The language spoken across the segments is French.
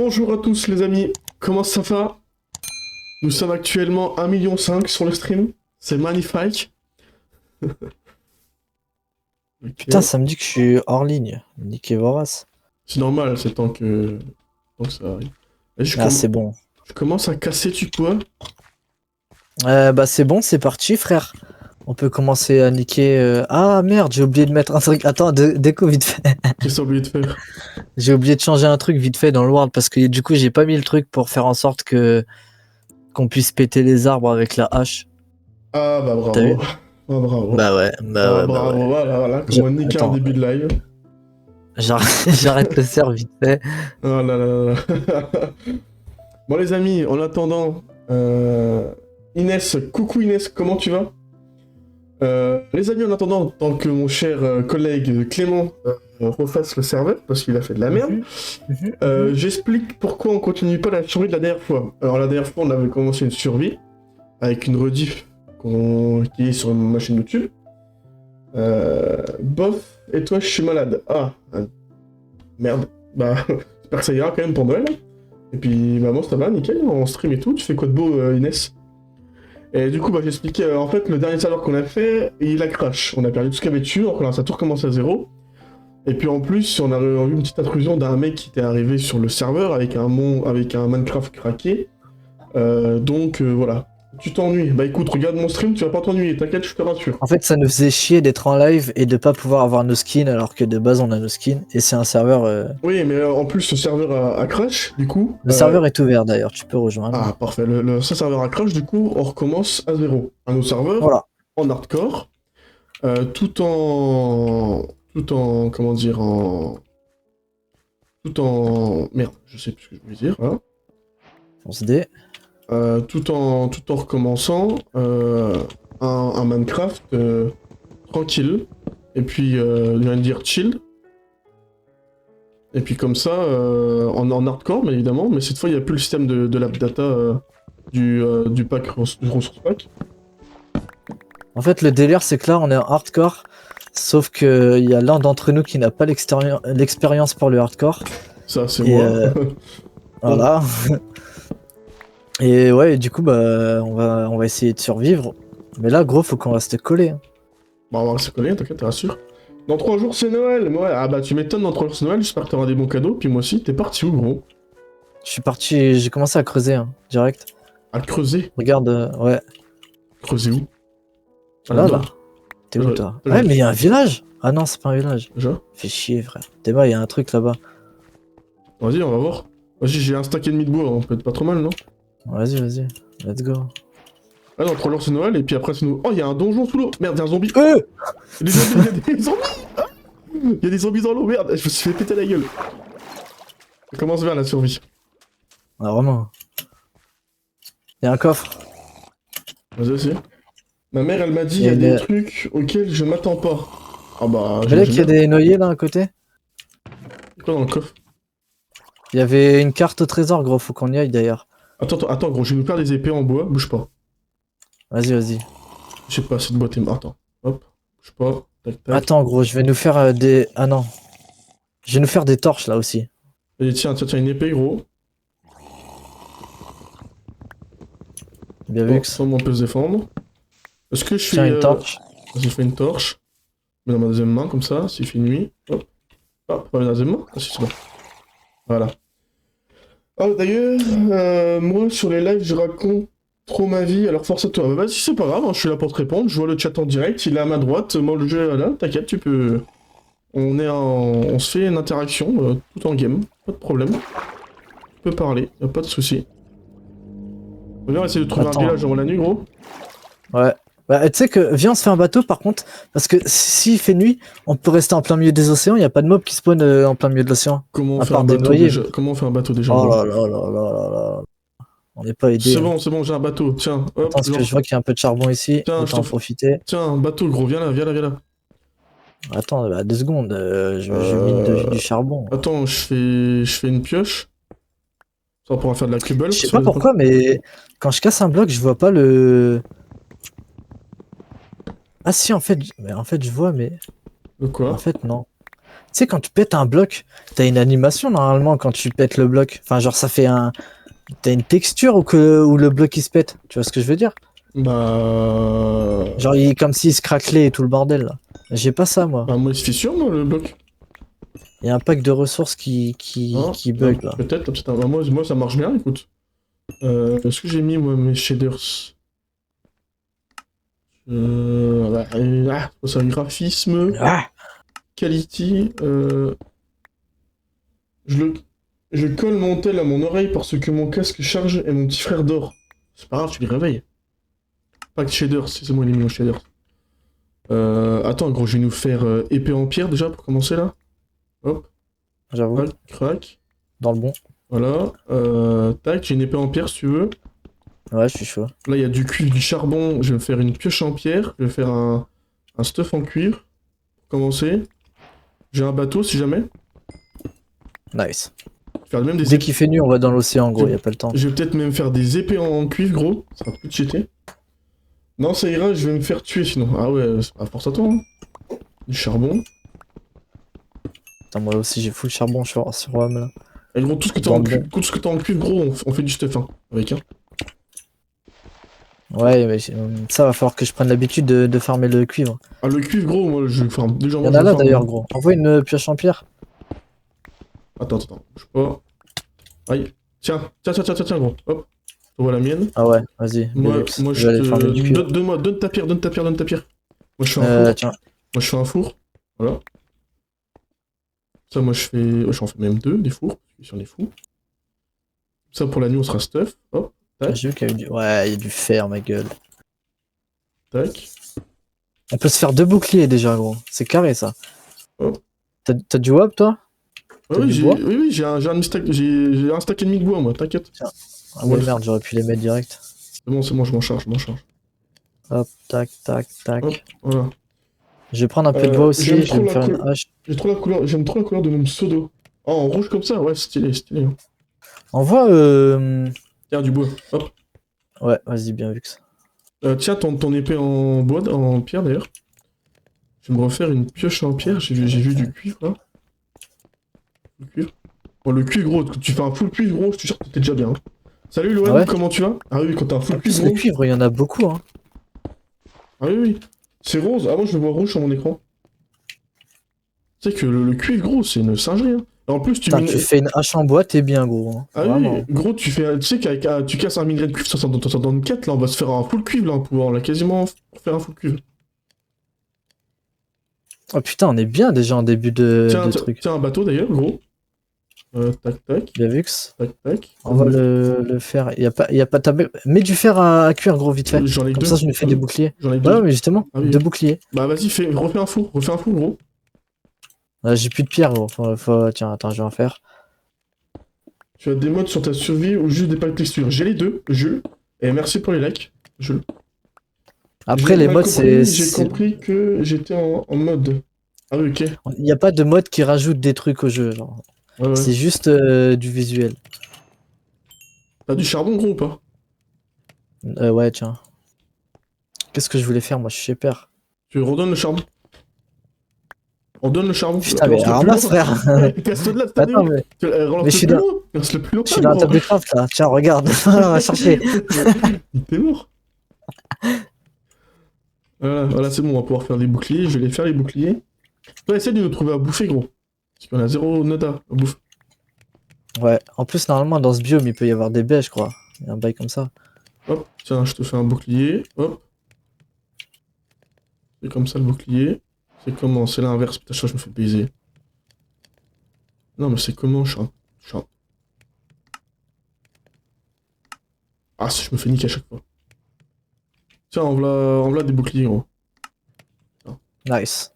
Bonjour à tous les amis, comment ça va? Nous sommes actuellement 1,5 million sur le stream, c'est magnifique. Ok. Putain, ça me dit que je suis hors ligne. Niqué vorace. C'est normal, c'est tant que ça arrive. Et Ah, c'est bon. je commence à casser du poids. Bah, c'est bon, c'est parti, frère. On peut commencer à niquer. Ah merde, j'ai oublié de mettre un truc. Attends, déco vite fait. Qu'est-ce que t'as oublié de faire? J'ai oublié de changer un truc vite fait dans le world parce que du coup, j'ai pas mis le truc pour faire en sorte que qu'on puisse péter les arbres avec la hache. Ah bah T'as vu? bravo. Ah bravo. Bah ouais, Ah bravo, voilà, comment niquer un Attends, début de live. j'arrête le serve vite fait. Oh là là là. Bon les amis, en attendant, Inès, coucou Inès, comment tu vas? Les amis, en attendant, tant que mon cher collègue Clément refasse le serveur, parce qu'il a fait de la merde, j'explique pourquoi on continue pas la survie de la dernière fois. Alors la dernière fois, on avait commencé une survie, avec une rediff qui est sur ma chaîne YouTube. Bof, et toi, je suis malade. Merde. Bah, j'espère que ça ira quand même pour Noël. Et puis, bah moi, ça va, nickel, on stream et tout. Tu fais quoi de beau, Inès? Et du coup, bah, j'expliquais, en fait, le dernier serveur qu'on a fait, il a crash. On a perdu tout ce qu'il y avait dessus, donc ça a tout recommencé à zéro. Et puis en plus, on a eu une petite intrusion d'un mec qui était arrivé sur le serveur avec un Minecraft craqué. Voilà. Tu t'ennuies. Bah écoute, regarde mon stream, tu vas pas t'ennuyer, t'inquiète, je te rassure. En fait, ça nous faisait chier d'être en live et de pas pouvoir avoir nos skins alors que de base on a nos skins. Et c'est un serveur. Oui, mais en plus, ce serveur a crash, du coup. Le serveur est ouvert d'ailleurs, tu peux rejoindre. Ah, parfait. Ce serveur a crash, du coup, on recommence à zéro. Un autre serveur, Voilà. en hardcore, tout en. Comment dire, tout en. Merde, je sais plus ce que je voulais dire. Voilà. On se dé. Tout en recommençant un Minecraft tranquille. Et puis, je viens de dire chill. Et puis comme ça, en hardcore, bien évidemment, mais cette fois, il n'y a plus le système de l'app data du pack, du ressource pack. En fait, le délire, c'est que là, on est en hardcore. Sauf qu'il y a l'un d'entre nous qui n'a pas l'expérience pour le hardcore. Ça, c'est Et moi. voilà. Et ouais, et du coup, bah, on va essayer de survivre. Mais là, gros, faut qu'on reste collé. Bon, on va rester collé, t'inquiète, t'es rassure. Dans 3 jours, c'est Noël. Ouais, ah bah, tu m'étonnes, dans 3 jours, c'est Noël. J'espère que t'auras des bons cadeaux. Puis moi aussi, t'es parti où, gros? Je suis parti, j'ai commencé à creuser, hein, direct. À creuser. Regarde, ouais. Creuser où? Là. T'es où, toi? Ouais, mais il y a un village. Ah non, c'est pas un village. Déjà? Fais chier, frère. T'es bas, il y a un truc là-bas. Vas-y, on va voir. Vas-y, j'ai un stack et demi de bois, on peut être pas trop mal, non? Vas-y. Let's go. Ah non, 3 jours c'est Noël et puis après c'est nous. Oh, il y a un donjon sous l'eau. Merde, il y a un zombie. Il y a des zombies. Il y a des zombies dans l'eau. Merde, je me suis fait péter la gueule. Ça commence bien la survie. Ah, vraiment. Il y a un coffre. Vas-y aussi. Ma mère, elle m'a dit il y a des trucs auxquels je m'attends pas. Ah bah. Vous voyez qu'il y a des noyés là à côté? C'est quoi dans le coffre? Il y avait une carte au trésor, gros. Faut qu'on y aille d'ailleurs. Attends, gros, je vais nous faire des épées en bois. Bouge pas. Vas-y. Je sais pas, cette boîte est. Attends. Hop. Bouge pas. Tac, tac. Attends, gros, je vais nous faire des. Ah non. Je vais nous faire des torches là aussi. Et tiens, une épée, gros. Bien vu que ça. On peut se défendre. Est-ce que je fais. Tiens, une torche. Vas-y, je fais une torche. Je mets dans ma deuxième main, comme ça, s'il fait nuit. Hop. Ah, pas la deuxième main? Ah, si, c'est bon. Voilà. Oh, d'ailleurs, moi, sur les lives, je raconte trop ma vie, alors force à toi. Bah, vas-y, c'est pas grave, hein, je suis là pour te répondre. Je vois le chat en direct, il est à ma droite. Moi, le jeu est là, t'inquiète, tu peux. On se fait une interaction, tout en game, pas de problème. Tu peux parler, y'a pas de souci. On va essayer de trouver un village avant la nuit, gros. Ouais. Bah, tu sais que, viens, on se fait un bateau par contre, parce que s'il fait nuit, on peut rester en plein milieu des océans, il n'y a pas de mobs qui spawnent en plein milieu de l'océan. Comment on fait un bateau déjà? Comment on fait un bateau déjà? Oh là. On n'est pas aidé. C'est bon, j'ai un bateau, tiens. Hop, attends, parce que je vois qu'il y a un peu de charbon ici, tiens, autant en profiter. Tiens, bateau, gros, viens là. Attends, bah, 2 secondes, je mine du charbon. Attends, je fais une pioche. Ça, on pourra faire de la cubble. Je sais pas pourquoi, mais quand je casse un bloc, je vois pas le... Ah si, en fait je vois, mais... De quoi? En fait, non. sais, quand tu pètes un bloc, t'as une animation normalement quand tu pètes le bloc. Enfin, genre, ça fait un. T'as une texture où le bloc il se pète. Tu vois ce que je veux dire? Bah... Genre, comme s'il se craquelait et tout le bordel là. J'ai pas ça, moi. Bah moi il se fissure moi le bloc. Il y a un pack de ressources Hein qui bug là. peut-être. Bah, moi ça marche bien, écoute. Est-ce que j'ai mis moi mes shaders? Ça, graphisme, Ah! quality, je le... Je colle mon tel à mon oreille parce que mon casque charge et mon petit frère dort. C'est pas grave, tu les réveilles. Pas de shaders, c'est moi les mis en shaders. Attends, gros, je vais nous faire épée en pierre déjà pour commencer là. Hop, J'avoue, crac, crac. dans le bon. Voilà. Tac, j'ai une épée en pierre si tu veux. Ouais, je suis chaud. Là, il y a du cuivre, du charbon. Je vais me faire une pioche en pierre. Je vais faire un stuff en cuivre. Pour commencer. J'ai un bateau si jamais. Nice. Faire même des Dès qu'il fait nuit, on va dans l'océan, gros, y a pas le temps. Je vais peut-être même faire des épées en cuivre, gros. Ça sera plus cheaté. Non, ça ira, je vais me faire tuer sinon. Ah ouais, c'est pas force à toi. Hein. Du charbon. Putain, moi aussi, j'ai full charbon sur WAM là. Et gros, tout ce que t'as en cuivre, gros, on fait du stuff, hein. Avec, hein. Ouais, mais ça va falloir que je prenne l'habitude de farmer le cuivre. Ah, le cuivre, gros, moi, je farm. Déjà, Il y moi, en je a là farm, d'ailleurs, hein. gros. Envoie une pioche en pierre. Attends, bouge pas. Aïe. Tiens, gros. Hop. Je vois la mienne. Ah ouais, vas-y. Moi, Belux. moi, Je je vais aller farmer du cuivre. donne ta pierre. Moi, je fais un four. Tiens. Moi, je fais un four. Voilà. Ça, moi, je fais. J'en fais même deux, des fours. Parce que si on est fou. Ça, pour la nuit, on sera stuff. Hop. Tac. J'ai vu qu'il y a eu du. Ouais, il y a du fer, ma gueule. Tac. On peut se faire 2 boucliers déjà, gros. C'est carré ça. Oh. T'as du WAP toi? Ouais, T'as oui, du bois j'ai un stack et demi de bois, moi, t'inquiète. Ah ouais, merde, j'aurais pu les mettre direct. C'est bon, je m'en charge. Hop, tac. Hop, voilà. Je vais prendre un peu de bois aussi, j'aime je vais me faire une hache. J'aime trop la couleur de mon pseudo. Oh, en rouge comme ça, ouais, stylé. Hein. Envoie Tiens, du bois, hop. Ouais, vas-y, bien vu que ça. Tiens, ton épée en bois, en pierre d'ailleurs. Je vais me refaire une pioche en pierre, j'ai vu du cuivre là. Le cuivre. Bon, le cuivre, gros, tu fais un full cuivre, gros, je te jure que t'es déjà bien. Hein. Salut Loan, Ouais. comment tu vas? Ah oui, quand t'as un full En plus, cuivre, le gros. cuivre, il y en a beaucoup, hein. Ah oui. C'est rose. Ah, moi je le vois rouge sur mon écran. Tu sais que le cuivre, gros, c'est une singerie. Hein. En plus, Putain, tu fais une hache en bois, t'es bien, gros. Hein. Ah Vraiment. oui, gros, tu sais qu'avec tu casses un minerai de cuivre 64, là, on va se faire un full cuivre, là, on l'a quasiment pour faire un full cuivre. Oh putain, on est bien déjà en début de truc. Tiens, un bateau d'ailleurs, gros. Tac. Bien vu que ça. Tac. On va le faire. Y a pas mets du fer à cuire, gros, vite fait. J'en ai Comme deux. ça, je me fais des boucliers. J'en ai deux. Ouais, mais justement, Ah oui. 2 boucliers. Bah vas-y, refais un four, gros. J'ai plus de pierre, gros. Tiens, attends, je vais en faire. Tu as des mods sur ta survie ou juste des packs de textures? J'ai les deux, Jules. Et merci pour les likes, Jules. Après, les mods, c'est. J'ai compris que j'étais en mode. Ah oui, ok. Il n'y a pas de mode qui rajoute des trucs au jeu. Genre. Ouais. C'est juste du visuel. T'as du charbon, gros, ou pas? Ouais, tiens. Qu'est-ce que je voulais faire, moi, je suis chez père. Tu redonnes le charbon. On donne le charbon. Putain, mais ramasse, frère. Casse-toi de là, t'as Attends, mais je suis dans la table de craft, là. Tiens, regarde. On va chercher. T'es mort. Voilà, c'est bon, on va pouvoir faire des boucliers. Je vais les faire, les boucliers. Toi, essaie de nous trouver à bouffer, gros. Parce qu'on a zéro nada à bouffer. Ouais, en plus, normalement, dans ce biome, il peut y avoir des baies, je crois. Il y a un bail comme ça. Hop, tiens, je te fais un bouclier. Hop. C'est comme ça le bouclier. C'est comment? C'est l'inverse. Putain, je me fais baiser. Non, mais c'est comment? Je suis un... Ah, si je me fais niquer à chaque fois. Tiens, on v'là des boucliers, gros. Nice.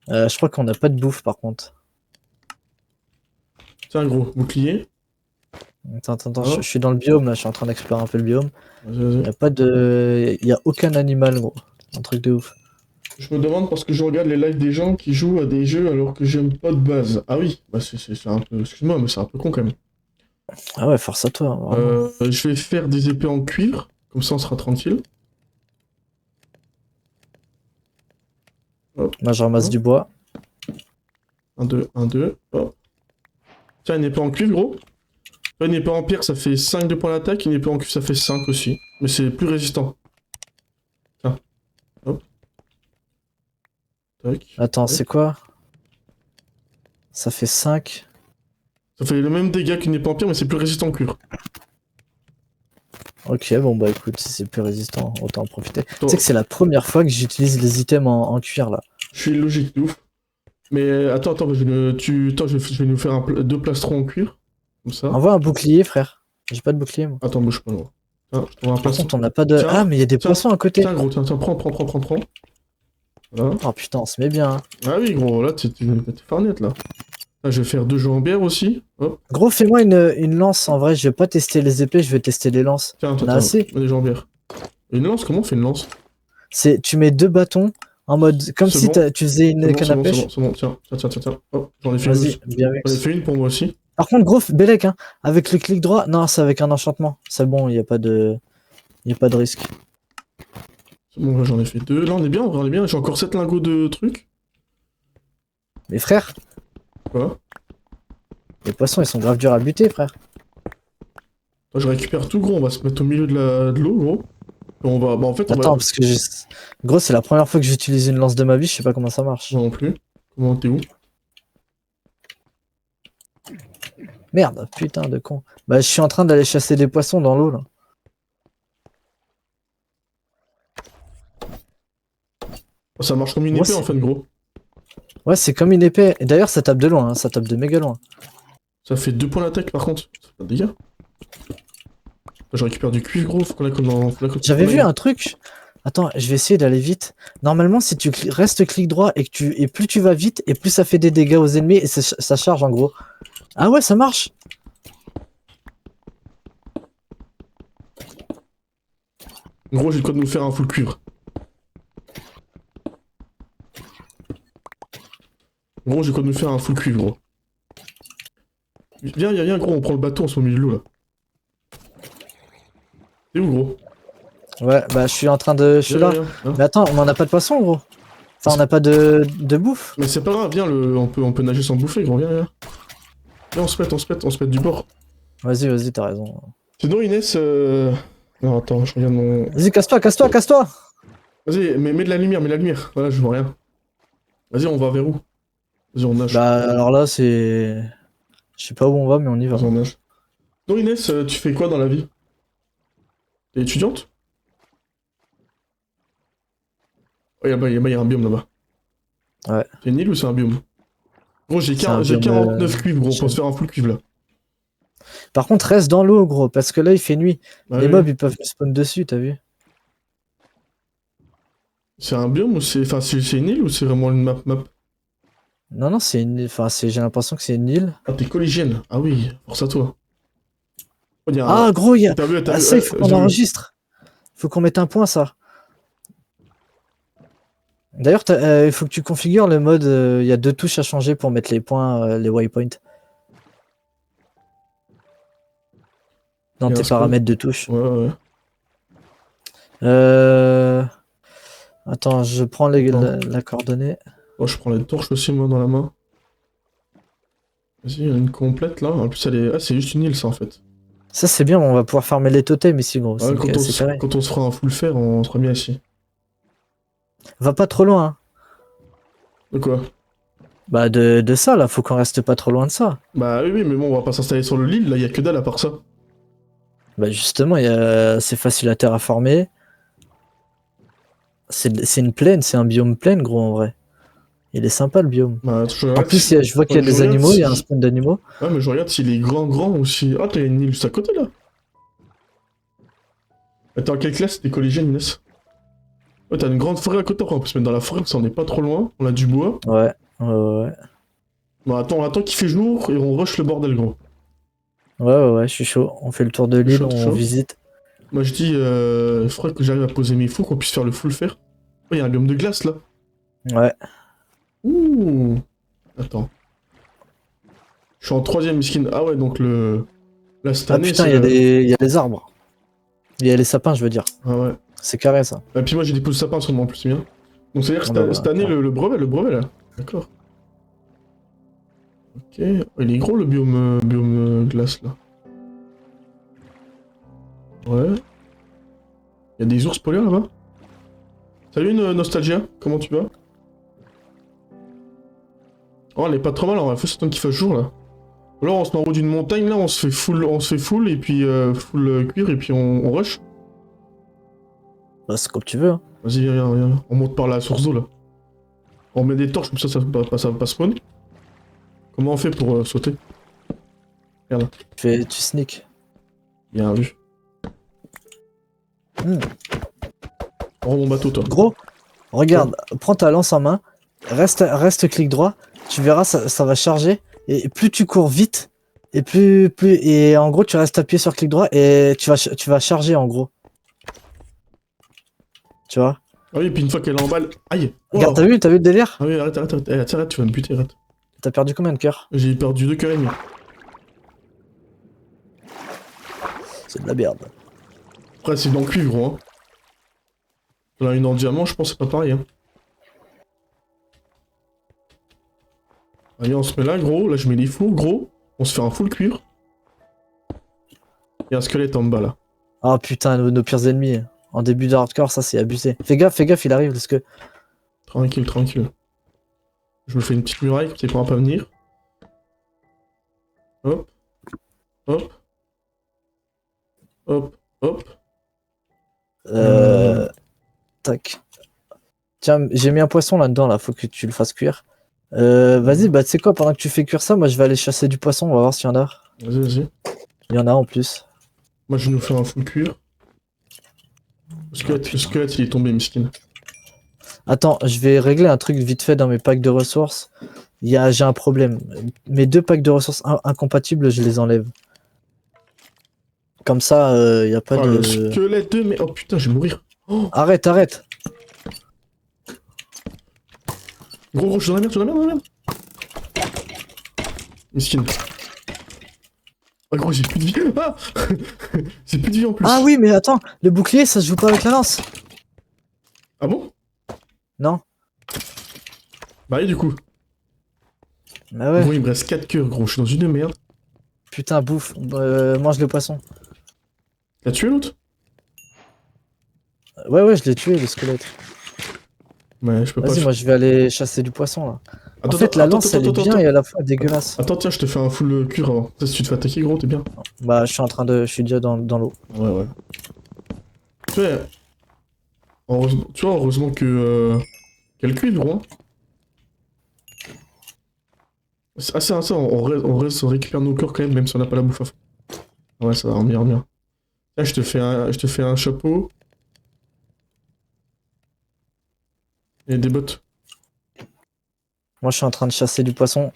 Je crois qu'on n'a pas de bouffe, par contre. Tiens, gros, bouclier. Attends, Oh. je suis dans le biome, là. Je suis en train d'explorer un peu le biome. Vas-y. Il y a aucun animal, gros. Un truc de ouf. Je me demande parce que je regarde les lives des gens qui jouent à des jeux alors que j'aime pas de base. Ah oui, bah c'est un peu... Excuse-moi, mais c'est un peu con quand même. Ah ouais, force à toi. Vraiment. Je vais faire des épées en cuivre, comme ça on sera tranquille. Hop. Moi, je ramasse du bois. 1, 2, hop. Tiens, une épée en cuivre, gros. Une épée en pierre, ça fait 5 de points d'attaque. Une épée en cuivre, ça fait 5 aussi. Mais c'est plus résistant. Tiens. Hop. Tac. Attends, Hop. c'est quoi? Ça fait 5. Ça fait le même dégât qu'une épée en pierre, mais c'est plus résistant en cuivre. Ok, bon bah écoute, si c'est plus résistant, autant en profiter. Tu Attends, sais que c'est la première fois que j'utilise les items en cuir là. je suis logique de ouf. Mais attends, je vais nous faire deux plastrons en cuir. Comme ça. Envoie un bouclier, frère. J'ai pas de bouclier moi. Attends, bouge pas, gros. Tiens, je trouve un Par plastron. contre, on n'a pas de. Tiens, Ah, mais il y a des tiens, poissons à côté. Tiens, gros, tiens, prends. Voilà. Oh putain, on se met bien, hein. Ah oui, gros, là, t'es farnette, là. Là, je vais faire 2 jambières aussi. Hop. Gros, fais-moi une lance. En vrai, je vais pas tester les épées, je vais tester les lances. Tiens, On a assez. des jambières. Une lance, comment on fait une lance? Tu mets 2 bâtons en mode comme C'est si bon. tu faisais une canne à pêche. C'est bon, tiens. Hop, j'en ai fait une Vas-y, aussi. bien vu. J'en ai fait une pour moi aussi. Par contre, gros, Bellec, hein, avec le clic droit, non, c'est avec un enchantement. C'est bon, il n'y a pas de risque. C'est bon, là, j'en ai fait 2. Là, on est bien. J'ai encore 7 lingots de trucs. Mais frère, Voilà. les poissons, ils sont grave durs à buter, frère. Là, je récupère tout, gros. On va se mettre au milieu de l'eau, gros. Et on va. Bah, en fait, on Attends, va. parce que gros, c'est la première fois que j'utilise une lance de ma vie, je sais pas comment ça marche. Moi non plus. Comment t'es où? Merde, putain de con. Bah, je suis en train d'aller chasser des poissons dans l'eau, là. Oh, ça marche comme une Moi, épée, en fait, gros. Ouais, c'est comme une épée. Et d'ailleurs, ça tape de loin, hein, ça tape de méga loin. Ça fait 2 points d'attaque, par contre. Ça fait pas de dégâts. Je récupère du cuivre, gros. Faut qu'on aille comme dans. J'avais vu un truc. Attends, je vais essayer d'aller vite. Normalement, si tu restes clic droit et plus tu vas vite, et plus ça fait des dégâts aux ennemis et ça charge en gros. Ah ouais, ça marche. Gros, j'ai le code de nous faire un full cuivre. Gros, j'ai le code de nous faire un full cuivre, gros. Viens, gros, on prend le bateau, on se met au milieu de l'eau, là. T'es où, gros? Ouais, bah je suis en train de... Je suis là. Viens. Mais attends, on en a pas de poisson, gros. Enfin, on n'a pas de bouffe. Mais c'est pas grave, viens, on peut nager sans bouffer, gros, viens. Viens, on se pète du bord. Vas-y, t'as raison. Sinon, Inès, Non, attends, je regarde mon... Vas-y, casse-toi. Vas-y, mets de la lumière, Voilà, je vois rien. Vas-y, on va vers où? Vas-y, on nage. Bah alors là, c'est... Je sais pas où on va, mais on y va. Vas-y, on nage. Non, Inès, tu fais quoi dans la vie? T'es étudiante? Oh, y a un biome là-bas. Ouais. C'est une île ou c'est un biome? Gros, j'ai C'est un biome, 49 cuivres, gros, on peut se faire un full cuivre là. Par contre, reste dans l'eau, gros, parce que là, il fait nuit. Ah Les oui. mobs, ils peuvent spawn dessus, t'as vu? C'est un biome ou c'est... Enfin, c'est une île ou c'est vraiment une map? Non, c'est une... Enfin, j'ai l'impression que c'est une île. Ah, t'es collégienne. Ah oui, force à toi. Oh, y a Ah, gros, il y a... T'as vu, Ah, ça, il faut qu'on enregistre. Faut qu'on mette un point, ça. D'ailleurs, il faut que tu configures le mode... Il y a 2 touches à changer pour mettre les points, les waypoints. Dans tes paramètres de touche. Ouais. Attends, je prends la coordonnée. Oh, je prends les torches aussi, moi, dans la main. Vas-y, il y en a une complète, là. En plus, elle est... Ah, c'est juste une île, ça, en fait. Ça, c'est bien, on va pouvoir farmer les totems ici, gros. Ouais, C'est carré. quand on se fera un full fer, on sera bien ici. Va pas trop loin, hein. De quoi? Bah, de ça, là. Faut qu'on reste pas trop loin de ça. Bah oui, mais bon, on va pas s'installer sur le l'île, là, y a que dalle à part ça. Bah, justement, c'est facile à terraformer. C'est une plaine, c'est un biome plaine, gros, en vrai. Il est sympa, le biome. Bah, En plus, je vois qu'il y a des animaux, il y a un spawn d'animaux. Ouais, mais je regarde s'il est grand ou si... Ah, t'as une île juste à côté, là. Attends, quelle classe t'es collégienne, Inès? Ouais, t'as une grande forêt à côté, après, on peut se mettre dans la forêt, parce qu'on est pas trop loin, on a du bois. Ouais. Bah attends qu'il fait jour, et on rush le bordel, gros. Ouais, je suis chaud. On fait le tour de l'île, on visite. Moi, je dis, il faudrait que j'arrive à poser mes fous, qu'on puisse faire le full fer. Oh, y a un biome de glace, là. Ouais. Ouh. Attends. Je suis en 3ème skin. Ah ouais, donc là, cette année, putain, il y a des arbres. Il y a les sapins, je veux dire. Ah ouais. C'est carré, ça. Et puis moi, j'ai des pouces de sapin sur moi en plus, c'est bien. Donc c'est-à-dire que cette année, le brevet, là. D'accord. Ok. Il est gros le biome glace là. Ouais. Il y a des ours polaires là-bas. Salut Nostalgia, comment tu vas? Oh, elle est pas trop mal, on va faire temps qu'il fasse jour là. Là, on se met en haut d'une montagne, là, on se fait full, et puis full cuir, et puis on rush. Bah, c'est comme tu veux. Hein. Vas-y, viens. On monte par la source d'eau, là. On met des torches, comme ça va pas spawn. Comment on fait pour sauter? Regarde là. Tu sneak. Bien vu. On rend mon bateau, toi. Gros, regarde, prends ta lance en main, reste clic droit, tu verras, ça va charger. Et plus tu cours vite, et et en gros, tu restes appuyé sur clic droit et tu vas charger en gros. Tu vois? Ah oui, et puis une fois qu'elle emballe. Aïe! Regarde, t'as vu le délire? Ah oui, arrête. Arrête, tu vas me buter, arrête. T'as perdu combien de cœurs? J'ai perdu 2 cœurs et demi. C'est de la merde. Après, c'est dans le cuivre, gros. Hein. Là, une en diamant, je pense que c'est pas pareil. Hein. Allez, on se met là, gros. Là, je mets les fours, gros. On se fait un full cuir. Il y a un squelette en bas, là. Ah putain, nos pires ennemis. En début de hardcore, ça c'est abusé. Fais gaffe, il arrive parce que. Tranquille. Je me fais une petite muraille, qui ne pourra pas venir. Hop. Tac. Tiens, j'ai mis un poisson là-dedans, là, faut que tu le fasses cuire. Vas-y, bah tu sais quoi, pendant que tu fais cuire ça, moi je vais aller chasser du poisson, on va voir s'il y en a. Vas-y. Il y en a en plus. Moi, je vais nous faire un full cuir. Le squelette, il est tombé, miskin. Attends, je vais régler un truc vite fait dans mes packs de ressources. J'ai un problème. Mes 2 packs de ressources incompatibles, je les enlève. Comme ça, il a pas de... Le squelette 2, mais... Oh putain, je vais mourir. Oh. Arrête. Gros, je suis dans la merde. Miskin. Ah gros, j'ai plus de vie. Ah j'ai plus de vie en plus. Ah oui, mais attends, le bouclier, ça se joue pas avec la lance. Ah bon? Non. Bah oui, du coup. Bah ouais. Gros, il me reste 4 cœurs, gros. Je suis dans une merde. Putain, bouffe. Mange le poisson. T'as tué l'autre? Ouais, je l'ai tué, le squelette. Ouais, je peux pas. Vas-y, moi je vais aller chasser du poisson là. Attends, En fait, la lance, elle est bien et à la fois dégueulasse. Attends, tiens, je te fais un full cuir avant. Si tu te fais attaquer, gros, t'es bien. Bah, je suis déjà dans l'eau. Ouais. Tu vois, heureusement que... Quel cuivre, gros. Ah, ça, on récupère nos corps quand même si on n'a pas la bouffe à fond. Ouais, ça va revenir. Là, je te fais un chapeau. Et des bottes. Moi, je suis en train de chasser du poisson.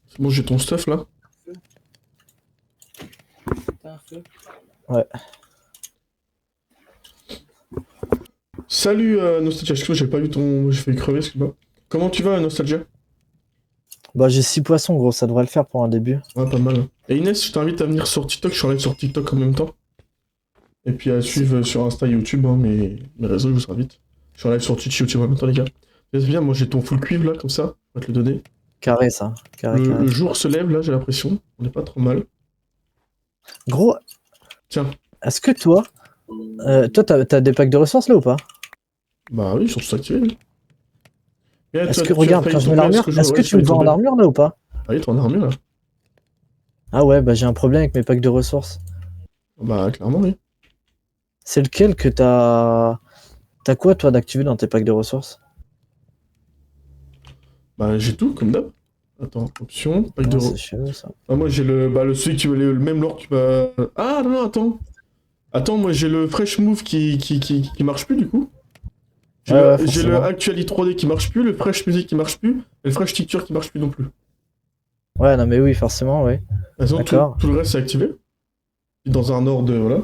C'est bon, j'ai ton stuff là. Ouais. Salut Nostalgia, excuse-moi, j'ai pas vu ton... J'ai failli crever, excuse-moi. Comment tu vas Nostalgia? Bah, j'ai 6 poissons, gros, ça devrait le faire pour un début. Ouais, pas mal. Et Inès, je t'invite à venir sur TikTok, je suis en live sur TikTok en même temps. Et puis à suivre sur Insta et YouTube, hein, mes réseaux, je vous invite. Je suis en live sur Twitch et YouTube en même temps, les gars. C'est bien, moi j'ai ton full cuivre là, comme ça, on va te le donner. Carré, ça. Carré. Le jour se lève là, j'ai l'impression. On est pas trop mal. Gros, tiens. Est-ce que toi, t'as des packs de ressources là ou pas? Bah oui, ils sont tous activés. Est-ce que, regarde, quand je mets l'armure, est-ce que tu me vois en armure là ou pas? Ah oui, t'es en armure là. Ah ouais, bah j'ai un problème avec mes packs de ressources. Bah clairement, oui. C'est lequel que t'as... T'as quoi toi d'activé dans tes packs de ressources? Bah j'ai tout, comme d'hab. Attends, option, pack de ressources. C'est chelou ça. Ah moi j'ai le... Bah celui que tu veux, le même lore tu vas... Ah non, attends. Attends, moi j'ai le Fresh Move qui marche plus du coup. J'ai le Actually 3D qui marche plus, le Fresh Music qui marche plus, et le Fresh Picture qui marche plus non plus. Ouais, non mais oui, forcément, ouais. D'accord. Tout le reste c'est activé. Et dans un ordre, voilà.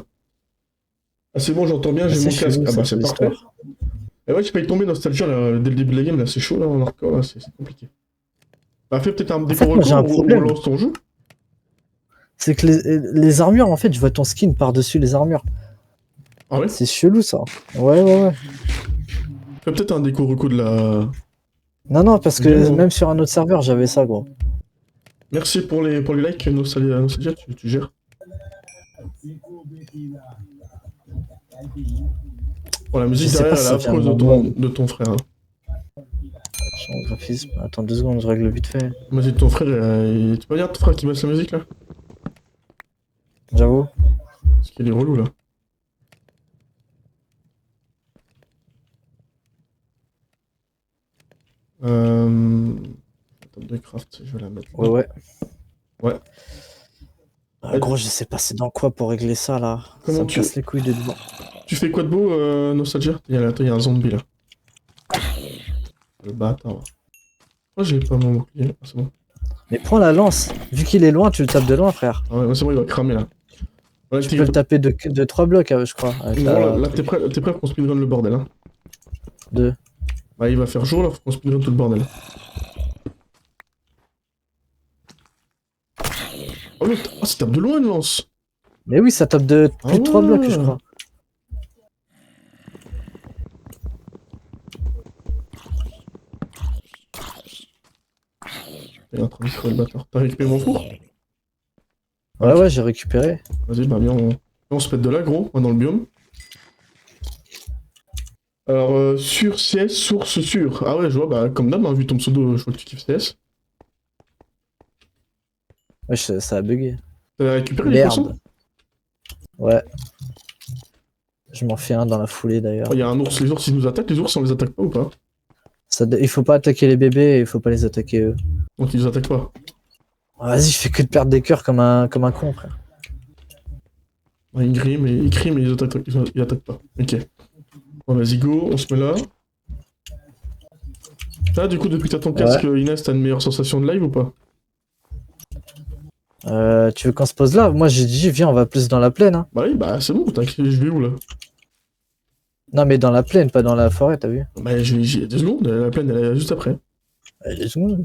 Ah c'est bon, j'entends bien, j'ai mon casque. Ah bah c'est parfait. Et ouais, j'ai failli tomber Nostalgia là, dès le début de la game, là c'est chaud là, en hardcore, là c'est compliqué. Bah fais peut-être un déco record où on lance ton jeu. C'est que les armures, en fait, je vois ton skin par-dessus les armures. Ah ouais? C'est chelou ça. Ouais. Fais peut-être un déco reco de la... Non, parce que même sur un autre serveur, j'avais ça, gros. Merci pour les likes, Nostalgia, tu gères. Bon, la Je musique sais pas derrière, si elle est ça vient affreuse de de ton frère. Hein. Change graphisme. Attends 2 secondes, je règle vite fait. La musique de ton frère, tu peux dire ton frère qui baisse la musique là? J'avoue. Parce qu'il est relou là. Table de craft, je vais la mettre là. Ouais. Ouais. Gros, je sais pas c'est dans quoi pour régler ça là. Comment Ça me tu- casse les couilles de devant. Tu fais quoi de beau, Nostalgia? Attends, il y a un zombie là. Le bâtard. Moi j'ai pas mon bouclier. Ah, c'est bon. Mais prends la lance. Vu qu'il est loin, tu le tapes de loin, frère. Ah ouais, c'est bon, il va cramer là. Ouais, Tu peux le taper de 3 blocs, je crois. Avec Bon, la là truc. t'es prêt pour qu'on speedrun le bordel. Hein. Deux. Bah, il va faire jour là, faut qu'on speedrun tout le bordel. Oh, mais ça tape de loin une lance. Mais oui, ça tape de plus de 3 ouais. blocs, je crois. Il est en train de crever le bâtard. T'as récupéré mon four? Ouais, j'ai récupéré. Vas-y, bah viens, on se pète de là, gros, on va dans le biome. Alors, sur CS, source sûre. Ah ouais, je vois, bah comme d'hab, hein, vu ton pseudo, je vois que tu kiffes CS. Ouais, ça a bugué. T'as récupéré les poissons? Merde. Ouais. Je m'en fais un dans la foulée d'ailleurs. Oh, y a un ours, les ours ils nous attaquent, les ours on les attaque pas ou pas? Il faut pas attaquer les bébés et il faut pas les attaquer eux. Donc ils nous attaquent pas. Vas-y, je fais que de perdre des cœurs comme un con, frère. Ouais, ils crient, mais ils attaquent pas. Ok. Bon, vas-y, go, on se met là. Là, du coup, depuis que t'as ton casque, Inès, t'as une meilleure sensation de live ou pas? Tu veux qu'on se pose là? Moi j'ai dit, viens, on va plus dans la plaine. Hein. Bah oui, bah c'est bon, je vais où là? Non, mais dans la plaine, pas dans la forêt, t'as vu? Bah j'ai 2 secondes, la plaine elle est juste après. Les secondes.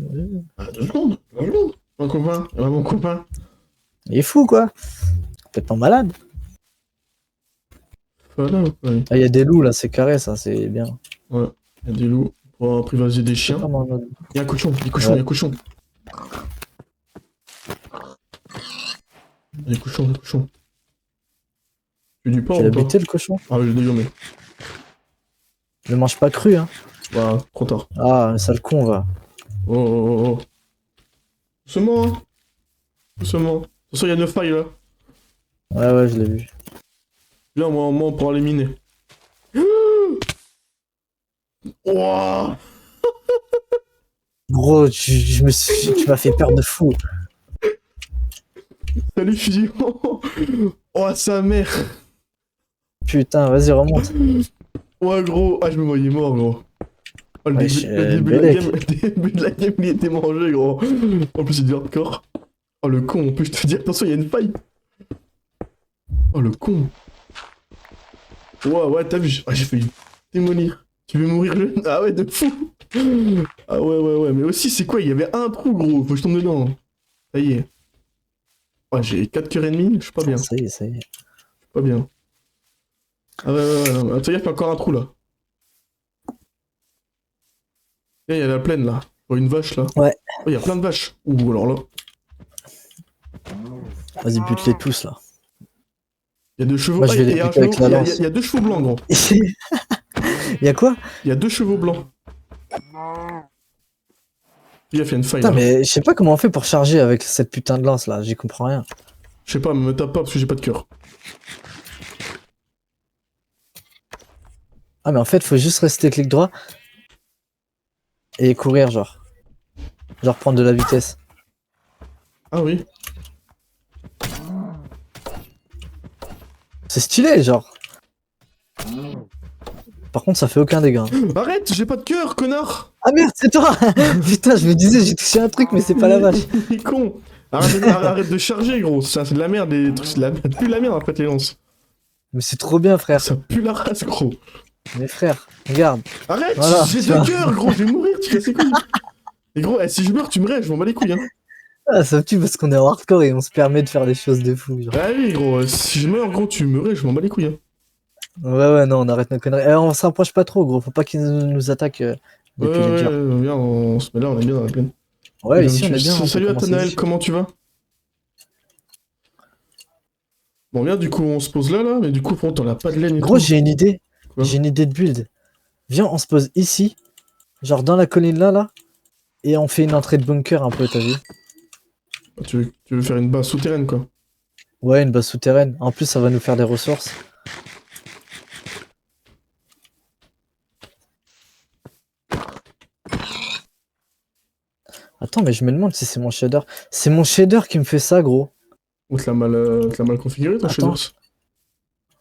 Ah, 2 secondes, 2 secondes. Mon copain, mon copain. Il est fou, quoi. Complètement malade. Voilà, ouais. Ah, il y a des loups là, c'est carré, ça, c'est bien. Ouais, il y a des loups pour apprivoiser des chiens. Il y a un cochon, il y a cochon, il y a cochon. Il y a cochon, cochon. Tu du porc Tu l'as ou pas? buté le cochon? Ah, je l'ai gommé. Je le mange pas cru, hein. Bah, trop tard. Ah, un sale con, va. Oh. Doucement, hein. Doucement. De toute façon, il y a 9 failles là. Ouais, je l'ai vu. Là, moi, on pourra les miner. Ouah. Gros, tu m'as fait peur de fou. Salut, fusion. Oh, sa mère. Putain, vas-y, remonte. Ouais, gros. Ah, je me voyais mort, gros. Oh, le début de la game, il était mangé, gros. En plus, il devient hardcore. Oh, le con. En plus, je te dis, attention, il y a une faille. Oh, le con. Ouais, t'as vu, j'ai failli démolir. Tu veux mourir jeune? Ah ouais, de fou. Ah ouais. Mais aussi, c'est quoi? Il y avait un trou, gros. Faut que je tombe dedans. Ça y est. Ouais, j'ai 4 cœurs et demi. Je suis pas bien. Ça y est. Je suis pas bien. Ah ouais. Ça veut dire qu'il y a encore un trou, là. Il y a la plaine, là. Oh, une vache, là. Ouais. Oh, il y a plein de vaches. Ouh, alors là. Vas-y, bute-les tous, là. Il y a 2 chevaux. Moi, je vais les il y a buter avec la lance. il y a 2 chevaux blancs, gros. Il y a quoi? Il y a 2 chevaux blancs. Il a fait une faille. Putain, là. mais je sais pas comment on fait pour charger avec cette putain de lance, là. J'y comprends rien. Je sais pas, me tape pas parce que j'ai pas de cœur. Ah, mais en fait, faut juste rester clic droit et courir, genre. Genre prendre de la vitesse. Ah oui. C'est stylé, genre. Par contre, ça fait aucun dégât. Hein. Arrête, j'ai pas de cœur, connard. Ah merde, c'est toi. Putain, je me disais, j'ai touché un truc, mais c'est pas la vache. Il est con. Arrête de charger, gros. Ça, c'est de la merde, les trucs. C'est de la merde. Plus la merde, en fait, les lances. Mais c'est trop bien, frère. Ça pue la race, gros. Mais frère, regarde. Arrête, Voilà, j'ai tu vois. 2 cœurs, gros. Je vais mourir, tu casses les couilles. Et gros, si je meurs, tu me rêves, je m'en bats les couilles. Hein. Ah, ça me tue parce qu'on est en hardcore et on se permet de faire des choses de fou. Genre. Ah oui, gros. Si je meurs, gros, tu me rêves, je m'en bats les couilles. Hein. Ouais, non, on arrête nos conneries. On s'approche pas trop, gros. Faut pas qu'ils nous attaquent depuis les durs. Viens, on se met là, on est bien dans la plaine. Ouais, ici on est bien. on peut Salut à commencer Naël, ici. comment tu vas? Bon, bien, du coup, on se pose là, mais du coup, on a pas de laine et Gros, tout. j'ai une idée. Quoi? J'ai une idée de build. Viens, on se pose ici, genre dans la colline là, et on fait une entrée de bunker un peu, t'as vu? Ah, tu veux faire une base souterraine, quoi. Ouais, une base souterraine. En plus, ça va nous faire des ressources. Attends, mais je me demande si c'est mon shader. C'est mon shader qui me fait ça, gros. Ou te l'as mal configuré, ton Attends. shaders?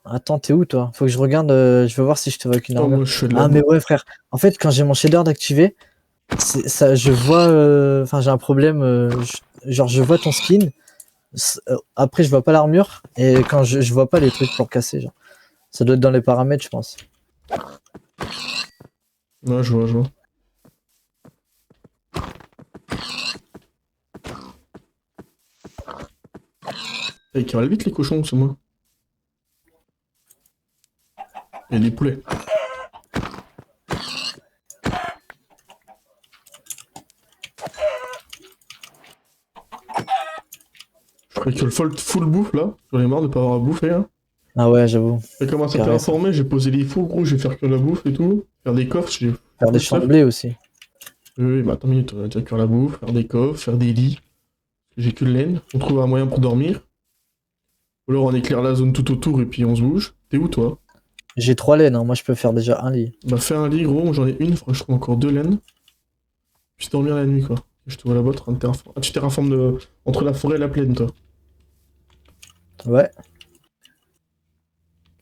Attends, t'es où toi? Faut que je regarde, je veux voir si je te vois avec une Non, armure. moi, je fais de la Ah mais ouais frère, en fait quand j'ai mon shader d'activé, ça, je vois, enfin j'ai un problème, genre je vois ton skin, après je vois pas l'armure, et quand je vois pas les trucs pour casser, genre. Ça doit être dans les paramètres je pense. Ouais, je vois, je vois. Ils cavale vite, les cochons, c'est moi. Il y a des poulets. Je ferais que le full bouffe, là. J'en ai marre de pas avoir à bouffer, hein. Ah ouais j'avoue, J'ai commencé à carré ça. terraformer, j'ai posé les fours, gros, je vais faire que la bouffe et tout. Faire des coffres, j'ai Faire full des champs de stuff. blé aussi. Oui, bah attends une minute, on va déjà cuire la bouffe, faire des coffres, faire des lits. J'ai qu'une laine. On trouve un moyen pour dormir. Ou alors on éclaire la zone tout autour et puis on se bouge. T'es où, toi? J'ai 3 laines, hein. Moi je peux faire déjà un lit. Bah fais un lit, gros, moi j'en ai une, faudrait que je trouve encore 2 laines. Puis dormir la nuit, quoi. Je te vois là-bas en train de terraformer. Ah, tu terraformes entre la forêt et la plaine, toi. Ouais.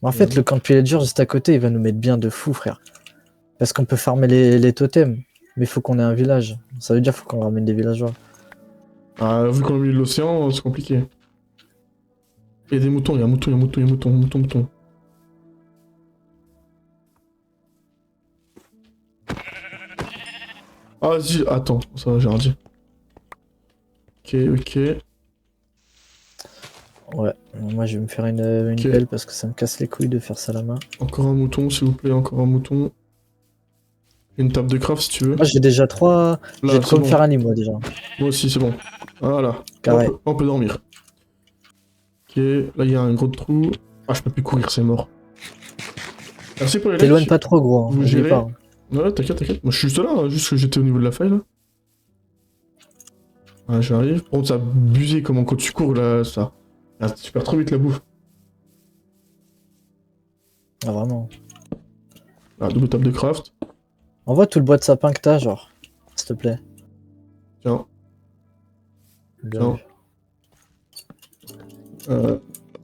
En fait Ouais. le camp de pillager juste à côté il va nous mettre bien de fou frère. Parce qu'on peut farmer les totems. Mais faut qu'on ait un village. Ça veut dire faut qu'on ramène des villageois. Ah, vu qu'on est au milieu de l'océan, c'est compliqué. Il y a des moutons, il y a un mouton, il y a un mouton, il y a un mouton, mouton, mouton. Ah, vas-y, attends, ça va, j'ai rien dit. Ok, ok. Ouais, moi je vais me faire une Ok. pelle parce que ça me casse les couilles de faire ça à la main. Encore un mouton, s'il vous plaît, encore un mouton. Une table de craft si tu veux. Moi j'ai déjà 3. J'ai Là, de c'est quoi me bon. faire un lit moi déjà. Moi aussi, c'est bon. Voilà. Carré. On peut dormir. Ok, là, il y a un gros trou. Ah, je peux plus courir, c'est mort. Merci pour les T'éloignes likes. pas trop gros, hein, Vous oublie gérez. pas. Ouais, t'inquiète, t'inquiète. Moi, je suis juste là, hein, juste que j'étais au niveau de la faille, là. Ouais, j'arrive. Par contre, ça a abusé comment quand tu cours, là, ça. Ah, tu perds trop vite la bouffe. Ah vraiment. Ah, double table de craft. Envoie tout le bois de sapin que t'as, genre. S'il te plaît. Tiens, Bien tiens. vu.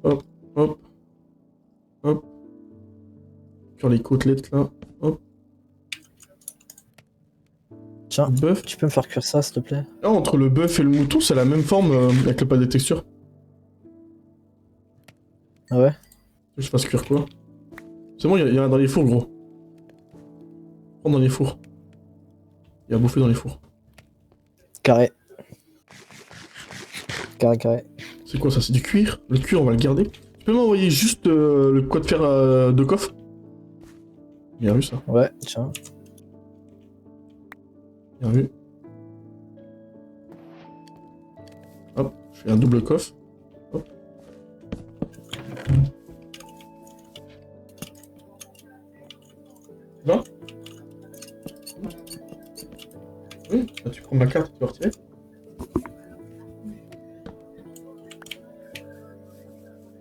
Hop, hop, hop. Sur les côtelettes, là. Hop. Tiens, Bœuf. tu peux me faire cuire ça s'il te plaît? Ah, entre le bœuf et le mouton, c'est la même forme avec le pas des textures. Ah ouais? Je fasse cuire quoi? C'est bon, il y a dans les fours, gros. Prends dans les fours. Il y a à bouffer dans les fours. Carré. Carré, carré. C'est quoi ça? C'est du cuir? Le cuir, on va le garder. Tu peux m'envoyer juste le quoi de fer de coffre? Bien vu ça. Ouais, tiens. Bien vu. Hop, je fais un double coffre. Hop. Là? Oui, bah, tu prends ma carte, tu vas retirer.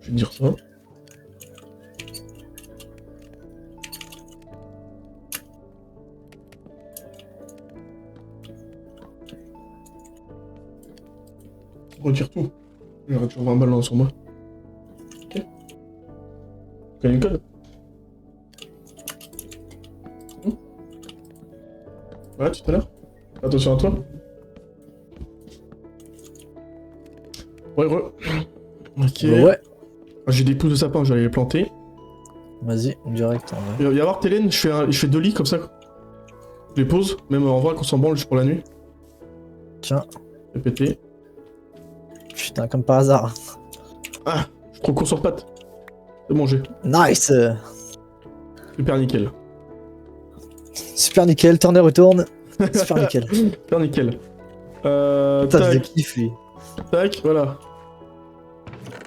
Je vais te dire ça. Retire tout. J'aurais toujours 20 balles sur moi. Ok. Tu connais le code? Ouais, tout à l'heure. Attention à toi. Ouais, ouais. Ok. Ouais. Ah, j'ai des pousses de sapin, je vais aller les planter. Vas-y, direct en vrai. Il va y avoir Télène, je fais 2 lits comme ça. Je les pose, même en vrai qu'on s'en branle juste pour la nuit. Tiens. Répéter. Putain, comme par hasard. Ah, je suis trop court sur pattes. C'est bon, j'ai. Nice! Super nickel. Super nickel, tourne et retourne. Super nickel. Super nickel. Putain, je le Tac, kiffe, lui. tac, voilà.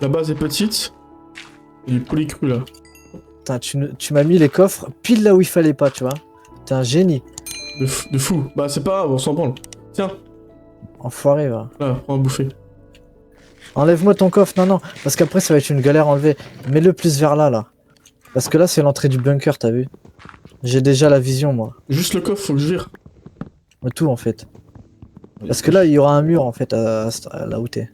La base est petite. Il est polycru là. Putain, tu m'as mis les coffres pile là où il fallait pas, tu vois. T'es un génie. De fou. Bah c'est pas grave, on s'en branle. Tiens, Enfoiré, va. là, prends à bouffer. Enlève-moi ton coffre, non, non. Parce qu'après, ça va être une galère à enlever. Mets-le plus vers là, là. Parce que là, c'est l'entrée du bunker, t'as vu? J'ai déjà la vision, moi. Juste le coffre, faut que je vire. Tout, en fait. Parce que là, il y aura un mur, en fait, à là où t'es.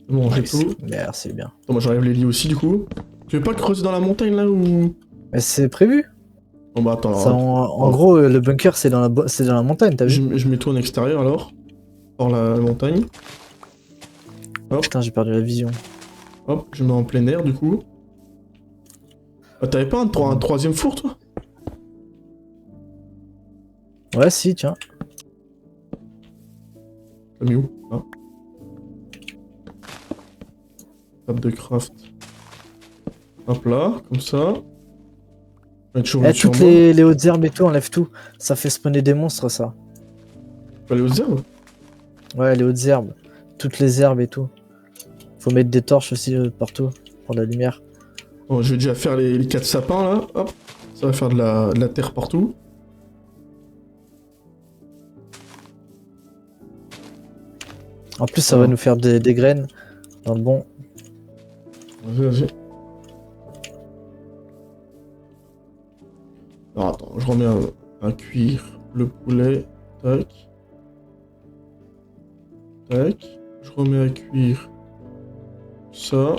Bon, j'ai Nice. tout. Merci bien. Attends, moi j'enlève les lits aussi du coup. Tu veux pas creuser dans la montagne là ou... Mais c'est prévu. Bon bah attends, Ça, alors, en gros, le bunker, c'est c'est dans la montagne, t'as vu? je mets tout en extérieur alors. Hors la montagne. Putain, j'ai perdu la vision. Hop, je mets en plein air du coup. Ah, t'avais pas un troisième four toi? Ouais, si, tiens. T'as mis où? Ah. Table de craft. Hop là, comme ça. On va toujours Eh, sur toutes moi. les hautes herbes et tout, enlève tout. Ça fait spawner des monstres, ça. Faut aller aux herbes? Ouais, les hautes herbes. Toutes les herbes et tout. Faut mettre des torches aussi partout pour la lumière. Bon, je vais déjà faire les 4 sapins là. Hop. Ça va faire de la terre partout. En plus, ça va nous faire des graines. Dans le bon. Vas-y, vas-y. Alors attends, je remets à cuire le poulet. Tac. Tac. Je remets à cuire ça.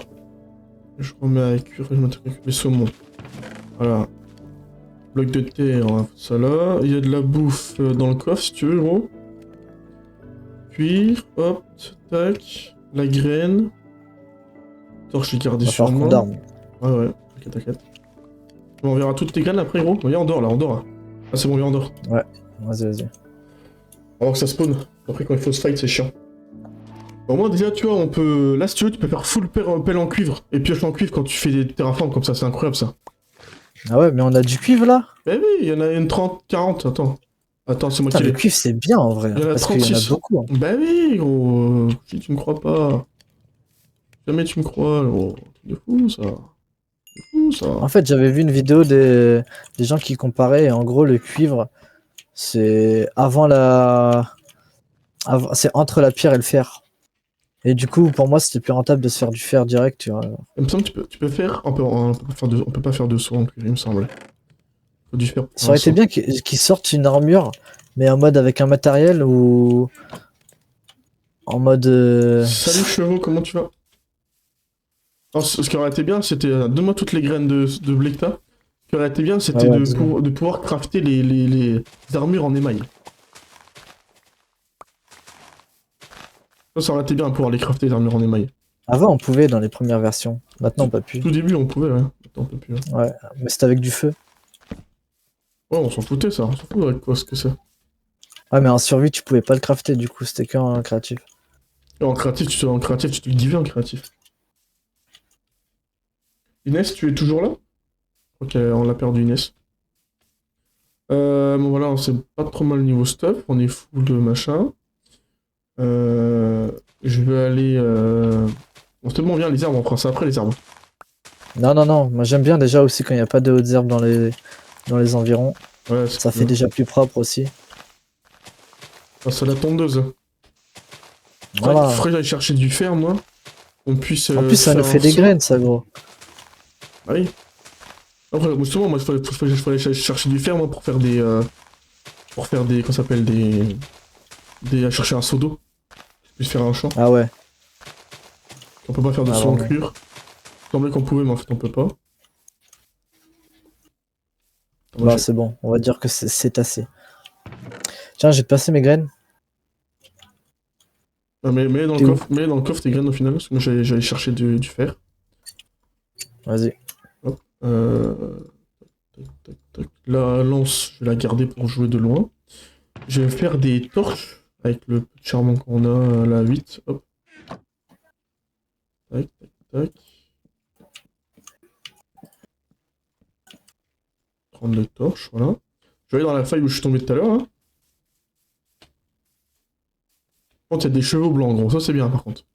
Je remets à cuire les saumons. Voilà. Bloc de terre, on va foutre ça là. Il y a de la bouffe dans le coffre si tu veux, gros. Cuire, hop, tac. La graine. Torche, je l'ai gardé On va sur falloir qu'on moi. dorme. Ouais, ouais, t'inquiète, t'inquiète. Bon, on verra toutes tes graines après, gros. Viens, on dort là, on dort. Là. Ah, c'est bon, viens, on dort. Vas-y, vas-y. Avant que ça spawn. Après, quand il faut se fight, c'est chiant. Au moins, déjà, tu vois, on peut. Là, si tu veux, tu peux faire full pelle en cuivre et pioche en cuivre quand tu fais des terraformes comme ça, c'est incroyable ça. Ah ouais, mais on a du cuivre là? Eh oui, il y en a une 30, 40, attends. Attends, c'est moi Putain, qui le l'ai. cuivre c'est bien en vrai. Il y en a Parce qu'il y en a 36. beaucoup. Hein. Bah oui, gros. Si tu me crois pas. Jamais tu me crois, gros. C'est de fou, ça. C'est fou, ça. En fait, j'avais vu une vidéo des gens qui comparaient. Et en gros, le cuivre, c'est c'est entre la pierre et le fer. Et du coup, pour moi, c'était plus rentable de se faire du fer direct, tu vois. Il me semble que tu peux faire. On peut pas faire de saut en cuivre, il me semble. Faut du faire pour Ça aurait été bien qu'ils sortent une armure, mais en mode avec un matériel ou en mode. Salut chevaux, comment tu vas? Alors, ce qui aurait été bien, c'était. Donne-moi toutes les graines de blé que t'as. Ce qui aurait été bien, c'était ouais, de pouvoir crafter les armures en émail. Ça aurait été bien de pouvoir les crafter, les armures en émail. Avant, on pouvait dans les premières versions. Maintenant, on peut plus. Tout début, on pouvait, ouais. Maintenant, on peut plus. Ouais, Ouais, mais c'était avec du feu. Ouais, on s'en foutait, ça. On s'en fout avec quoi ce que c'est. Ouais, mais en survie, tu pouvais pas le crafter, du coup, c'était qu'en créatif. Et en créatif, tu te le dis en créatif. Inès, tu es toujours là? Ok, on l'a perdu, Inès. Bon, voilà, on sait pas trop mal niveau stuff. On est full de machin. Je vais aller. Bon, c'est bon, viens, les arbres, on fera ça après, les arbres. Non, non, non, moi j'aime bien déjà aussi quand il n'y a pas de hautes herbes dans les environs. Ouais, Ça fait déjà plus propre aussi. passe à la tondeuse. Voilà. Faudrait que j'aille chercher du fer, moi. On puisse. En plus, ça nous faire fait un des saut. graines, ça, gros. Ah oui. Après, justement, moi, il faut aller chercher du fer, moi, pour faire des. Pour faire des. Comment ça s'appelle? À chercher un seau d'eau. Je puisse faire un champ. Ah ouais. On peut pas faire de Ah, saut en vraiment. cuivre. Il semblait qu'on pouvait, mais en fait, on peut pas. Moi, Bah, c'est bon, on va dire que c'est assez. Tiens, j'ai passé mes graines. Ah, mets dans le T'es où? coffre, mets dans le coffre tes graines au final, parce que moi, j'allais chercher du fer. Vas-y. Hop. Tac, tac, tac. La lance, je vais la garder pour jouer de loin. Je vais faire des torches avec le peu de charbon qu'on a, la 8. Hop. Tac, tac, tac. Prendre le torche, voilà. Je vais aller dans la faille où je suis tombé tout à l'heure, là. Par contre, il y a des chevaux blancs, gros. Ça, c'est bien, par contre.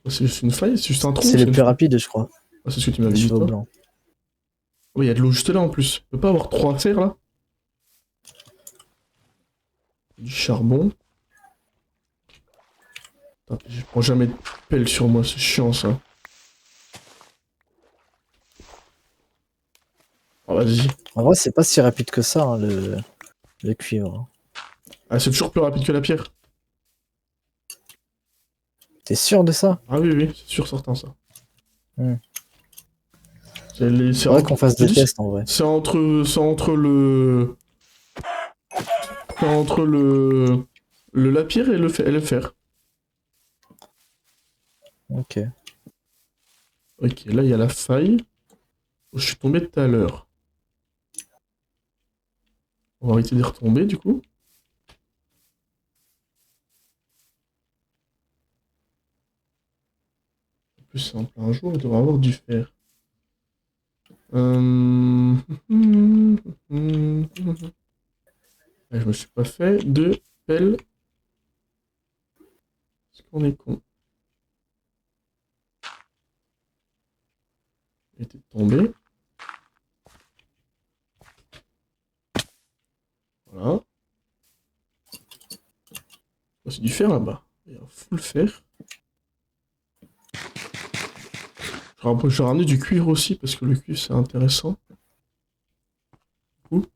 C'est juste une faille? C'est juste un trou? C'est les une plus faille rapides, je crois. Ah, c'est ce que tu m'avais Les dit, cheveux toi. blancs. Oui, il y a de l'eau juste là, en plus. On peut pas avoir 3 à faire, là? Du charbon. Attends, je prends jamais de pelle sur moi, c'est chiant, ça. Oh, vas-y. En vrai, c'est pas si rapide que ça, hein, le cuivre. Ah, c'est toujours plus rapide que la pierre. T'es sûr de ça? Ah oui, oui, c'est sûr certain, ça. Hmm. C'est Faudrait qu'on fasse je des dis, tests, en vrai. c'est entre le... C'est entre la pierre et le fer. Ok. Ok, là, il y a la faille où je suis tombé tout à l'heure. On va arrêter d'y retomber, du coup. En plus, c'est en plein jour, il devrait avoir du fer. Je me suis pas fait de pelle. Est-ce qu'on est con? Il était tombé. Voilà. Oh, c'est du fer là-bas. Il y a un full fer. Je vais ramener du cuivre aussi parce que le cuivre c'est intéressant.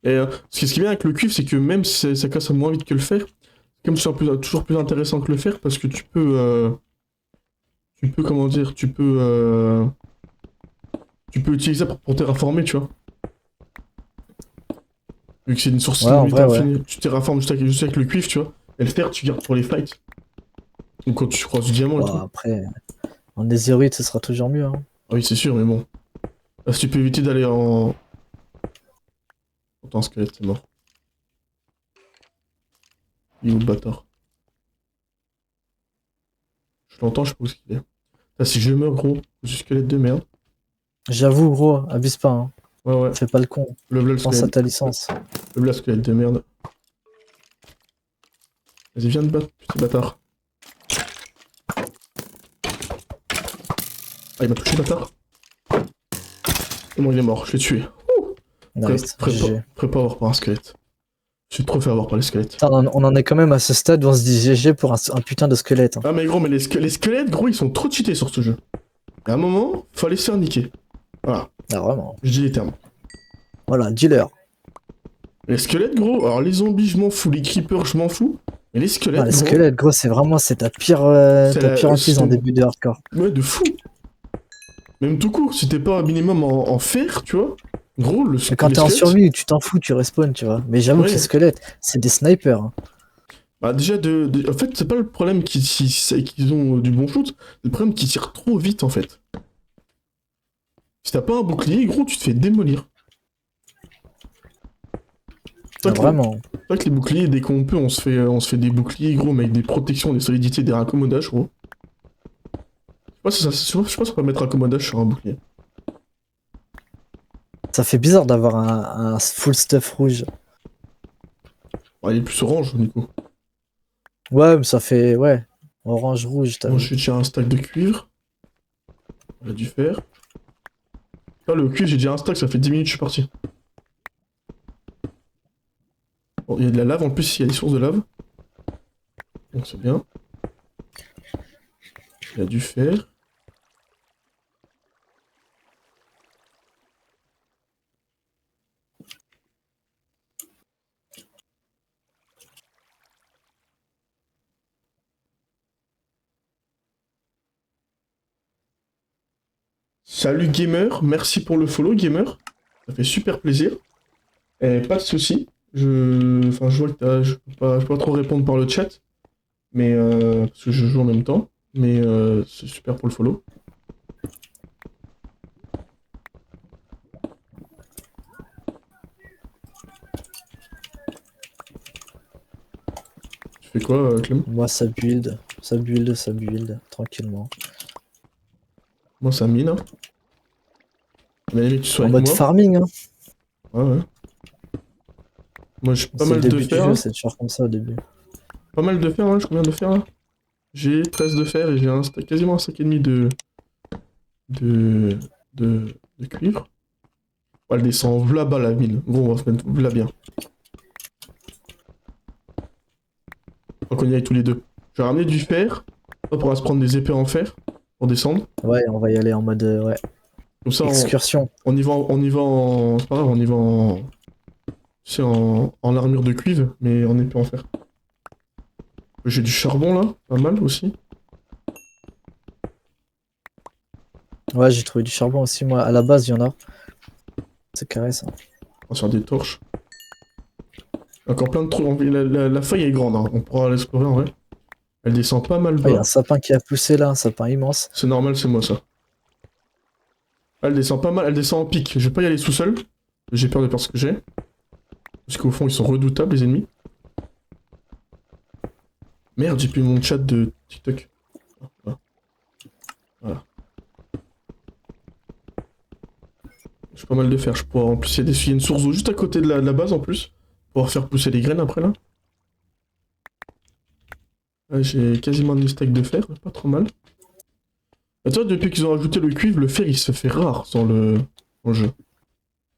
Et ce qui est bien avec le cuivre, c'est que même si ça casse moins vite que le fer, comme c'est toujours plus intéressant que le fer parce que tu peux comment dire, tu peux utiliser ça pour terraformer, tu vois. Vu que c'est une source Ouais, en limite vrai, ouais. infinie, tu terraformes juste avec le cuivre, tu vois. Et le fer, tu gardes pour les fights. Donc quand tu croises du diamant et Bon, tout. après, en netherite, ce sera toujours mieux. Hein. Ah oui, c'est sûr, mais bon. Là, si tu peux éviter d'aller en... Attends, un squelette, c'est mort. Il est où le bâtard? Je l'entends, je sais pas où il est. Ah, si je meurs, gros, je squelette de merde. J'avoue, gros, abuse pas. Hein. Ouais, ouais. Fais pas le con. Le bleu, Pense à ta licence. Le bleu, squelette de merde. Vas-y, viens de battre, petit bâtard. Ah, il m'a touché, bâtard. Et bon, il est mort, je l'ai tué. Nice. GG. Prêt pas avoir par un squelette. Je suis trop fait avoir par les squelettes. Putain, on en est quand même à ce stade où on se dit GG pour un putain de squelette. Hein. Ah, mais gros, mais les squelettes, gros, ils sont trop cheatés sur ce jeu. À un moment, fallait se faire niquer. Voilà, Ah, vraiment. je dis les termes. Voilà, dealer. Les squelettes, gros, alors les zombies, je m'en fous, les creepers, je m'en fous. Mais les squelettes, Ah, les gros, squelettes, gros, c'est vraiment ta pire hantise en début de hardcore. ouais, de fou. Même tout court, si t'es pas un minimum en fer, tu vois. Gros, Mais quand les t'es en squelettes, survie, tu t'en fous, tu respawns, tu vois. Mais j'avoue ouais. que les squelettes, c'est des snipers. Hein. Bah déjà, en fait, c'est pas le problème qu'ils ont du bon shoot, c'est le problème qu'ils tirent trop vite, en fait. Si t'as pas un bouclier, gros, tu te fais démolir. Ah, vraiment. C'est vrai que les boucliers, dès qu'on peut, on se fait des boucliers, gros, mais avec des protections, des solidités, des raccommodages, gros. Je sais pas si on peut mettre raccommodage sur un bouclier. Ça fait bizarre d'avoir un full stuff rouge. Ah, il est plus orange, du coup. Ouais, mais ça fait, ouais, orange-rouge, t'as vu. Ensuite, j'ai un stack de cuivre. On a dû faire. Là, le cuivre, j'ai déjà un stack, ça fait 10 minutes que je suis parti. Bon, il y a de la lave, en plus, il y a des sources de lave. Donc, c'est bien. Il a dû faire. Salut gamer, merci pour le follow gamer. Ça fait super plaisir. Et pas de soucis. Enfin, je vois que je peux pas trop répondre par le chat. Mais parce que je joue en même temps. Mais c'est super pour le follow. Tu fais quoi, Clem? Moi, ça build, tranquillement. Moi, ça mine. Hein. Mais aimé que tu sois En avec mode moi. farming, hein. Ouais, ouais. Moi j'ai pas C'est le mal de début du fer. jeu, Hein. c'est toujours comme ça au début. Pas mal de fer, hein. J'ai combien de fer là? J'ai 13 de fer et j'ai quasiment un sac et demi de, de cuivre. On va le descendre là bas la mine. Bon, on va se mettre là bien. Faut qu'on y aille tous les deux. Je vais ramener du fer. Hop, on va se prendre des épées en fer pour descendre. Ouais, on va y aller en mode ouais. Comme ça, Excursion. on y va, on y va en. C'est pas grave, on y va en. Tu sais, en armure de cuivre, mais en épée en fer. J'ai du charbon là, pas mal aussi. Ouais, j'ai trouvé du charbon aussi, moi. À la base, il y en a. C'est carré ça. On va se faire des torches. Encore plein de trous. La feuille est grande, hein. On pourra l'explorer en vrai. Elle descend pas mal Il y a bas. un sapin qui a poussé là, un sapin immense. C'est normal, c'est moi ça. Elle descend pas mal, elle descend en pic. Je vais pas y aller tout seul. J'ai peur de perdre ce que j'ai. Parce qu'au fond, ils sont redoutables, les ennemis. Merde, j'ai plus mon chat de TikTok. Voilà. J'ai pas mal de fer. Je pourrais en plus, il y a une source d'eau juste à côté de la base en plus. Pour pouvoir faire pousser les graines après là. Ouais, j'ai quasiment des stacks de fer, pas trop mal. Et toi, depuis qu'ils ont rajouté le cuivre, le fer il se fait rare dans le jeu.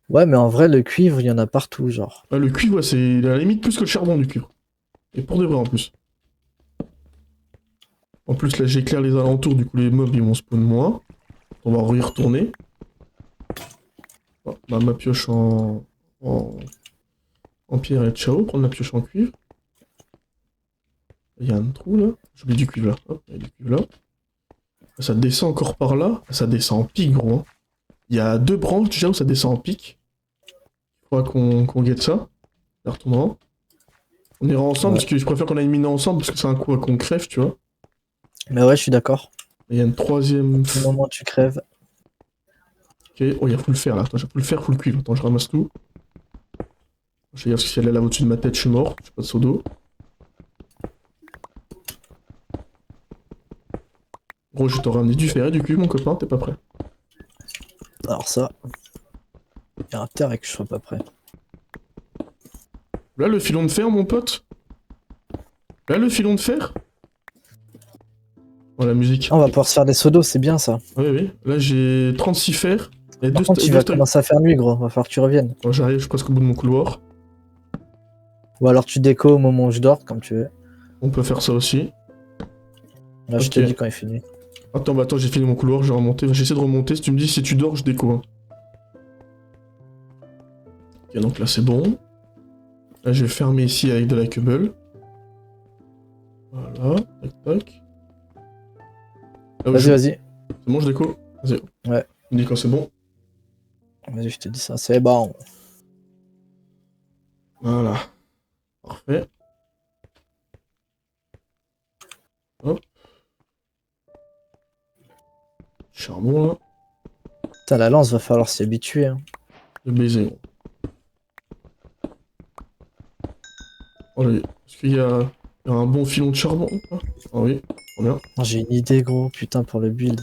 Ouais, mais en vrai, le cuivre, il y en a partout, genre. Ouais, le cuivre, ouais, c'est à la limite plus que le charbon du cuivre. Et pour de vrai en plus. En plus, là, j'éclaire les alentours, du coup, les mobs ils vont spawn moins. On va y retourner. Oh, bah, ma pioche en pierre et ciao, prendre la pioche en cuivre. Il y a un trou là. J'oublie du cuivre là. Hop, il y a du cuivre là. Ça descend encore par là. Ça descend en pic, gros. Hein. Il y a 2 branches déjà où ça descend en pic. Il faudra qu'on guette ça. La retournera. On ira ensemble Ouais. parce que je préfère qu'on aille miner ensemble parce que c'est un coup à qu'on crève, tu vois. Mais ouais, je suis d'accord. Et il y a une troisième. Au moment où tu crèves. Ok, oh, il y a full fer là. Attends, j'ai full fer, full cuivre. Attends, je ramasse tout. Je vais dire parce que si elle est là au-dessus de ma tête, je suis mort. J'ai pas de seau d'eau. Gros, je t'aurais ramené du fer et du cuivre, mon copain, t'es pas prêt. Alors ça. Il y a intérêt que je sois pas prêt. Là, le filon de fer, mon pote. Là, le filon de fer. Oh, la musique. Ah, on va pouvoir se faire des seaux d'eau, c'est bien ça. Oui, oui. Là, j'ai 36 fers. Et Par deux contre, il va commencer à faire nuit, gros. Va falloir que tu reviennes. Bon, j'arrive, je suis presque au bout de mon couloir. Ou alors tu déco au moment où je dors, comme tu veux. On peut faire ça aussi. Là, je te Ok. dis quand il fait nuit. Attends, bah attends, j'ai fini mon couloir, je vais remonter. J'essaie de remonter. Si tu me dis si tu dors, je déco. Hein. Ok, donc là, c'est bon. Là, je vais fermer ici avec de la cubble. Voilà. Tac, tac. Là où Vas-y, vas-y. C'est bon, je déco. Vas-y. Ouais. Tu me dis quand c'est bon. Vas-y, je te dis ça. C'est bon. Voilà. Parfait. Hop. Charbon, là. Putain, la lance, va falloir s'y habituer. Hein. Le baiser, gros. Oh, est-ce qu'il y a un bon filon de charbon ou pas? Ah oui, trop bien. Ah, j'ai une idée, gros. Putain, pour le build.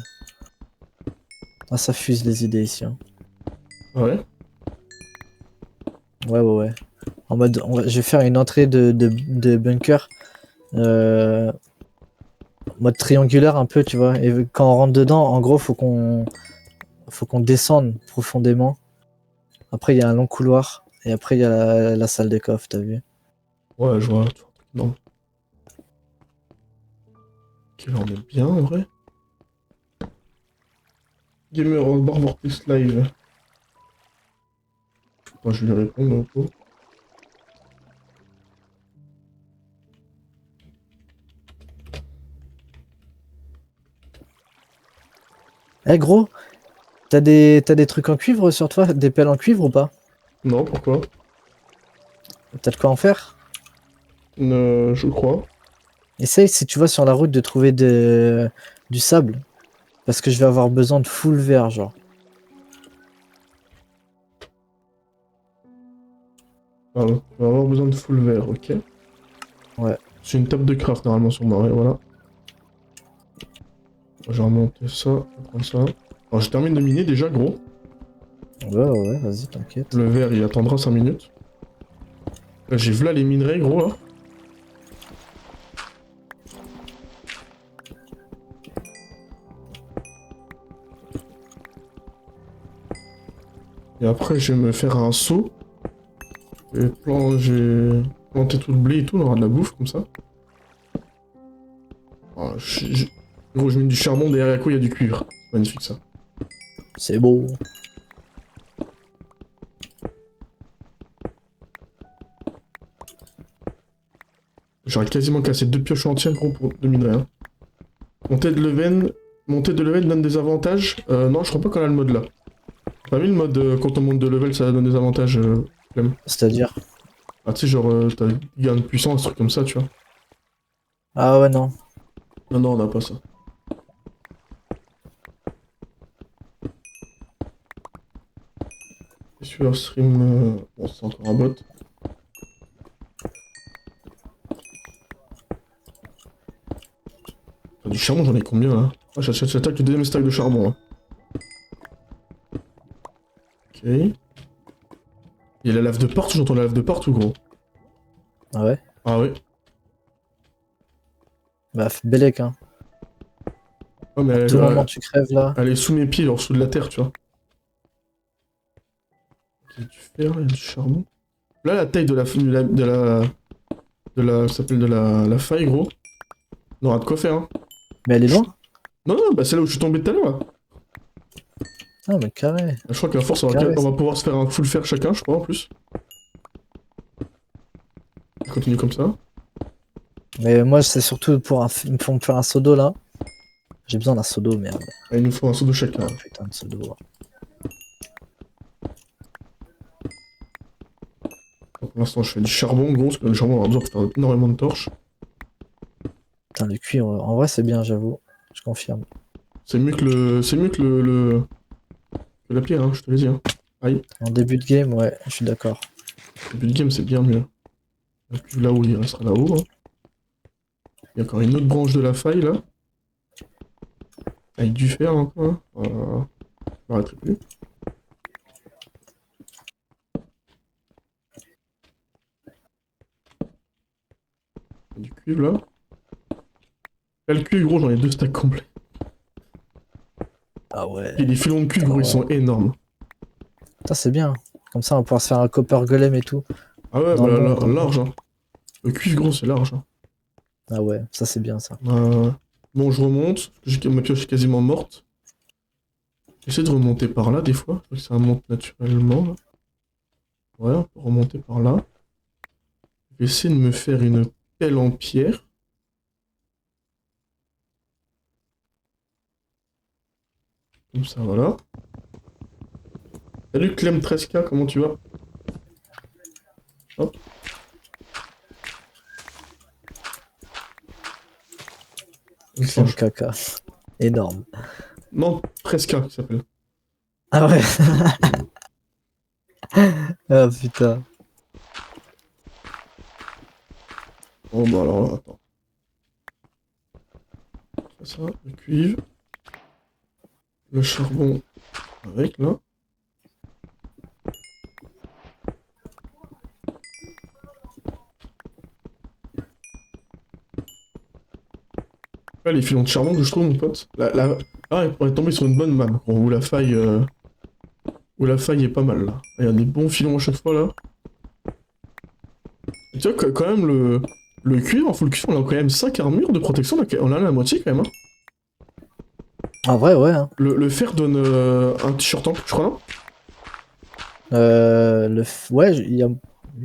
Ah, ça fuse les idées ici. Hein. Ah ouais? Ouais, ouais, ouais. En mode, je vais faire une entrée de bunker. Mode triangulaire un peu, tu vois. Et quand on rentre dedans, en gros, faut qu'on descende profondément. Après, il y a un long couloir. Et après, il y a la salle des coffres, t'as vu? Ouais, je vois. Non. Ok, là on est bien en vrai. Gamer on Barbour Plus Live. Attends, je vais lui répondre un peu. Eh gros, t'as des trucs en cuivre sur toi? Des pelles en cuivre ou pas? Non, pourquoi? T'as de quoi en faire? Je crois. Essaye, si tu vas sur la route, de trouver du sable. Parce que je vais avoir besoin de full vert, genre. Ah, ouais. On va avoir besoin de full vert, ok. Ouais. C'est une table de craft normalement sur moi, ouais, voilà. Je vais remonter ça, je vais prendre ça. Alors je termine de miner déjà, gros. Ouais, vas-y, t'inquiète. Le verre, il attendra 5 minutes. Là, j'ai v'là les minerais, gros, là. Et après, je vais me faire un seau. J'ai planté tout le blé et tout, on aura de la bouffe, comme ça. Ah, gros, je mets du charbon, derrière la couille, il y a du cuivre. Magnifique, ça. C'est beau. J'aurais quasiment cassé 2 pioches entières, gros, pour 2 minerais, hein. Monter de level donne des avantages. Non, je crois pas qu'on a le mode là. T'as mis le mode quand on monte de level, ça donne des avantages, Clem. C'est-à-dire? Ah, tu sais, genre, t'as gain de puissance, un truc comme ça, tu vois. Ah ouais, non. Non, non, on n'a pas ça. Et sur stream, bon, c'est encore un bot. Ah, du charbon, j'en ai combien là? Ah, j'attaque le deuxième stack de charbon, hein. Ok. Il y a la lave de partout, j'entends la lave de partout, gros. Ah ouais? Ah ouais. Bah, Bellec, hein. Ouais, mais À tout moment, tu crèves là. elle est sous mes pieds, genre sous de la terre, tu vois. Il y a du fer, il y a du charbon. Là, la taille de ça s'appelle la faille, gros. On aura de quoi faire, hein. Mais elle est loin? Non, non, bah c'est là où je suis tombé tout à l'heure, là. Ah, mais carré. Je crois qu'à force, Carré, on va ça. pouvoir se faire un full fer chacun, je crois, en plus. On continue comme ça. Mais moi, c'est surtout pour me faire un seau d'eau là. J'ai besoin d'un seau d'eau, merde. Ah, il nous faut un seau de chacun. Ah, putain de seau d'eau. Pour l'instant, je fais du charbon, gros, parce que le charbon, on aura besoin pour faire énormément de torches. Putain, le cuir, en vrai, c'est bien, j'avoue. Je confirme. C'est mieux que que la pierre, hein, je te l'ai dit, hein. Aïe, En début de game, ouais, je suis d'accord. le début de game, c'est bien mieux. Et puis là où il restera là-haut, hein. Il y a encore une autre branche de la faille, là. Avec du fer, encore, hein. Je m'arrêterai plus. Du cuivre, là. Là, le cuivre, gros, j'en ai 2 stacks complets. Ah ouais. Et les filons de cuivre, gros, ils sont énormes. Ça, c'est bien. Comme ça, on va pouvoir se faire un copper golem et tout. Ah ouais, Dans bah le monde, dans le large, monde. hein. Le cuivre, gros, c'est large, hein. Ah ouais, ça, c'est bien, ça. Bon, je remonte. Ma pioche est quasiment morte. J'essaie de remonter par là, des fois. Je crois que ça remonte naturellement, là. Ouais, on peut remonter par là. Je vais essayer de me faire une pelle en pierre. Comme ça, voilà. Salut Clem 13K, comment tu vas? Hop. Crème caca. Énorme. Non, 13K, il s'appelle. Ah ouais. Ah putain. Bon, bah alors là, attends. Ça, le cuivre. Le charbon avec, là. Là, les filons de charbon que je trouve, mon pote. Ah, on est tombé sur une bonne map, gros, où la faille est pas mal, là. Il y a des bons filons à chaque fois, là. Et tu vois, quand même, le cuivre, en full cuivre, on a quand même 5 armures de protection, on a la moitié, quand même, hein. En vrai, ouais. Hein. Le fer donne un t-shirt en plus, je crois, non? Ouais,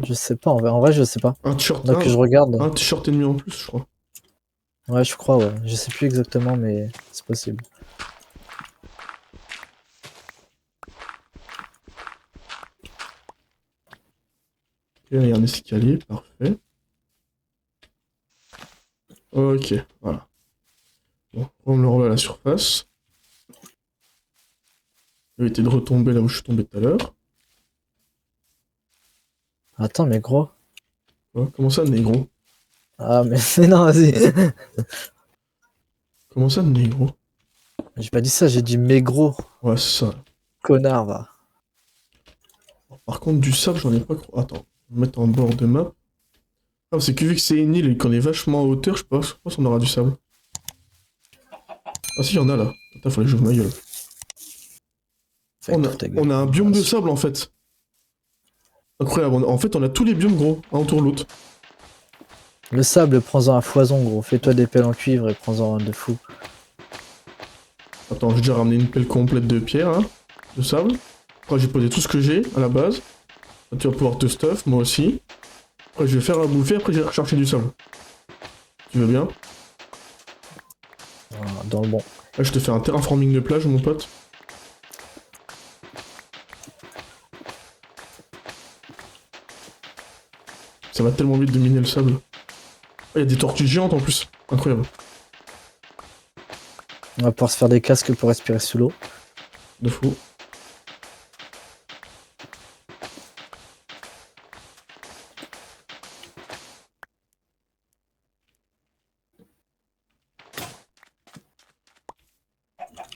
je sais pas. En vrai, je sais pas. Un t-shirt, Donc je regarde. un t-shirt ennemi en plus, je crois. Ouais, je crois, ouais. Je sais plus exactement, mais c'est possible. Ok, il y a un escalier, parfait. Ok, voilà. Bon, on me le remet à la surface. Je vais éviter de retomber là où je suis tombé tout à l'heure. Attends, mais gros. Ouais, comment ça, négro? Ah, mais non, vas-y. Comment ça, négro? J'ai pas dit ça, j'ai dit mais gros. Ouais, c'est ça. Connard, va. Par contre, du sable, j'en ai pas. Attends, on va mettre en bord de map. Ah, c'est que vu que c'est une île et qu'on est vachement en hauteur, je pense qu'on aura du sable. Ah si, il y en a là. Attends, fallait que j'ouvre ma gueule. On a un biome de sable en fait. Incroyable, en fait on a tous les biomes gros, un autour de l'autre. Le sable, prends-en à foison, gros. Fais-toi des pelles en cuivre et prends-en un de fou. Attends, j'ai déjà ramené une pelle complète de pierre, hein, de sable. Après j'ai posé tout ce que j'ai à la base. Là, tu vas pouvoir te stuff, moi aussi. Après je vais faire à bouffer, après je vais rechercher du sable. Tu veux bien? Voilà, dans le bon. Là je te fais un terraforming de plage, mon pote. Ça va tellement vite de miner le sable. Il y a des tortues géantes en plus. Incroyable. On va pouvoir se faire des casques pour respirer sous l'eau. De fou.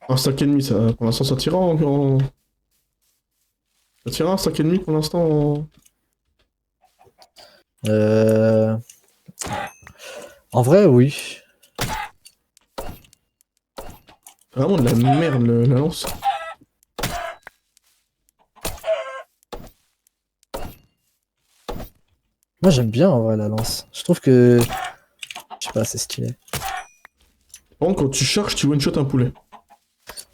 Un stack et demi, ça, pour l'instant ça tira Ça tira un stack et demi pour l'instant En vrai, oui. Vraiment de la merde la lance. Moi, j'aime bien en vrai la lance. Je trouve que. Je sais pas, c'est stylé. Par contre, quand tu charges, tu one-shot un poulet.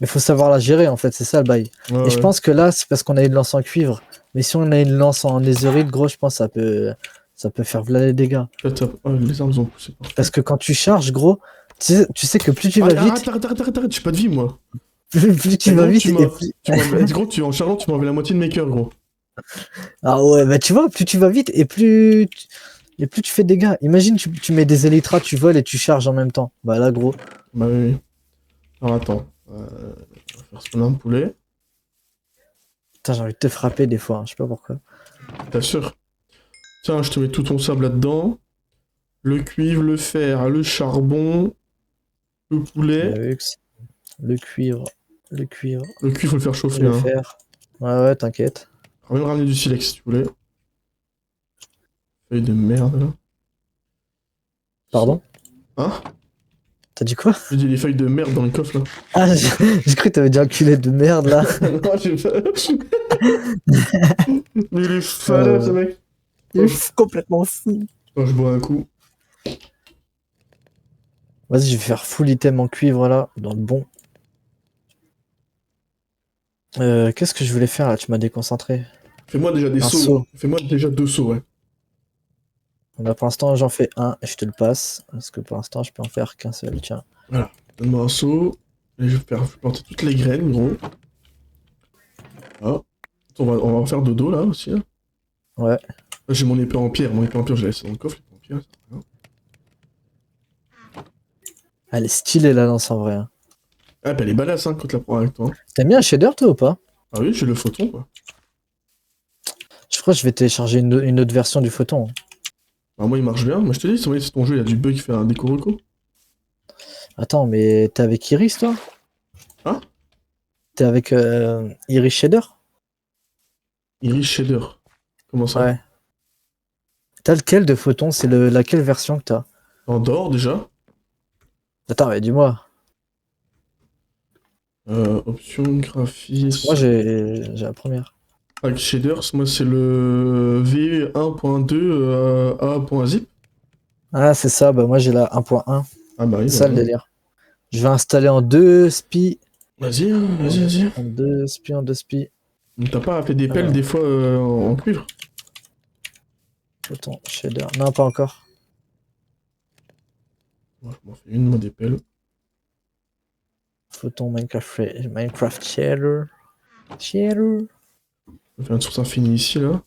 Mais faut savoir la gérer en fait, c'est ça le bail. Ouais, Et je ouais. pense que là, c'est parce qu'on a une lance en cuivre. Mais si on a une lance en netherite, gros, je pense que ça peut faire v'là les dégâts. Oh, les armes ont poussé. Parce que quand tu charges, gros, tu sais que plus tu vas vite, Arrête, j'ai pas de vie moi. plus tu Eh, vas gros, vite, tu et m'as- plus... Gros, en chargeant, tu m'as enlevé la moitié de mes cœurs, gros. Ah ouais, bah tu vois, plus tu vas vite, et plus tu fais de dégâts. Imagine, tu mets des élytras, tu voles et tu charges en même temps. Bah là, gros. Bah oui. Alors attends. On va faire spawner un poulet. Putain, j'ai envie de te frapper des fois, hein, je sais pas pourquoi. T'as sûr? Tiens, je te mets tout ton sable là-dedans. Le cuivre, le fer, le charbon, le poulet. Le cuivre, le cuivre, Le cuivre, faut le faire chauffer, le hein. fer. Ouais, t'inquiète. On va même ramener du silex si tu voulais. Feuille de merde là. Pardon? Hein? T'as dit quoi? J'ai dit les feuilles de merde dans le coffre là. Ah, j'ai cru que t'avais dit un culé de merde là. Non, j'ai pas. Mais il est fada ce mec. Il est complètement fou. Quand je bois un coup. Vas-y, je vais faire full item en cuivre là, dans le bon. Qu'est-ce que je voulais faire là? Tu m'as déconcentré. Fais-moi déjà des Un sauts. saut. Fais-moi déjà 2 sauts, ouais. Là, pour l'instant, j'en fais un et je te le passe. Parce que pour l'instant, je peux en faire qu'un seul. Tiens. Donne-moi un saut. Et je vais planter toutes les graines, gros. Ah. On va en faire dodo là aussi. Là. Ouais. Là, j'ai mon épée en pierre. Mon épée en pierre, je l'ai laissé dans le coffre. L'épée en pierre, ça va. Elle est stylée la lance en vrai. Hein. Ah, bah elle est badass hein, quand tu la prends avec toi. T'aimes bien un shader toi ou pas? Ah oui, j'ai le photon quoi. Je crois que je vais télécharger une autre version du photon. Bah, moi il marche bien. Moi je te dis, c'est ton jeu, il y a du bug qui fait un déco reco. Attends, mais t'es avec Iris toi? Hein? T'es avec Iris Shader? Iris Shader. Comment ça? Ouais. T'as lequel de photon? C'est laquelle version que t'as? En dehors déjà. Attends, mais dis-moi. Option graphisme. Moi j'ai la première. Avec shaders, moi c'est le V1.2 A.zip. Ah, c'est ça, bah moi j'ai la 1.1. Ah bah oui, C'est ça le bah, délire. Je vais installer en 2 spi. vas-y, hein, vas-y. En 2 spi, en 2 spi. T'as pas fait des pelles Alors. des fois en cuivre? Photon, shader. Non, pas encore. Moi je m'en fais une, moi des pelles. Photon Minecraft shader. Shader. Je vais faire une source infinie ici là.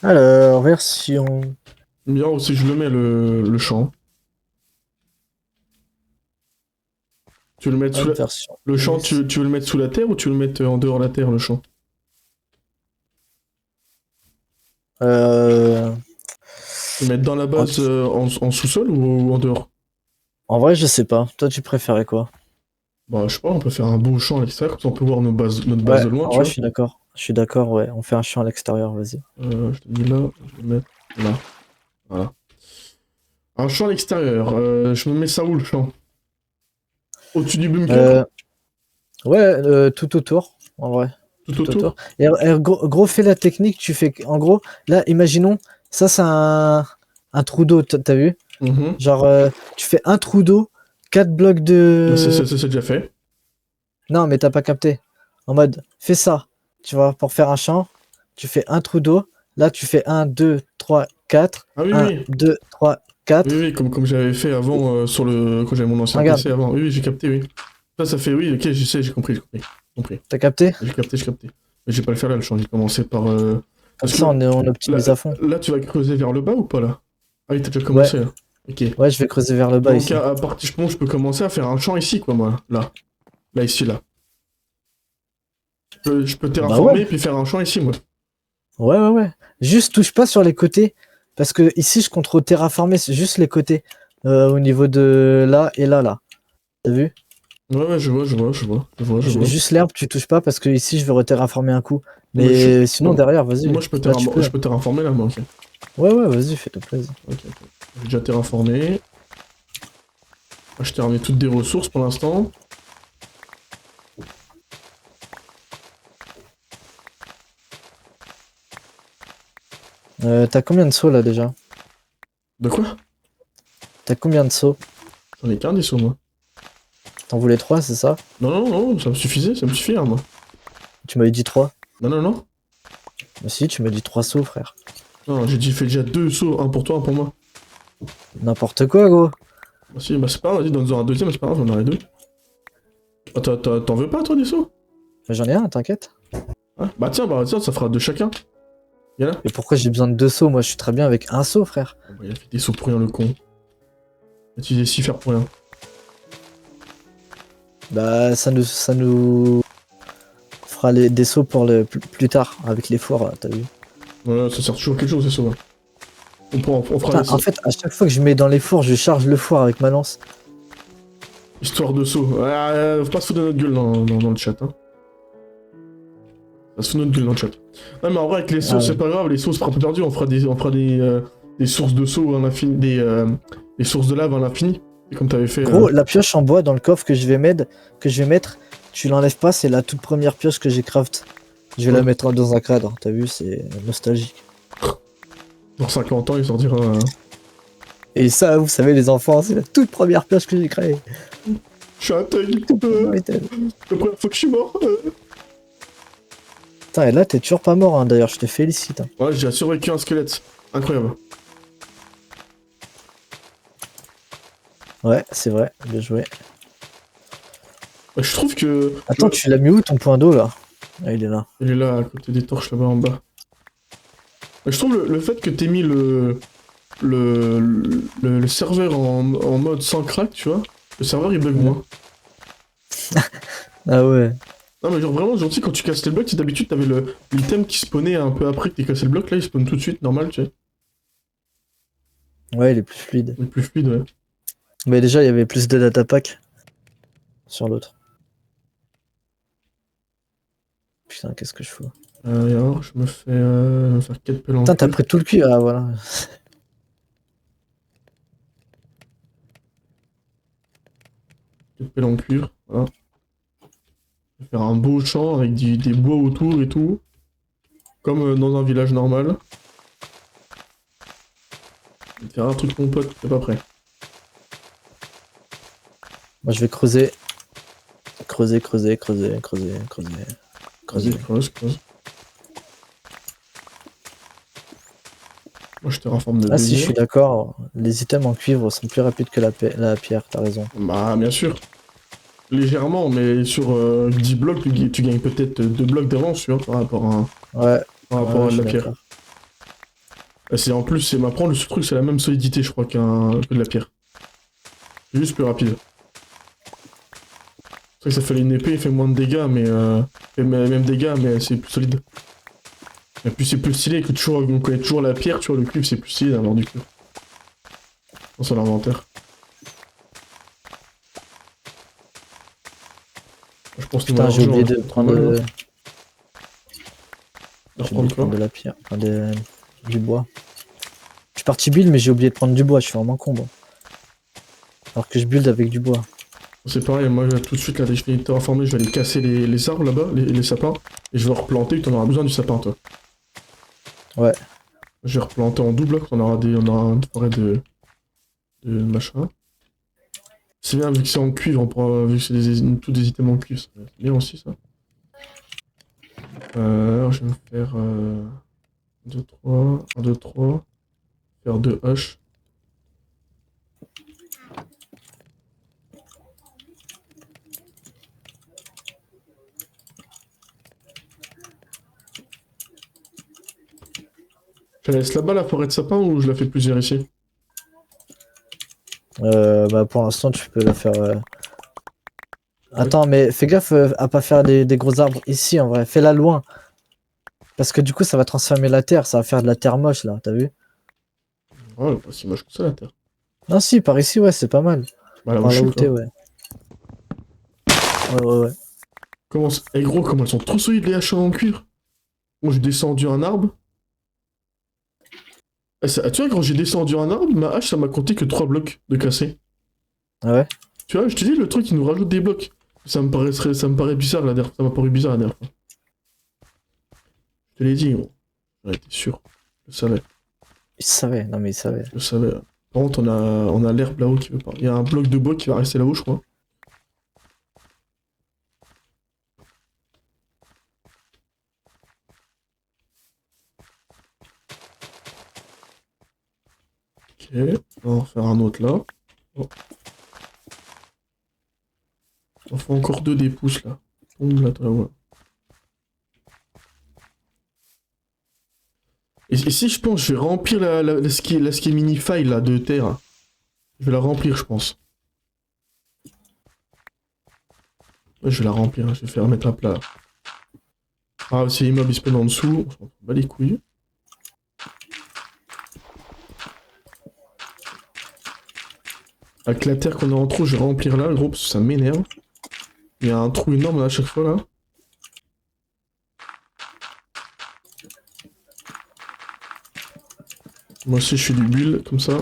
Alors, version. Bien aussi je le mets le champ. Tu veux le mettre sous la... Version. Le champ, tu veux le mettre sous la terre ou tu veux le mettre en dehors de la terre le champ? Tu veux le mettre dans la base en sous-sol ou en dehors? En vrai, je sais pas. Toi, tu préférais quoi? Bah je sais pas, on peut faire un beau champ à l'extérieur, comme ça on peut voir notre base Ouais, de loin, en tu vrai, vois. je suis d'accord. Je suis d'accord, ouais. On fait un champ à l'extérieur, vas-y. Je te dis là, je vais le mettre là. Voilà. Un champ à l'extérieur. Je me mets ça où le champ? Au-dessus du bunker? Euh, ouais, tout autour, en vrai. Tout Tout autour. autour? Et gros, fais la technique, tu fais. En gros, là, imaginons, ça, c'est un trou d'eau, t'as vu? Mhm. Genre, tu fais un trou d'eau, 4 blocs Là, de. c'est déjà fait. Non, mais t'as pas capté. En mode, fais ça. Tu vois, pour faire un champ, tu fais un trou d'eau. Là, tu fais un 2 3 4 Ah oui, 1, oui. 2 3 Oui, 4. oui, comme j'avais fait avant sur le. Quand j'avais mon ancien Regarde, PC avant. Oui, oui, j'ai capté, oui. Ça fait, oui, ok, je sais, j'ai compris. t'as capté? J'ai capté. Mais je vais pas le faire là, le champ. J'ai commencé par. Comme Parce ça, que on là, optimise à fond. là, tu vas creuser vers le bas ou pas là? Ah oui, t'as déjà Ouais, commencé là. Ok. ouais, je vais creuser vers le bas Donc ici. à partir, je pense, que je peux commencer à faire un champ ici, quoi, moi. Là. Là, ici, là. Je peux Bah ouais, terraformer puis faire un champ ici, moi. ouais. Juste touche pas sur les côtés. Parce que ici, je contrôle terraformer, c'est juste les côtés. Au niveau de là et là, là. T'as vu? Ouais, ouais, je vois. Juste l'herbe, tu touches pas parce que ici, je veux reterraformer un coup. Mais Mais sinon, derrière, vas-y. moi, Là, tu peux. je peux terraformer là, moi, ok. Ouais, vas-y, fais-toi plaisir. Ok. J'ai déjà terraformé. Je t'ai ramené toutes des ressources pour l'instant. T'as combien de sauts là déjà? De quoi? T'as combien de sauts? J'en ai qu'un des sous, moi. T'en voulais 3, c'est ça? Non, ça me suffisait, ça me suffit, hein, moi. Tu m'avais dit 3. Non. Mais si, tu m'as dit 3 sauts, frère. Non, j'ai dit, fait déjà deux sauts, un pour toi, un pour moi. N'importe quoi, gros. Bah, si, bah c'est pas grave, vas-y, donne-en un deuxième, c'est pas grave, j'en aurai deux. Ah, t'en veux pas, toi, des sauts? Mais j'en ai un, t'inquiète. Ouais. Bah tiens, ça fera deux chacun. Y'en a? Et pourquoi j'ai besoin de 2 sauts? Moi, je suis très bien avec un saut, frère. Bon, bah, il a fait des sauts pour rien, le con. Il a utilisé 6 fers pour rien. Bah, ça nous fera des sauts pour le plus tard, avec les fours, là, t'as vu? Ouais, ça sert toujours à quelque chose, ces sauts, hein. On fera Putain, des en sauts. fait, à chaque fois que je mets dans les fours, je charge le four avec ma lance. Histoire de saut. Faut pas se foutre de notre gueule dans le chat, hein. Ça se fout de notre gueule dans le chat. Ouais, mais en vrai, avec les sauts, Ah c'est ouais. pas grave, les sauts, c'est pas perdu, on fera des sources de sauts à l'infini, des sources de lave à l'infini. C'est comme t'avais fait. Gros, la pioche en bois dans le coffre que je vais mettre, tu l'enlèves pas, c'est la toute première pioche que j'ai craft. Je vais Ouais. la mettre dans un cadre, t'as vu, c'est nostalgique. Dans 50 ans, il sortira. Et ça, vous savez, les enfants, c'est la toute première pioche que j'ai créée. Je suis un thug. Tout premier item. La première fois que je suis mort. Putain, et là, t'es toujours pas mort, hein, d'ailleurs, je te félicite. Hein. Ouais, j'ai survécu à un squelette. Incroyable. Ouais, c'est vrai, bien joué. Ouais, je trouve que. Attends, tu l'as mis où ton point d'eau là? Ah, il est là. Il est là, à côté des torches, là-bas en bas. Ouais, je trouve le fait que t'aies mis le serveur en mode sans crack, tu vois. Le serveur il bug Ouais. moins. Ah ouais. Non mais genre vraiment gentil quand tu casses le bloc, si d'habitude t'avais l'item qui spawnait un peu après que t'aies cassé le bloc, là il spawn tout de suite, normal, tu sais. Ouais, il est plus fluide. Il est plus fluide, ouais. Mais déjà, il y avait plus de data pack sur l'autre. Putain, qu'est-ce que je fous? Et alors, je me faire 4 pelles en Putain, t'as cuir. pris tout le cul. Ah voilà. 4 pelles en cuir, voilà. Je vais faire un beau champ avec des bois autour et tout. Comme dans un village normal. Je vais faire un truc mon pote, t'es pas prêt. Moi, je vais creuser. Creuser. Vas-y, creuse. Moi je te reforme de Ah si, je désir. suis d'accord. Les items en cuivre sont plus rapides que la pierre, t'as raison. Bah bien sûr. Légèrement, mais sur 10 blocs, tu gagnes peut-être 2 blocs d'avance, tu vois, Ouais, par rapport ouais, à je de la suis pierre. d'accord. En plus, c'est m'apprendre le truc, c'est la même solidité, je crois, que de la pierre. C'est juste plus rapide. C'est vrai que ça fait une épée, il fait moins de dégâts, mais fait même dégâts, mais c'est plus solide. Et puis c'est plus stylé que toujours, on connaît toujours la pierre, tu vois, le cuivre, c'est plus stylé d'avoir du cuivre. Dans son inventaire. Je pense que Putain, j'ai oublié de pas mal, prendre. hein. oublié de quoi? prendre de la pierre, enfin du bois. Je suis parti build, mais j'ai oublié de prendre du bois, je suis vraiment con, moi. Alors que je build avec du bois. C'est pareil, moi tout de suite là, dès que je finis de terraformer, je vais aller casser les arbres là-bas, les sapins, et je vais replanter, t'en auras besoin du sapin toi. Ouais. Je vais replanter en double, là, on aura une forêt de machin. C'est bien vu que c'est en cuivre, vu que c'est tous des items en cuivre, c'est bien aussi ça. Alors je vais me faire 2, 3, 1, 2, 3, faire 2 haches. Je la laisse là-bas la forêt de sapin ou je la fais plusieurs ici? Bah pour l'instant, tu peux la faire. Attends, mais fais gaffe à pas faire des gros arbres ici en vrai. Fais-la loin. Parce que du coup, ça va transformer la terre. Ça va faire de la terre moche là, t'as vu? Ouais, pas si moche que ça la terre. Non, si, par ici, ouais, c'est pas mal. Bah là où Par je là suis où t'es, quoi. ouais. Ouais, ouais, ouais. Eh gros, comment elles sont trop solides les haches en cuivre. Moi j'ai descendu un arbre. Tu vois, quand j'ai descendu un arbre, ma hache ça m'a compté que 3 blocs de cassé. Ah ouais? Tu vois, je te dis, le truc il nous rajoute des blocs. Ça me paraît bizarre la dernière. Ça m'a paru bizarre la dernière fois. Je te l'ai dit, gros. J'en étais sûr. Je savais. Il savait, non mais il savait. Je savais. Par contre, on a l'herbe là-haut qui veut pas. Il y a un bloc de bois qui va rester là-haut, je crois. Ok. On va en faire un autre là. Oh. On fait encore 2 des pouces là. Tombe là, toi, ouais. Et si je pense, je vais remplir la ski mini file là de terre. Je vais la remplir, je pense. Ouais, je vais la remplir, hein. Je vais faire mettre un plat. Ah, c'est immeuble, il se pète en dessous. On s'en bat les couilles. Avec la terre qu'on a en trop, je vais remplir là, gros, parce que ça m'énerve. Il y a un trou énorme là, à chaque fois là. Moi aussi, je fais du build comme ça.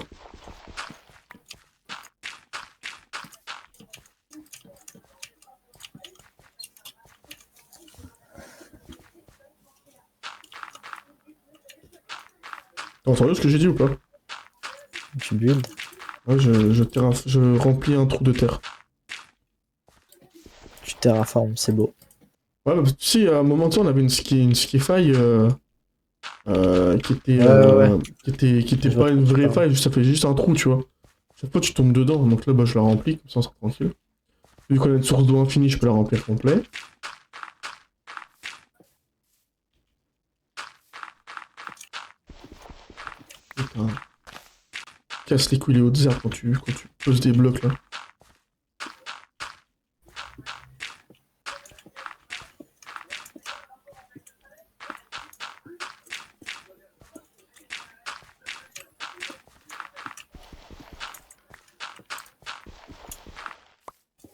T'as entendu ce que j'ai dit ou pas? Tu build. Ouais, je remplis un trou de terre. Tu terraformes, c'est beau. Ouais, parce que tu sais, à un moment donné, on avait une ski faille Ouais. qui était Je vois pas de une quoi tu vraie parles. faille, ça fait juste un trou, tu vois. Chaque fois, tu tombes dedans, donc là, bah, je la remplis, comme ça, on sera tranquille. Vu qu'on a une source d'eau infinie, je peux la remplir complet. Putain. Casse les couilles les hautes herbes quand tu poses des blocs, là.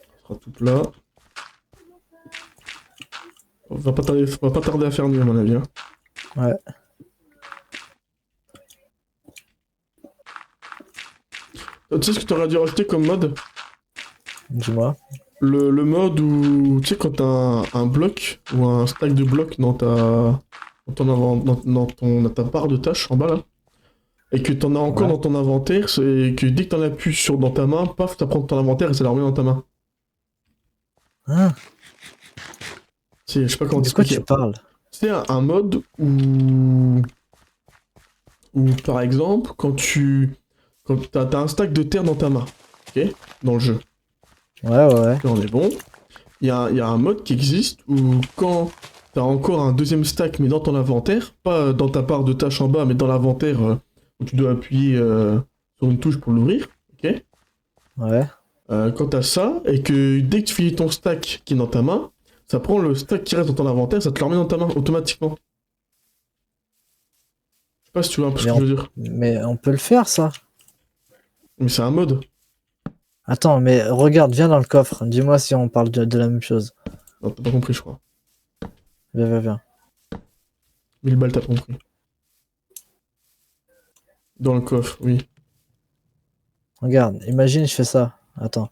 Ça sera tout plat. On va pas tarder à faire mieux, à mon avis, hein. Ouais. Tu sais ce que t'aurais dû rajouter comme mode? Dis-moi. Le mode où, tu sais, quand t'as un bloc ou un stack de blocs dans ton dans ta barre de tâches en bas là, et que t'en as encore Ouais. dans ton inventaire, et que dès que t'en appuies dans ta main, paf, ça prend ton inventaire et ça la remet dans ta main. Hein? Je sais pas comment De quoi t'expliquer. tu parles? C'est un mode où, par exemple, quand t'as un stack de terre dans ta main, ok, dans le jeu, Ouais. là on est bon. Il y a un mode qui existe où quand t'as encore un deuxième stack mais dans ton inventaire, pas dans ta barre de tâches en bas mais dans l'inventaire où tu dois appuyer sur une touche pour l'ouvrir, ok? Ouais. Quand t'as ça et que dès que tu finis ton stack qui est dans ta main, ça prend le stack qui reste dans ton inventaire, ça te le remet dans ta main automatiquement. Je sais pas si tu vois un peu ce Mais que je on... veux dire. mais on peut le faire, ça. Mais c'est un mode. Attends, mais regarde, viens dans le coffre. Dis-moi si on parle de la même chose. Non, t'as pas compris je crois. Viens. 1000 balles, t'as compris. Dans le coffre, oui. Regarde, imagine, je fais ça. Attends.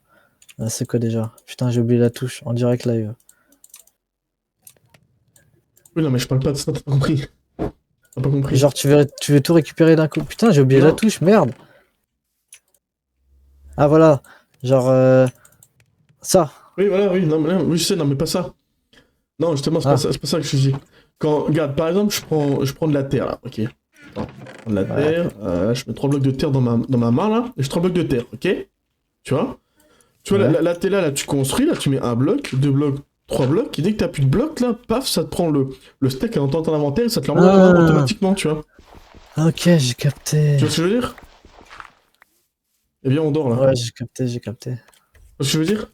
Ah, c'est quoi déjà? Putain, j'ai oublié la touche. En direct live. Oui, non, mais je parle pas de ça, t'as pas compris. T'as pas compris. Genre, tu veux tout récupérer d'un coup. Putain, j'ai oublié Non. la touche, merde. Ah, voilà. Genre, ça. Oui, voilà, oui, non, mais, oui, je sais, non, mais pas ça. Non, justement, Ah, c'est pas ça que je dis. Quand, regarde, par exemple, je prends de la terre, là, ok. Attends, je prends de la ouais. terre, je mets 3 blocs de terre dans ma main, là, et j'ai 3 blocs de terre, ok? Tu vois? Tu vois, Ouais. là, t'es là, tu construis, là, tu mets un bloc, 2 blocs, 3 blocs, et dès que t'as plus de blocs, là, paf, ça te prend le steak dans ton inventaire, et ça te l'envoie dans la main Ah, automatiquement, tu vois? ok, j'ai capté. Tu vois ce que je veux dire? Eh bien, on dort, là. Ouais, j'ai capté, j'ai capté. Tu vois ce que je veux dire?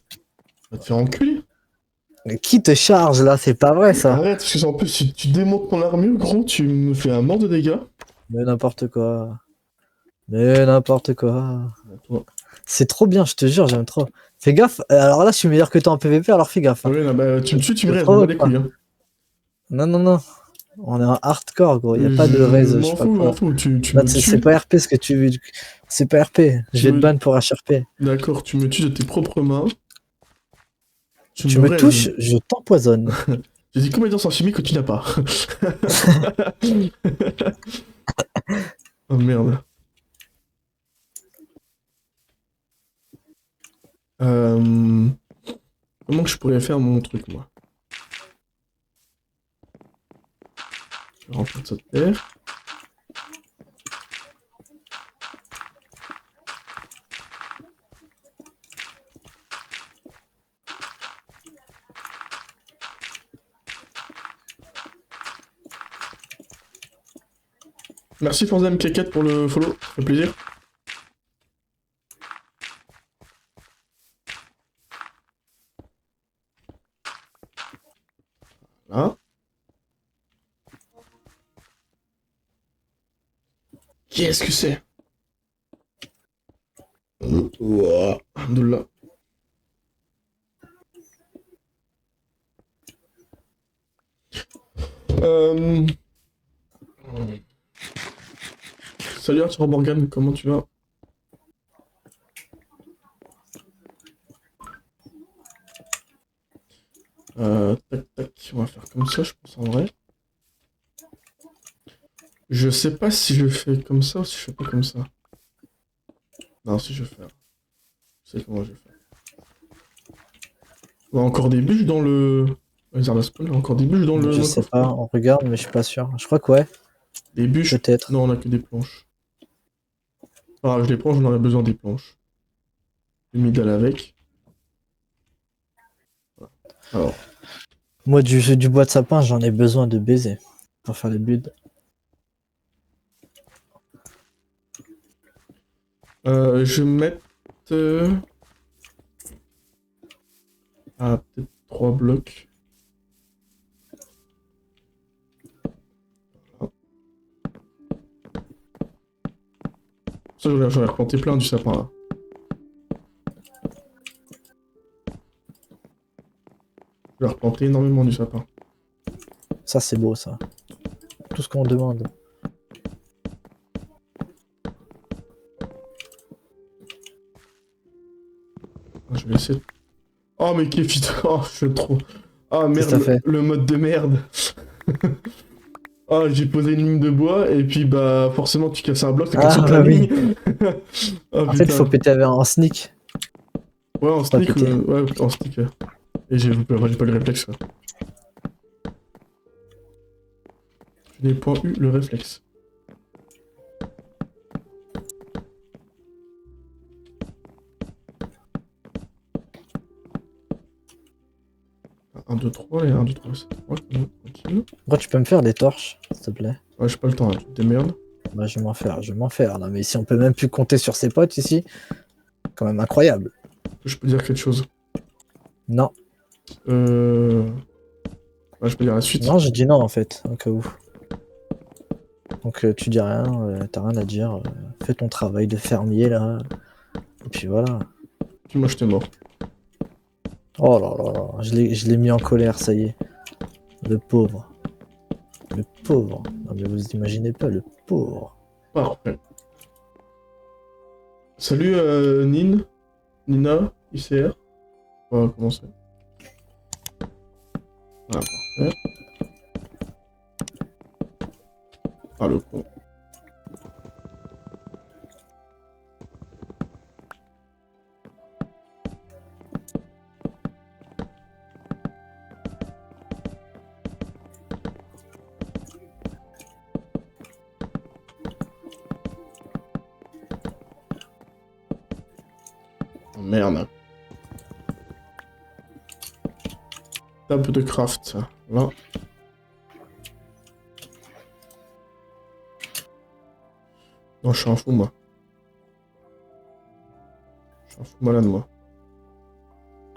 Va te faire enculer. Mais qui te charge là? C'est pas vrai Mais ça. arrête, parce que en plus, si tu démontes ton armure, gros, tu me fais un mort de dégâts. Mais n'importe quoi. Mais n'importe quoi. Toi. C'est trop bien, je te jure, j'aime trop. Fais gaffe. Alors là, je suis meilleur que toi en PVP, alors fais gaffe. Ah Hein. ouais, non, bah, tu me tues, tu me Te raises, je m'en bats provoque les pas. couilles, hein. Non, non, non. On est en hardcore, gros. Y a pas de Je raise, je sais m'en pas fous, m'en quoi. fous, tu Là, me c'est tues, pas RP ce que tu veux. C'est pas RP. Je tu vais te me... ban pour HRP. D'accord, tu me tues de tes propres mains, tu Tu me me raises. touches, je t'empoisonne. J'ai dit compétences en chimie que tu n'as pas. Oh merde. Euh... Comment que je pourrais faire mon truc, moi? Je vais remplir cette terre. Merci Fanzam K4 pour le follow, ça fait plaisir. Là. Qu'est-ce que c'est? Ouah, alhamdoulilah. Euh... Salut Arthur Morgan, comment tu vas? Tac tac, on va faire comme ça, je pense en vrai. Je sais pas si je fais comme ça ou si je fais pas comme ça. Non, si je vais faire. Je sais comment je vais faire. Il y a encore des bûches dans le. Réserve la spawn, il y a encore des bûches dans le Je sais coffre. pas, on regarde, mais je suis pas sûr. Je crois que ouais, Des bûches? peut-être. Non, on a que des planches. Ah, je les prends, j'en aurais besoin des planches. J'ai mis dalle avec. Voilà. Alors, Moi, du bois de sapin, j'en ai besoin de baiser pour faire les builds. je vais mettre. Ah, peut-être 3 blocs. Ça, j'en ai replanté plein du sapin là. Je vais replanter énormément du sapin. Ça, c'est beau, ça. Tout ce qu'on demande. Ah, je vais essayer. Oh, mais qu'est Oh, je suis trop. Ah, Qu'est-ce que t'as merde, fait? le mode de merde. Ah, j'ai posé une ligne de bois et puis bah forcément tu casses un bloc, ça casse Ah, toute la bah oui. ligne. Oh En fait, il faut putain. péter en sneak. Ouais, en Pas sneak, péter. ouais, en sneak. Et j'ai pas le réflexe. Ouais. Je n'ai point eu le réflexe. Un 2 3 et 1, 2, 3, 7, 3, tranquille. Pourquoi tu peux me faire des torches, s'il te plaît? Ouais, j'ai pas le temps, là, tu te démerdes. Bah, je vais m'en faire, je vais m'en faire. Non, mais si on peut même plus compter sur ses potes ici, quand même incroyable. Je peux dire quelque chose. Non, Ouais, je peux dire la suite. non, je dis non en fait, au cas où. Donc tu dis rien, t'as rien à dire. Fais ton travail de fermier là. Et puis voilà. Puis moi, je t'ai mort. Oh là là là, je l'ai mis en colère, ça y est. Le pauvre. Le pauvre. Non mais vous imaginez pas le pauvre. Parfait. Salut Nina, ICR. On va commencer. Voilà, parfait. Ah le con. Oh, merde. Table de craft, là. Non, je suis un fou, moi. Je suis un fou malade, moi.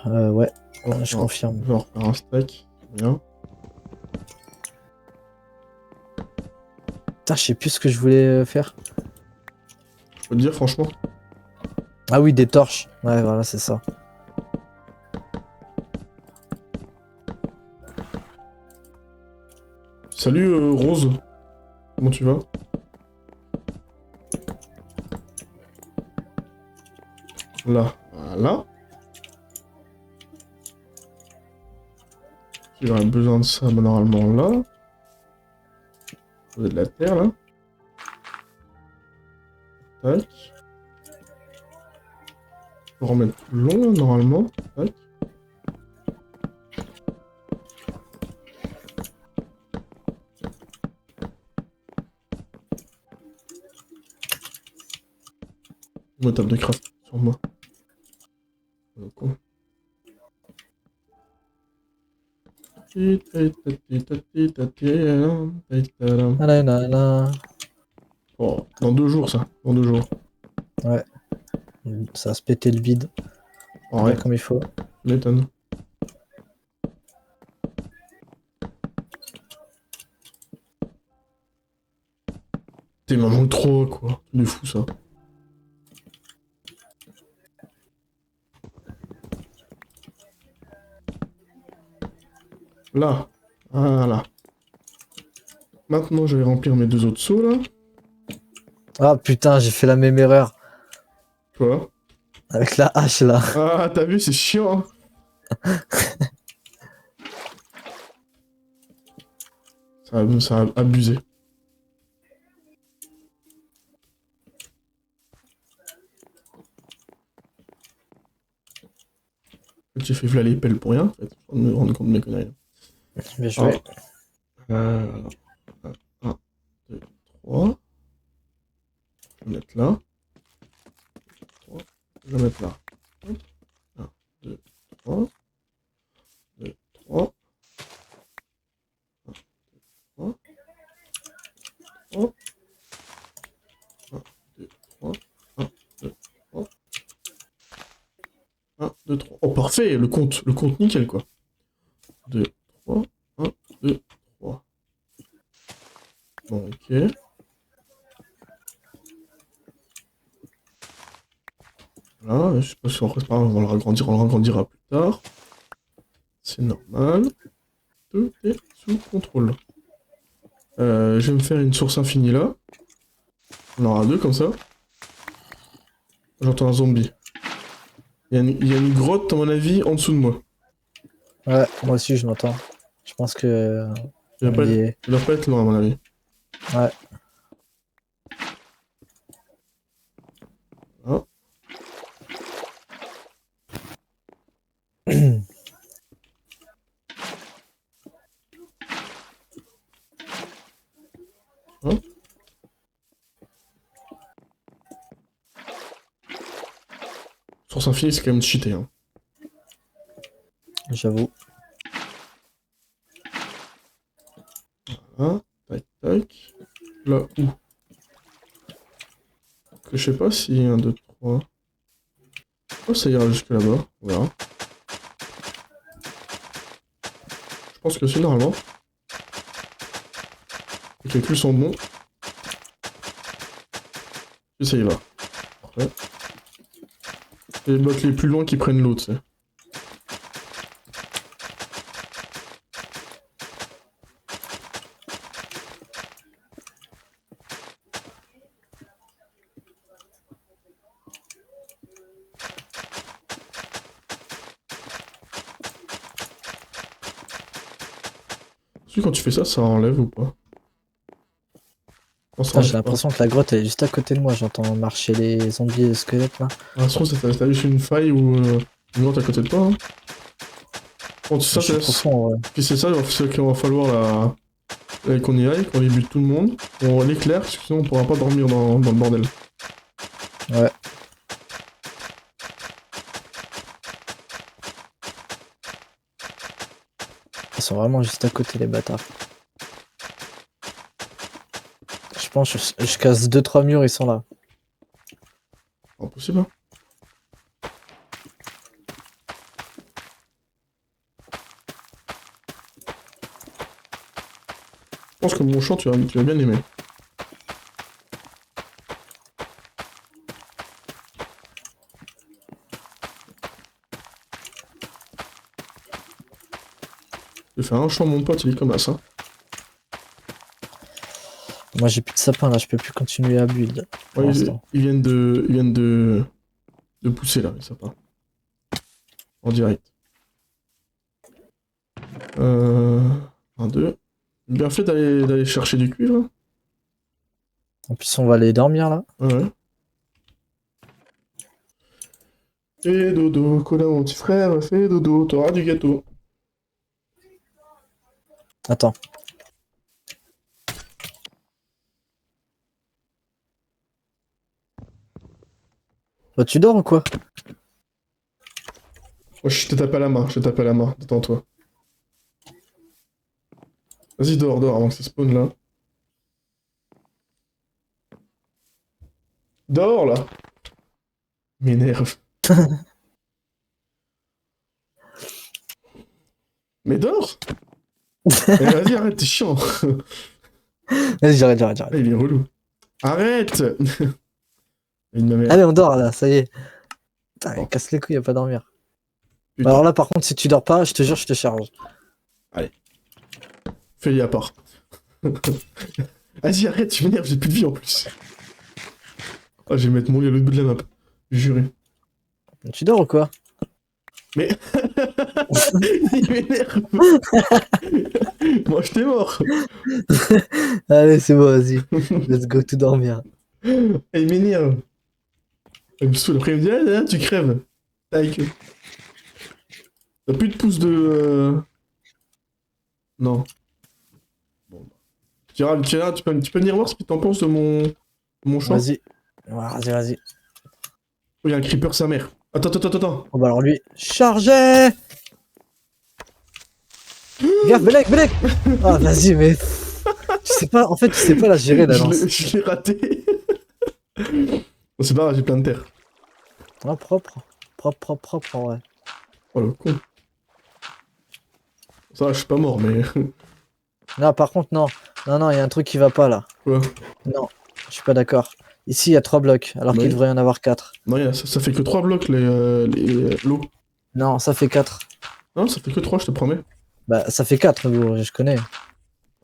Ouais, Alors, je confirme. Je vais en refaire un steak. Bien. Putain, je sais plus ce que je voulais faire. Je peux te dire, franchement. Ah oui, des torches. Ouais, voilà, c'est ça. Salut Rose. Comment tu vas? Là. Voilà. J'aurais besoin de ça, bah, normalement, là. Vous avez de la terre, là. Tac. Faut remettre long, normalement. Tac. Moi, table de craft sur moi. Con. Nanana. Oh, dans 2 jours, ça. Dans 2 jours. Ouais. Ça va se péter le bide. En Bien vrai, comme il faut. tu m'étonnes. T'es m'en manque trop, quoi. C'est fou, ça. Là. Voilà. Maintenant, je vais remplir mes 2 autres seaux, là. Ah putain, j'ai fait la même erreur. Tu vois? Avec la hache là. Ah, t'as vu, c'est chiant, hein. Ça a abusé. J'ai fait v'là les pelles pour rien, en fait. Je me rendre compte de mes conneries. Bien joué. Voilà. 1, 2, 3. Je vais mettre là. 3. Je vais mettre là. 1, 2, 3. 2, 3. 1, 2, 3. 3. 1, 2, 3. 1, 2, 3. 1, 2, 3. Oh, parfait, le compte nickel, quoi. 2, 3. 1, 2, 3. Bon, ok. Voilà, je sais pas si on reste pas, on va le ragrandir, on le agrandira plus tard. C'est normal. Tout est sous contrôle. Je vais me faire une source infinie là. On en aura 2 comme ça. J'entends un zombie. Il y a une grotte, à mon avis, en dessous de moi. Ouais, moi aussi je m'entends. Je pense que. Il doit pas être loin, à mon avis. Ouais. Ah. Ah. Source infinie, c'est quand même cheaté. Hein. J'avoue. Voilà. Tac, tac. Là où? Que je sais pas si 1, 2, 3. Oh, ça ira jusque là-bas. On verra. Je pense que c'est normalement. Les calculs sont bons. Et ça y va. Parfait. C'est les blocs les plus loin qui prennent l'eau, tu sais. Tu sais, quand tu fais ça, ça enlève ou pas? Non, ça Putain, j'ai enlève pas. l'impression que la grotte elle est juste à côté de moi. J'entends marcher les zombies et les squelettes là. Ah, ça se trouve, t'as juste une faille ou une grotte à côté de toi. Hein. Bon, Je suis profond, ouais. puis c'est ça, c'est qu'il va falloir qu'on y aille, qu'on y bute tout le monde. On l'éclaire, parce que sinon on pourra pas dormir dans le bordel. Ouais. Ils sont vraiment juste à côté, les bâtards. Je pense que je casse 2-3 murs, ils sont là. Impossible, hein. Je pense que mon champ, tu vas bien aimer. Je vais faire un champ, mon pote, il est comme ça. Moi j'ai plus de sapin là, je peux plus continuer à build. Pour Ouais, l'instant. ils viennent de pousser là, les sapins. En direct. Un, deux. Bien fait d'aller chercher du cuivre. Là. En plus on va aller dormir là. Ouais. Fais dodo, Colin, mon petit frère, fais dodo, t'auras du gâteau. Attends. Bah, tu dors ou quoi? Oh, je te tape à la main, détends-toi. Vas-y, dors avant que ça spawn là. Dors là! M'énerve. Mais dors! Eh, vas-y, arrête, t'es chiant. Vas-y, j'arrête. Ah, il est relou. Arrête! Une ma mère. Allez, on dort là, ça y est. Putain, Bon. casse les couilles, y a pas à dormir. Putain. Alors là, par contre, si tu dors pas, je te jure, je te charge. Fais-les à part. Vas-y, arrête, tu m'énerves, j'ai plus de vie en plus. Ah, je vais mettre mon lit à l'autre bout de la map. Juré. Tu dors ou quoi? Mais. Il m'énerve. Moi, je t'ai mort. Allez, c'est bon, vas-y. Let's go tout dormir. Il m'énerve. Il me saoule. Après, il me dit, ah, là, tu crèves. Tac. T'as plus de pouces de. Non. Bon. Tu peux venir voir ce que t'en penses de mon champ? Vas-y. Ouais, vas-y. Oh, il y a un creeper, sa mère. Attends. Oh bah alors lui, chargez! Gaffe, Belek! Ah, vas-y, mais. Tu sais pas, en fait, tu sais pas la gérer la lance. Je l'ai raté. Bon, c'est pas grave, j'ai plein de terre. Ah, propre, ouais. Oh le con. Ça va, je suis pas mort, mais. Non, par contre, non, il y a un truc qui va pas là. Quoi? Non, je suis pas d'accord. Ici, il y a 3 blocs, alors Oui. qu'il devrait y en avoir 4. Non, ça fait que 3 blocs l'eau. Non, ça fait 4. Non, ça fait que 3, je te promets. Bah, ça fait 4, gros, je connais.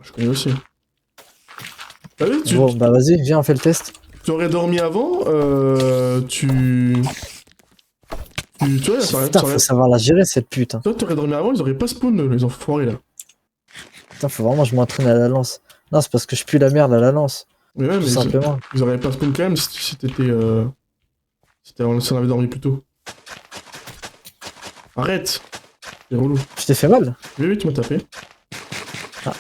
Je connais aussi. T'as vu, Bon, bah vas-y, viens, on fait le test. tu aurais dormi avant, tu vois, Putain, faut savoir la gérer cette pute. Hein. toi, t'aurais dormi avant, ils auraient pas spawn, les enfoirés là. Putain, faut vraiment que je m'entraîne à la lance. Non, c'est parce que je pue la merde à la lance. Mais même, Tout simplement. ils auraient pas spawn quand même si t'étais. Si on avait dormi plus tôt. Arrête! C'est relou. Je t'ai fait mal? Oui, tu m'as tapé. Ah.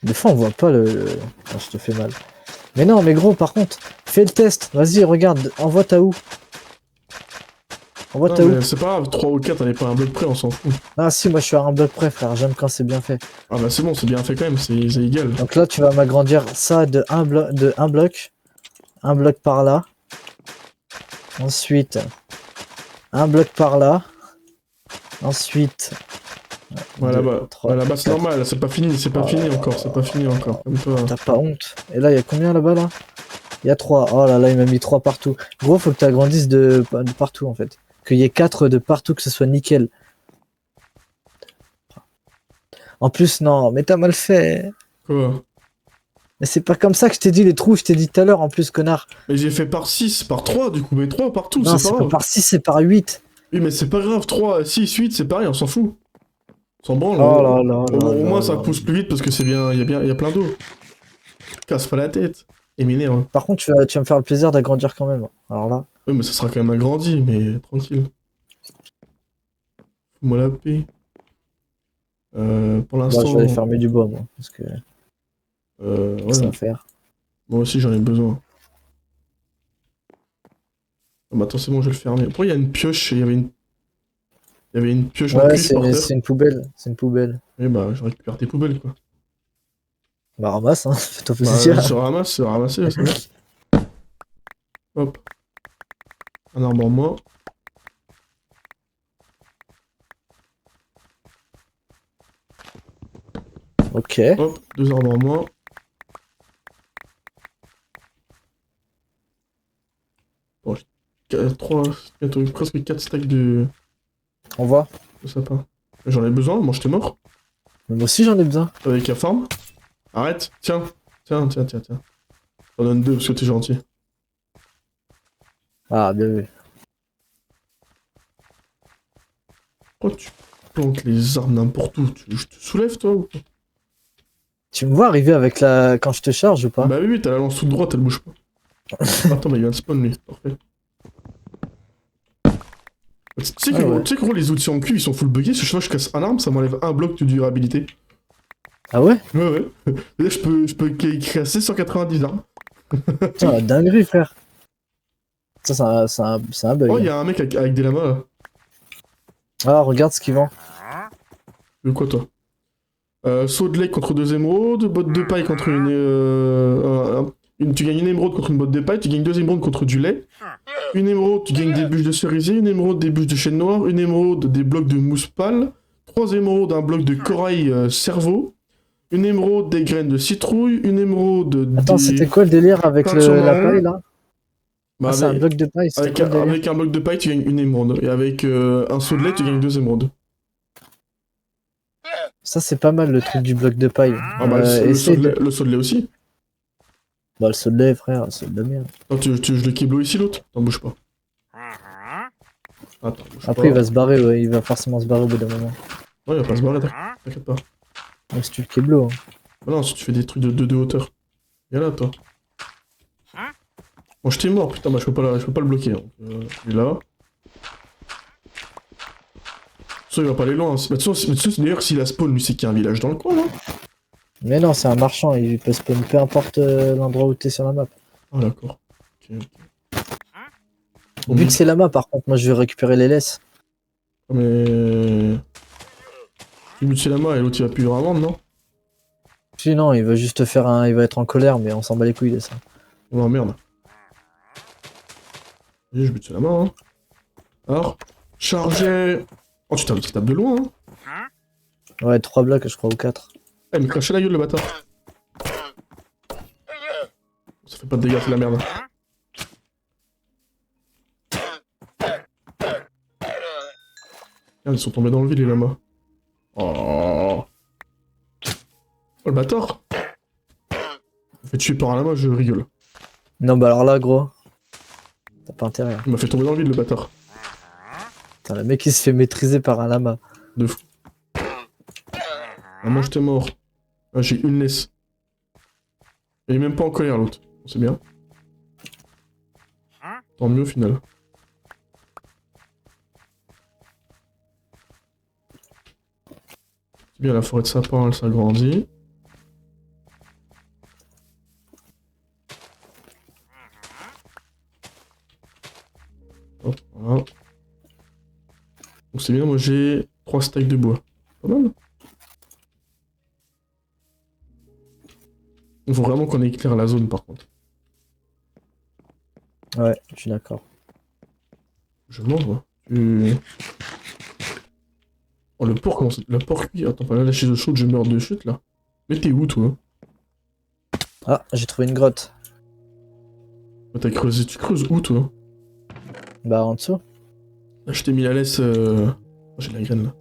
Des fois, on voit pas le... Ah, je te fais mal. Mais non, mais gros, par contre, fais le test. Vas-y, regarde, envoie ta où. Envoie ta où. C'est pas grave, 3 ou 4, on est pas à un bloc près, on s'en fout. Ah si, moi je suis à un bloc près, frère. J'aime quand c'est bien fait. Ah bah c'est bon, c'est bien fait quand même, c'est égal. Donc là, tu vas m'agrandir ça de un bloc. Un bloc par là. Ensuite, un bloc par là. Ensuite... Voilà, deux, bah, trois, là-bas c'est quatre. normal, c'est pas fini encore, Comme toi. T'as pas honte. Et là, il y a combien là-bas là? Il y a 3. Oh là là, il m'a mis 3 partout. Gros, faut que tu agrandisses de partout en fait. Qu'il y ait 4 de partout, que ce soit nickel. En plus, non, mais t'as mal fait. Quoi? Mais c'est pas comme ça que je t'ai dit les trous, je t'ai dit tout à l'heure en plus, connard. Mais j'ai fait par 6, par 3 du coup, mais 3 partout, Non, c'est c'est pas pas grave. par 6, c'est par 8. Oui, mais c'est pas grave, 3, 6, 8, c'est pareil, on s'en fout. S'en branle, Oh là là au là moins là ça là. pousse plus vite parce que c'est bien, il y a plein d'eau. Casse pas la tête. Et m'énerve. Par contre, tu vas me faire le plaisir d'agrandir quand même. Alors là, Oui, mais ça sera quand même agrandi, mais tranquille. Fous-moi la paix. Pour moi, je vais aller l'instant, fermer du bois, moi, parce que ça ouais, va faire. moi aussi j'en ai besoin. Ah, bah attends, c'est bon, je vais le fermer. Pourquoi il y a une pioche et il y avait une pioche en Ouais, cuivre par terre? c'est une poubelle. C'est une poubelle. Eh bah, je récupère tes poubelles, quoi. Bah, ramasse, hein, fais-toi Bah, plaisir. se ramasser, c'est bien. Hop, un arbre en moins. Ok. Hop, deux arbres en moins. Bon, trois, bientôt presque 4 stacks On voit. de sapin. J'en ai besoin, moi j'étais mort. Mais moi aussi, j'en ai besoin. Avec la farm. Arrête, tiens. Tiens, tiens, tiens, tiens. J'en donne deux parce que t'es gentil. Ah, bien vu. Pourquoi tu plantes les arbres n'importe où? Je te soulève, toi, ou pas? Tu me vois arriver avec la... quand je te charge ou pas? Bah oui, oui, t'as la lance toute droite, elle bouge pas. Attends, bah il vient de spawn, lui. Parfait. Tu sais Ah ouais. que gros, les outils en cuivre, ils sont full buggés. Si je casse un arbre, ça m'enlève un bloc de durabilité. Ah ouais? Ouais, ouais. Là, je peux casser 190 arbres. Putain, la dinguerie, frère. Ça, c'est un bug, Oh, il y hein. a un mec avec des lamas, là. Ah, regarde ce qu'il vend. Quoi, toi? Saut de lait contre deux émeraudes, botte de paille contre tu gagnes une émeraude contre une botte de paille, tu gagnes deux émeraudes contre du lait. Une émeraude, tu gagnes des bûches de cerisier, une émeraude, des bûches de chêne noir, une émeraude, des blocs de mousse pâle, trois émeraudes, un bloc de corail cerveau, une émeraude, des graines de citrouille, une émeraude, Attends, c'était des quoi le délire avec peintures la paille, marron. là? Bah, Ah, c'est un bloc de paille, c'était quoi le délire? avec un bloc de paille, tu gagnes une émeraude. Et avec un seau de lait, tu gagnes deux émeraudes. Ça, c'est pas mal, le truc du bloc de paille. Ah bah, Essaye de... le seau de lait aussi. Bah, le saut de lait, frère, c'est de la merde. Attends, je le kiblo ici, l'autre? T'en bouge pas. Attends, bouge Après, pas. il va se barrer, ouais, il va forcément se barrer au bout d'un moment. Ouais, il va pas se barrer, t'inquiète pas. Même si tu le keblo, hein. Ah non, si tu fais des trucs de hauteur. Viens là, toi. Bon, je t'ai mort, putain, bah je peux pas le bloquer. Donc, il est là. Ça, il va pas aller loin. Mais tu sais, d'ailleurs, s'il a spawn, lui, c'est qu'il y a un village dans le coin, là. Mais non, c'est un marchand, il peut spawn peu importe l'endroit où t'es sur la map. Ah, d'accord. Ok, ok. Bon, Vu que c'est la map, par contre, moi je vais récupérer les laisses. mais. Le but, c'est la main et l'autre, il va plus vraiment, non? Si, non, il va juste faire un. Il va être en colère, mais on s'en bat les couilles de ça. Oh merde. Vas-y, je bute la main, hein. Alors, chargez. Oh, tu tapes de loin, hein. Ouais, 3 blocs, je crois, ou 4. Eh, mais crachez la gueule, le bâtard. Ça fait pas de dégâts, c'est de la merde. Regarde, ils sont tombés dans le vide, les lamas. Oh. Oh, le bâtard. Il fait tuer par un lama, je rigole. Non, bah alors là, gros. T'as pas intérêt. Il m'a fait tomber dans le vide, le bâtard. Putain, le mec il se fait maîtriser par un lama. De fou. Ah, moi, j'étais mort. Ah, j'ai une laisse. Il est même pas en colère, l'autre. C'est bien. Tant mieux, au final. C'est bien, la forêt de sapin, elle s'agrandit. Hop, voilà. Donc c'est bien, moi j'ai 3 stacks de bois. Pas mal. Il faut vraiment qu'on éclaire la zone par contre. Ouais, je suis d'accord. Je mange moi. Oh le porc comment ça... Le porc cuit. Attends, pas là, la chaise chaude, je meurs de chute là. Mais t'es où toi? Ah, j'ai trouvé une grotte. T'as creusé. Tu creuses où toi? Bah en dessous. Là je t'ai mis la laisse. Oh, j'ai de la graine là.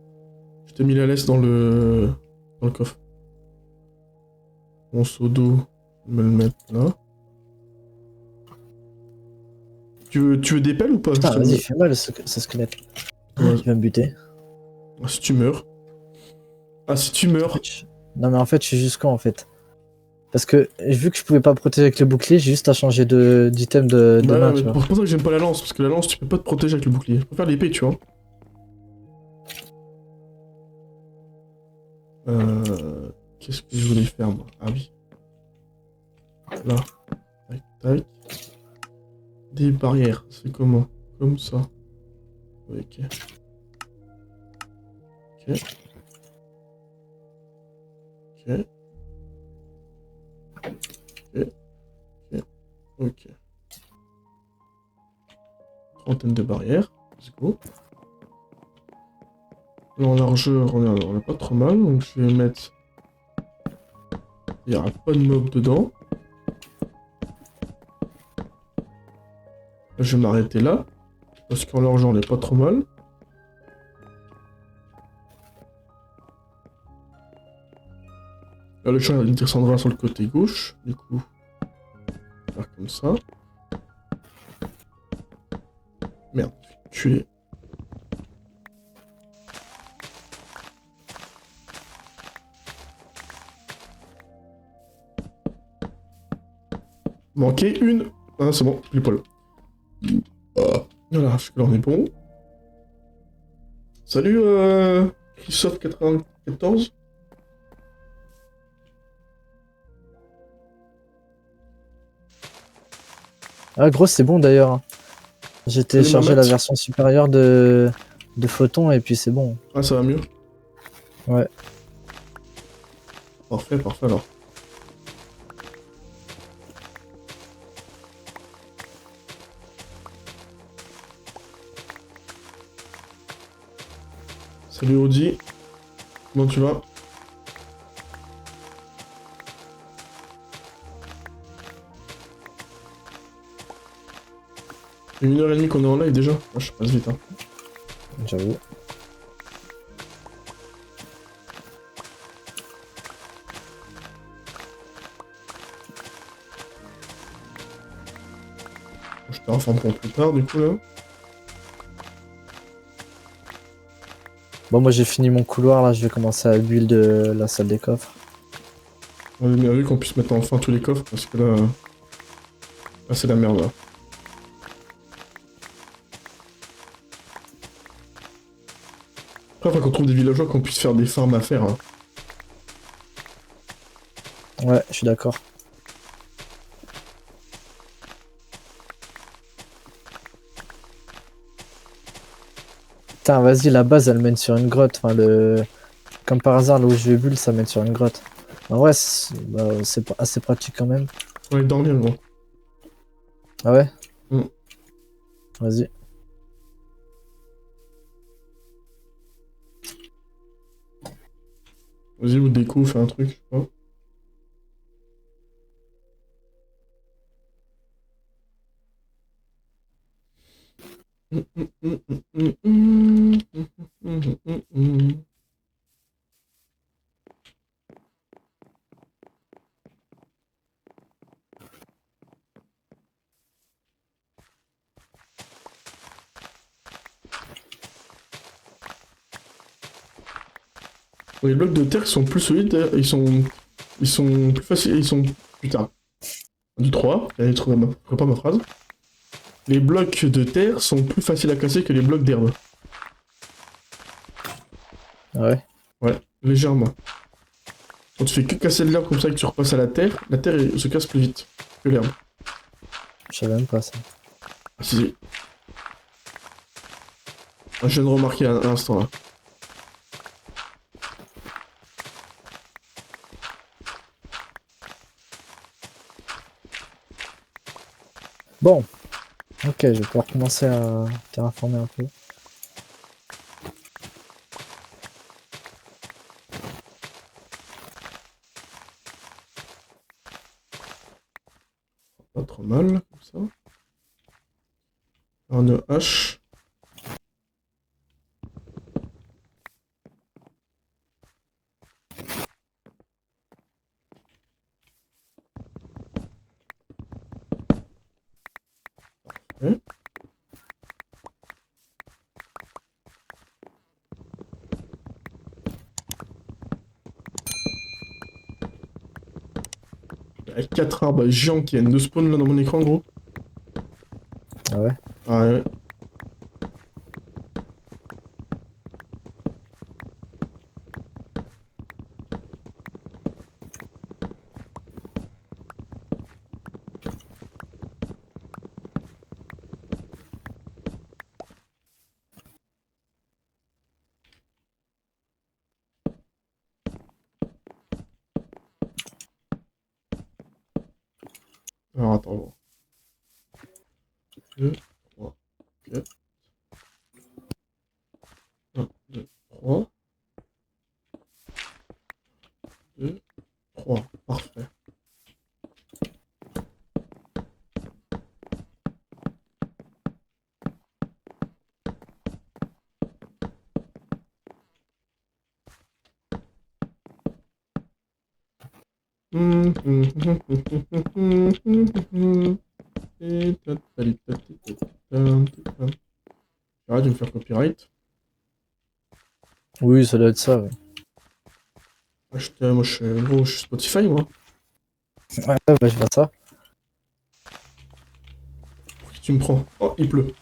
Je t'ai mis la laisse dans le. Dans le coffre. Mon seau d'eau. Je vais me le mettre là. Tu veux des pelles ou pas? Putain, justement vas-y, fais mal ce squelette. Ouais. Il va me buter. Si tu meurs. Ah, si tu meurs. Non mais en fait je suis jusqu'où en fait? Parce que vu que je pouvais pas protéger avec le bouclier, j'ai juste à changer d'item de Bah, main, mais tu vois. pour ça que j'aime pas la lance, parce que la lance, tu peux pas te protéger avec le bouclier. Je préfère l'épée, tu vois. Qu'est-ce que je voulais faire, moi? Ah oui. Là. Tac, tac. Des barrières, c'est comment? Comme ça. Ok. Ok. Ok. Ok. Ok. Ok. Trentaine de barrières. Let's go. Là, en largeur, on est pas trop mal, donc je vais mettre... Il n'y aura pas de mob dedans. Là, je vais m'arrêter là, parce qu'en largeur, on est pas trop mal. Là, le champ, il descendra sur le côté gauche, du coup. On va faire comme ça. Merde, culé. Manqué une. Ah, c'est bon, plus poil. Ah, voilà, jusque là on est bon. Salut, Christophe94. Ah gros c'est bon d'ailleurs, hein. J'ai Salut, téléchargé la Mamat. version supérieure de Photon et puis c'est bon. Ah, ça va mieux. Ouais. Parfait, parfait alors. Salut, Audi. Comment tu vas? Il y a 1h30 qu'on est en live déjà. Ah, je passe vite, hein. J'avoue. Je te reforme pour plus tard, du coup, là. Bon moi j'ai fini mon couloir là, je vais commencer à build la salle des coffres. On a bien vu qu'on puisse mettre enfin tous les coffres, parce que là... Là, c'est la merde, là. Après, faut qu'on trouve des villageois qu'on puisse faire des farms à faire, hein. Ouais, je suis d'accord. Putain, vas-y, la base elle mène sur une grotte. Enfin, comme par hasard, là où je vais bulle, ça mène sur une grotte. En vrai, c'est assez pratique quand même. On va dormir, gros. Ah ouais? Mm. Vas-y. Vas-y, ou déco, fais un truc, je sais pas. Les blocs de terre sont plus solides, ils sont plus faciles, ils sont... Putain. Du 3, j'allais trouver pas ma phrase. Les blocs de terre sont plus faciles à casser que les blocs d'herbe. Ah ouais? Ouais, légèrement. Quand tu fais que casser de l'herbe comme ça et que tu repasses à la terre elle se casse plus vite que l'herbe. Je savais même pas ça. Ah si, si. Ah, je viens de remarquer à l'instant là. Bon, ok, je vais pouvoir commencer à terraformer un peu. Pas trop mal, comme ça. Un hache. Ouais. Il y a 4 arbres géants qui viennent de spawn là dans mon écran, gros. Ah ouais. Ah ouais. Alors attends. 2, 3, 4. 1, 2, 3. 2, 3. Parfait. Arrête de me faire copyright. Oui, ça doit être ça, ouais. Moi, gros, je suis Spotify, moi. Ouais, bah je vois ça. Pour qui tu me prends? Oh, il pleut.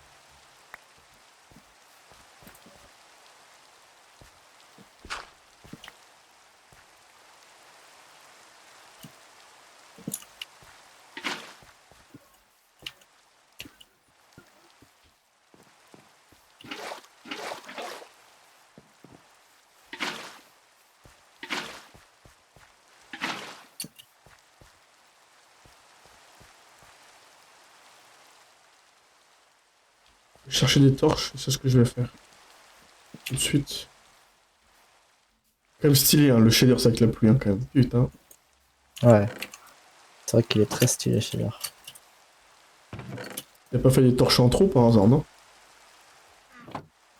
Je vais chercher des torches, c'est ce que je vais faire. Tout de suite. Quand même stylé, hein, le shader, ça avec la pluie, hein, quand même. Putain. Ouais. C'est vrai qu'il est très stylé chez l'art. T'as pas fait des torches en trop par hasard, non?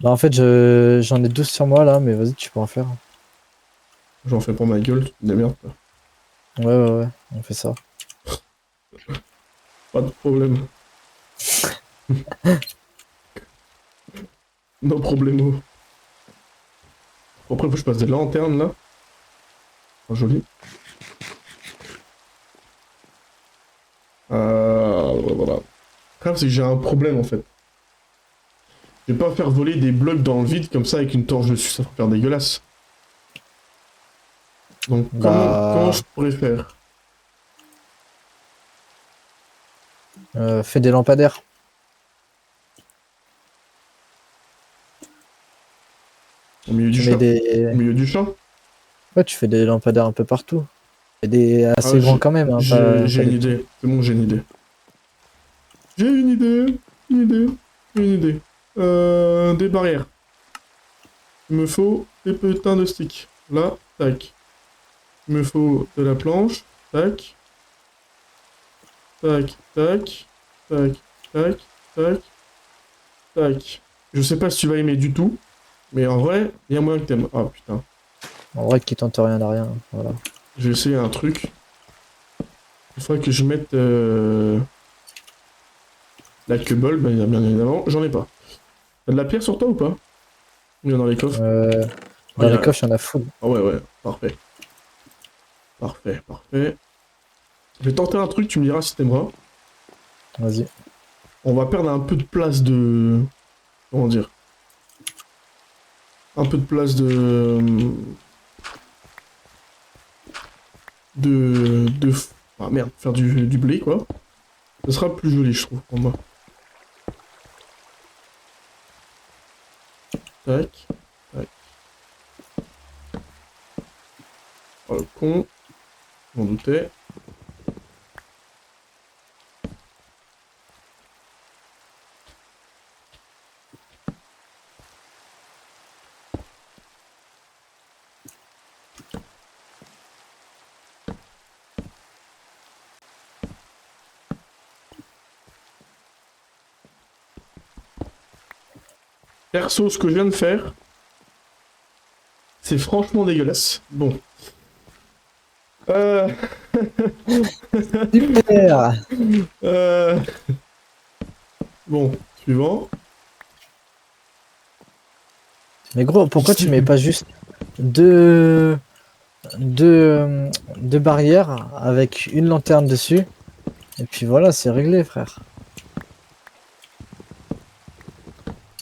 Bah en fait, j'en ai 12 sur moi là, mais vas-y, tu peux en faire. J'en fais pour ma gueule, tu te démerdes, quoi. Ouais, on fait ça. Pas de problème. No problemo. Après, faut que je passe des lanternes, là. Oh, joli. Voilà. Après, c'est que j'ai un problème, en fait. Je vais pas faire voler des blocs dans le vide, comme ça, avec une torche dessus, ça va faire dégueulasse. Donc, comment Bah, je pourrais faire? fais des lampadaires. Au milieu du Tu mets champ? Au des... milieu du champ? Ouais, tu fais des lampadaires un peu partout. Et des Ah, assez grands quand même, hein, j'ai pas une des petits. idée. C'est bon, j'ai une idée. J'ai une idée. Une idée. Une idée. Des barrières. Il me faut des putains de sticks. Là, tac. Il me faut de la planche. Tac. Tac. Tac. Tac. Tac. Tac. Tac. Je sais pas si tu vas aimer du tout. Mais en vrai, il y a moyen que t'aimes. Ah putain. En vrai, qui tente rien à rien. Voilà. Je vais essayer un truc. Il faudrait que je mette la cubble, bah, bien évidemment. J'en ai pas. T'as de la pierre sur toi ou pas? Il y en a dans les coffres. Euh, Oh, il Dans y les a... coffres, il y en a full. Ah ouais, ouais. Parfait. Parfait, parfait. Je vais tenter un truc, tu me diras si t'aimeras. Vas-y. On va perdre un peu de place de... Comment dire? Un peu de place de... Ah merde, faire du blé, quoi. Ce sera plus joli, je trouve, pour moi. Tac, tac. Oh, le con. Je m'en doutais. Perso, ce que je viens de faire, c'est franchement dégueulasse. Bon. Euh... Super. euh... Bon, suivant. Mais gros, pourquoi tu mets pas juste deux... deux barrières avec une lanterne dessus. Et puis voilà, c'est réglé, frère.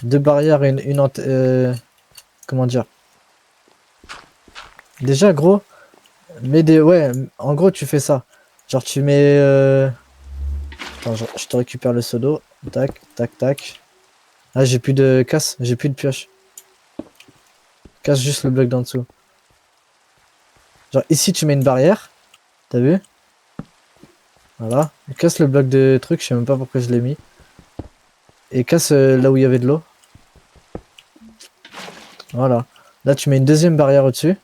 Deux barrières et comment dire? Déjà, gros, mets des... Ouais, en gros, tu fais ça. Genre, tu mets... Attends, je te récupère le seau d'eau. Tac, tac, tac. Ah, j'ai plus de casse, j'ai plus de pioche. Casse juste le bloc d'en dessous. Genre, ici, tu mets une barrière. T'as vu? Voilà. Et casse le bloc de truc, je sais même pas pourquoi je l'ai mis. Et casse là où il y avait de l'eau. Voilà. Là, tu mets une deuxième barrière au-dessus.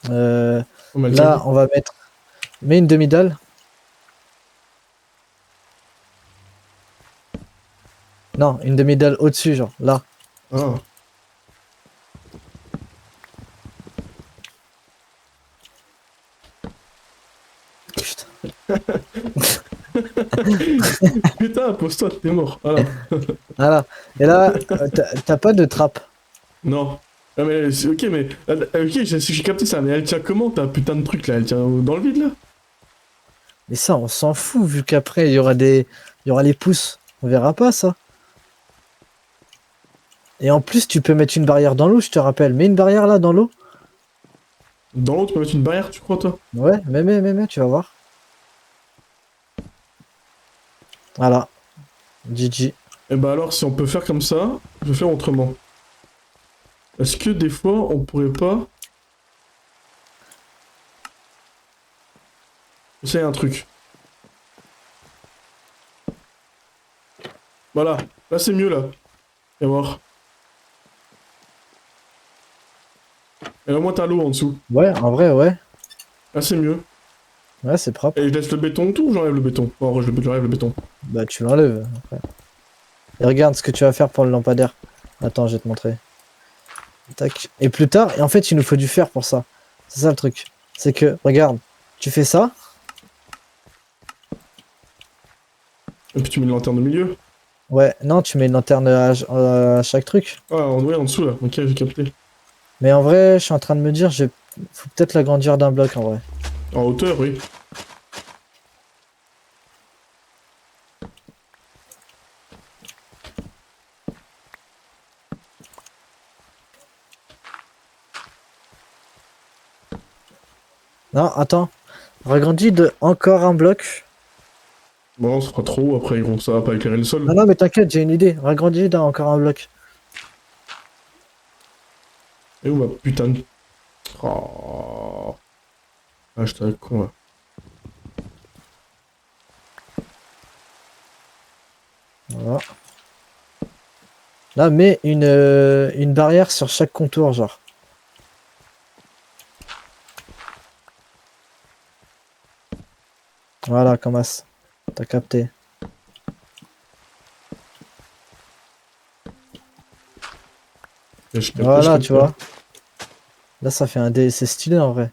On m'a Là, on va mettre... Mets une demi-dalle. Non, une demi-dalle au-dessus, genre, là. Ah. Putain. Putain, pose-toi, t'es mort. Voilà. Voilà. Et là, t'as pas de trappe. Non. Ah, mais ok, mais. Ok, j'ai capté ça, mais elle tient comment ta putain de truc là? Elle tient dans le vide là? Mais ça, on s'en fout, vu qu'après, il y aura il y aura les pouces. On verra pas ça. Et en plus, tu peux mettre une barrière dans l'eau, je te rappelle. Mets une barrière là, dans l'eau. Dans l'eau, tu peux mettre une barrière, tu crois, toi? Ouais, mais, tu vas voir. Voilà. GG. Eh bah alors, si on peut faire comme ça, je vais faire autrement. Est-ce que des fois, on pourrait pas... essayer un truc. Voilà. Là, c'est mieux, là. Et voir. Et là, au moins, t'as l'eau en dessous. Ouais, en vrai, ouais. Là, c'est mieux. Ouais, c'est propre. Et je laisse le béton tout ou j'enlève le béton? Oh, j'enlève le béton. Bah, tu l'enlèves. Après. Et regarde ce que tu vas faire pour le lampadaire. Attends, je vais te montrer. Tac. Et plus tard, et en fait, il nous faut du fer pour ça. C'est ça le truc. C'est que, regarde, tu fais ça. Et puis tu mets une lanterne au milieu. Ouais, non, tu mets une lanterne à chaque truc. Ah, ouais, en dessous, là. Ok, j'ai capté. Mais en vrai, je suis en train de me dire, faut peut-être l'agrandir d'un bloc en vrai. En hauteur, oui. Non, attends. Ragrandis de encore un bloc. Bon, ça fera trop haut, après, gros, ça va pas éclairer le sol. Non, non, mais t'inquiète, j'ai une idée. Ragrandis d'un encore un bloc. Et où ma putain de... Oh. Ah, j'étais un con, là. Voilà. Là, mets une barrière sur chaque contour, genre. Voilà, comme as. T'as capté. Et je capte, Voilà, tu vois. Là, ça fait un dé, c'est stylé en vrai.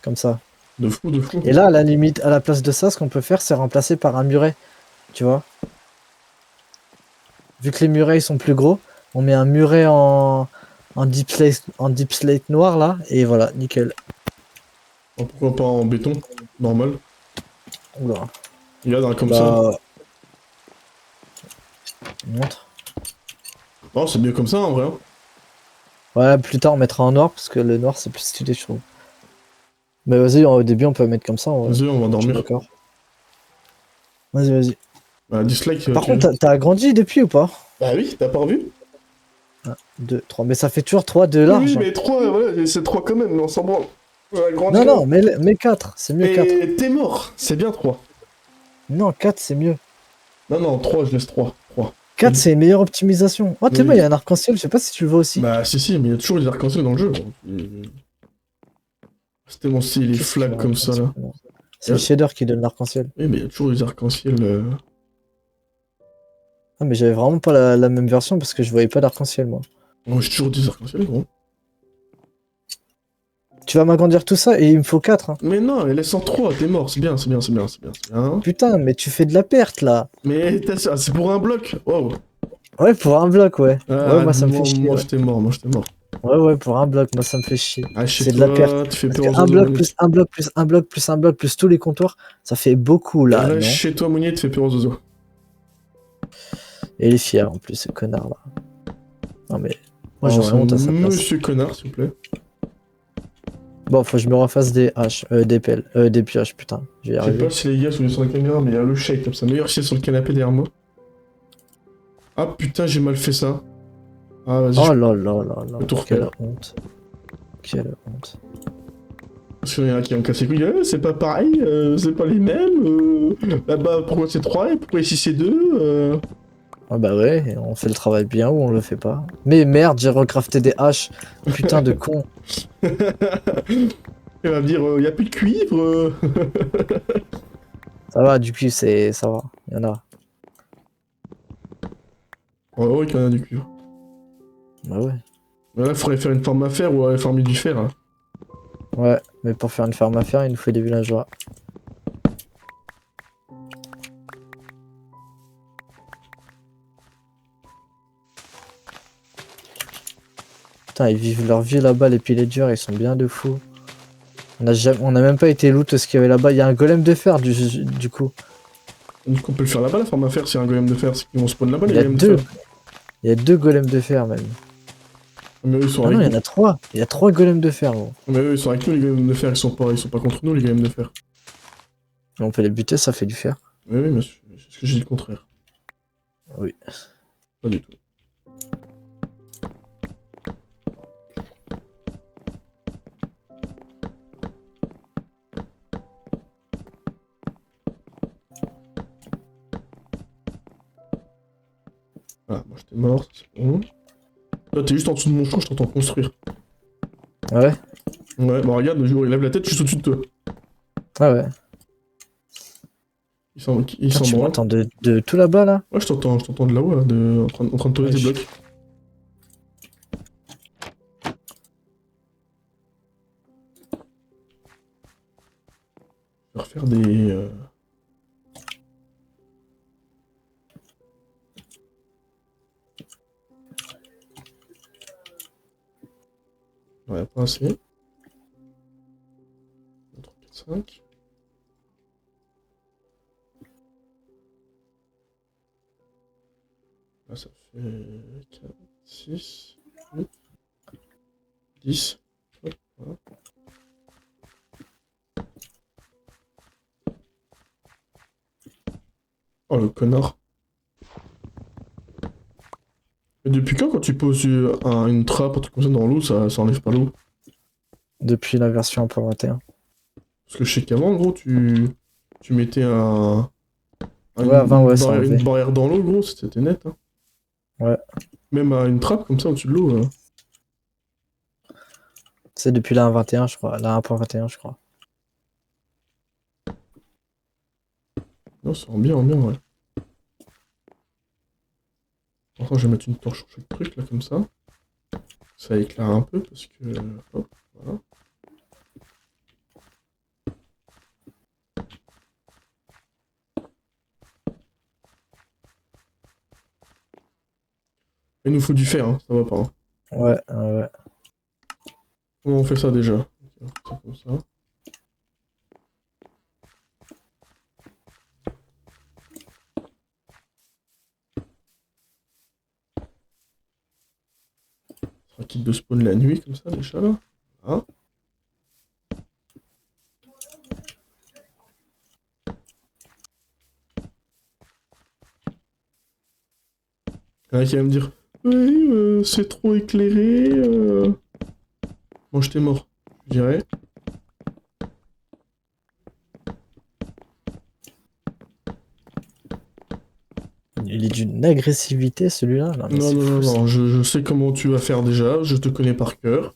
Comme ça. De fou, de fou. Et là, à la limite, à la place de ça, ce qu'on peut faire, c'est remplacer par un muret. Tu vois. Vu que les murets ils sont plus gros, on met un muret en deep slate noir là, et voilà, nickel. Oh, pourquoi pas en béton? Normal. Oula. Regarde, hein, comme Bah, ça. montre. Oh, c'est mieux comme ça, en vrai. Hein. Ouais, plus tard on mettra en noir parce que le noir c'est plus stylé, je trouve. Mais vas-y, au début on peut mettre comme ça. Ouais. Vas-y, on va Je suis dormir. d'accord. Vas-y, vas-y. Bah, dislike. Par contre, t'as agrandi depuis ou pas? Bah oui, t'as pas revu? 1, 2, 3. Mais ça fait toujours 3 de Oui, large. oui, Hein. mais 3, voilà, c'est 3 quand même, mais on s'en branle. Ouais, grandi. Non, non, mais 4, c'est mieux 4. Et t'es mort, c'est bien 3. Non, 4 c'est mieux. Non, non, 3, je laisse 3. 4 Oui. c'est une meilleure optimisation. Oh, t'es Oui. moi, il y a un arc-en-ciel, je sais pas si tu le vois aussi. Bah, si, mais il y a toujours les arcs-en-ciel dans le jeu. C'était mon style, les Qu'est-ce flags qu'il y a, comme ça, là. C'est le shader qui donne l'arc-en-ciel. Oui, mais il y a toujours les arcs-en-ciel. Ah, mais j'avais vraiment pas la même version parce que je voyais pas d'arc-en-ciel, moi. Moi, j'ai toujours des arcs-en-ciel, gros. Tu vas m'agrandir tout ça et il me faut 4. Hein. Mais non, mais laisse en 3, t'es mort, c'est bien. Putain, mais tu fais de la perte là. Mais c'est pour un bloc. Wow. Ouais, pour un bloc, ouais. Ah, Ouais, moi ça me fait chier. Moi, Ouais. j'étais mort. Ouais, pour un bloc, moi ça me fait chier. Ah, chez C'est de la perte. toi, tu fais Parce peur que aux un oiseaux, bloc Monique. plus un bloc plus un bloc plus un bloc plus tous les comptoirs, ça fait beaucoup Et là, là, non? chez toi, Monique, tu fais peur aux oiseaux. Et il est fier en plus, ce connard là. Non mais, moi Alors, j'aurais c'est honte à sa place. Monsieur Connard, s'il vous plaît. Bon, faut que je me refasse des haches, des pelles, des pioches, putain, je vais y Je sais arriver. pas si les gars sont sur la caméra, mais il y a le shake comme ça. Meilleur chien sur le canapé derrière moi. Ah putain, j'ai mal fait ça. Ah, vas-y, Oh là là là là, peux tout quelle refaire. honte. Quelle honte. Parce qu'il y en a qui ont cassé les couilles. C'est pas pareil, c'est pas les mêmes. Là-bas, pourquoi c'est 3 et pourquoi ici c'est 2 Ah bah ouais, on fait le travail bien ou on le fait pas. Mais merde, j'ai recrafté des haches. Putain de con. Il va me dire, y a plus de cuivre. Ça va, du coup, ça va. Il y en a. Oh, ouais, qu'il y en a du cuivre. Bah ouais. Mais là, il faudrait faire une forme à fer ou farmer du fer. Hein. Ouais, mais pour faire une ferme à faire, il nous faut des villageois. Putain, ils vivent leur vie là-bas, les pillagers, ils sont bien de fous. On a même pas été loot ce qu'il y avait là-bas. Il y a un golem de fer du coup. Du coup, on peut le faire là-bas, la forme à fer, s'il y a un golem de fer. Ils vont spawn là-bas, les Il y a golems de deux. fer. Il y a deux golems de fer même. Mais eux, ils sont Ah avec non, il y nous. en a trois. Il y a trois golems de fer, gros. Mais eux, ils sont avec nous, les golems de fer. Ils sont pas contre nous, les golems de fer. On peut les buter, ça fait du fer. Oui, oui, monsieur. C'est ce que j'ai dit le contraire. Oui. Pas du tout. Ah, moi j'étais mort, c'est bon. Là, t'es juste en dessous de mon champ, je t'entends construire. Ah ouais? Ouais, bah regarde, le jour il lève la tête, juste au-dessus de toi. Ah ouais. Il s'en Putain, tu branle. m'entends de tout là-bas là? Ouais, je t'entends de là-haut, là, en train de tourner Ouais, tes blocs. Je vais refaire des... Ouais, pas assez. 3, 4, 5. Là, ça fait 4, 6, 8, 10. Hop, voilà. Oh, le connard. Et depuis quand tu poses une trappe, un truc comme ça dans l'eau, ça enlève pas l'eau? Depuis la version 1.21. Parce que je sais qu'avant, gros, tu mettais Ouais, avant, ouais, ça une enlevait. barrière dans l'eau, gros, c'était net. Hein. Ouais. Même une trappe comme ça au-dessus de l'eau. C'est depuis la 1.21, je crois. La 1.21, je crois. Non, ça rend bien, ouais. Enfin, je vais mettre une torche sur chaque truc, là, comme ça. Ça éclaire un peu, parce que... Hop, voilà. Il nous faut du fer, hein, ça va pas. Hein. Ouais, ouais. Comment on fait ça déjà? Ok, on fait ça comme ça. Ça sera quitte de spawn la nuit, comme ça, déjà, là. Voilà. Il y en a qui va me dire, oui, c'est trop éclairé. Moi, j'étais mort, je dirais. Il est d'une agressivité celui-là. Non, mais Non, c'est non, non, fou ça. non, je sais comment tu vas faire déjà, je te connais par cœur.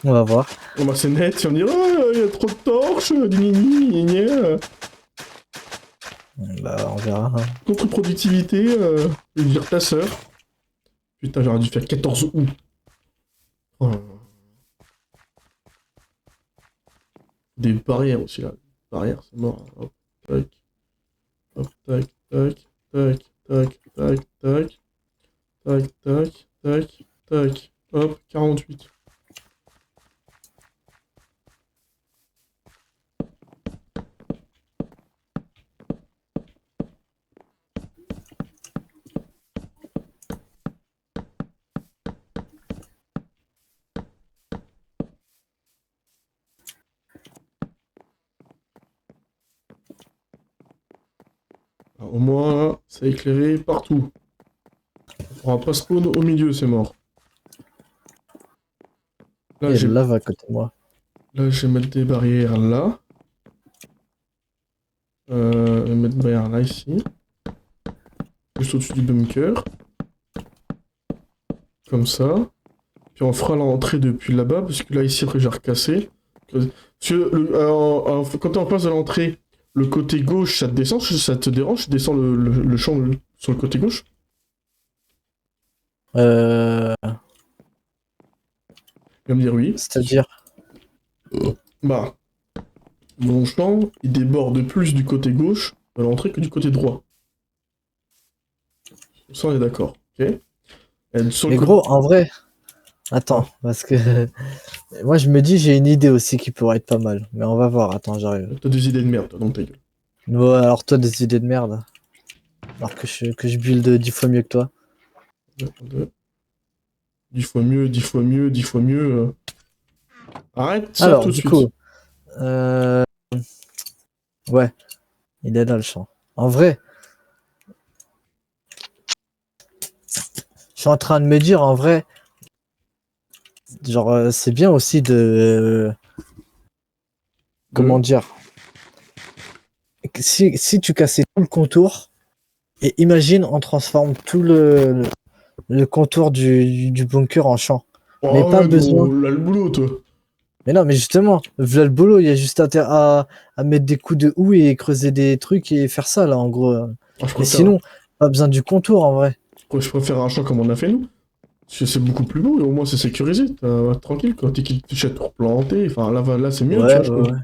On va voir. Bon, bah, c'est net, tu vas me dire, ah, il y a trop de torches, nini, gna. Bah, on verra. Hein. Contre-productivité, je vais dire ta sœur. Putain, j'aurais dû faire 14 août. Oh là là. Des barrières aussi là. Barrières, c'est mort. Hop, tac. Hop, tac, tac, tac, tac, tac, tac. Tac, tac, tac, tac, Hop, 48. Alors, au moins, c'est éclairé partout. On pourra pas spawn au milieu, c'est mort. Il Là, y a j'ai de lave à côté de moi. Là, je vais mettre des barrières là. Je vais mettre des barrières là, ici. Juste au-dessus du bunker. Comme ça. Puis on fera l'entrée depuis là-bas, parce que là, ici, après, j'ai recassé. Parce que quand t'es en face de l'entrée, le côté gauche, ça te descend, ça te dérange? Tu descends le champ sur le côté gauche? Euh... Il va me dire oui. C'est-à-dire... Bah, mon champ, il déborde plus du côté gauche de l'entrée que du côté droit. Ça, on est d'accord, ok? Et sur le Mais gros, en vrai... Attends, parce que... moi, je me dis, j'ai une idée aussi qui pourrait être pas mal. Mais on va voir, attends, j'arrive. T'as des idées de merde, toi, dans ta gueule. Ouais, alors toi, des idées de merde. Alors que je build 10 fois mieux que toi. 10 fois mieux, 10 fois mieux, 10 fois mieux. Arrête ça Alors, tout de du suite. coup... Ouais, il est là, le champ. En vrai... Je suis en train de me dire, en vrai... Genre, c'est bien aussi de... Comment dire? Si tu cassais tout le contour, et imagine, on transforme tout le contour du bunker en champ. Mais Oh pas ouais, besoin. gros, là le boulot, toi. Mais non, mais justement, voilà le boulot, il y a juste à mettre des coups de houe et creuser des trucs et faire ça, là, en gros. Ah, je Mais préfère, sinon, pas besoin du contour, en vrai. je préfère un champ comme on a fait nous. Parce que c'est beaucoup plus beau et au moins c'est sécurisé. Tranquille, quand t'es qui touche à tout replanter. Enfin, là c'est mieux, tu Ouais, vois, je ouais, trouve. ouais.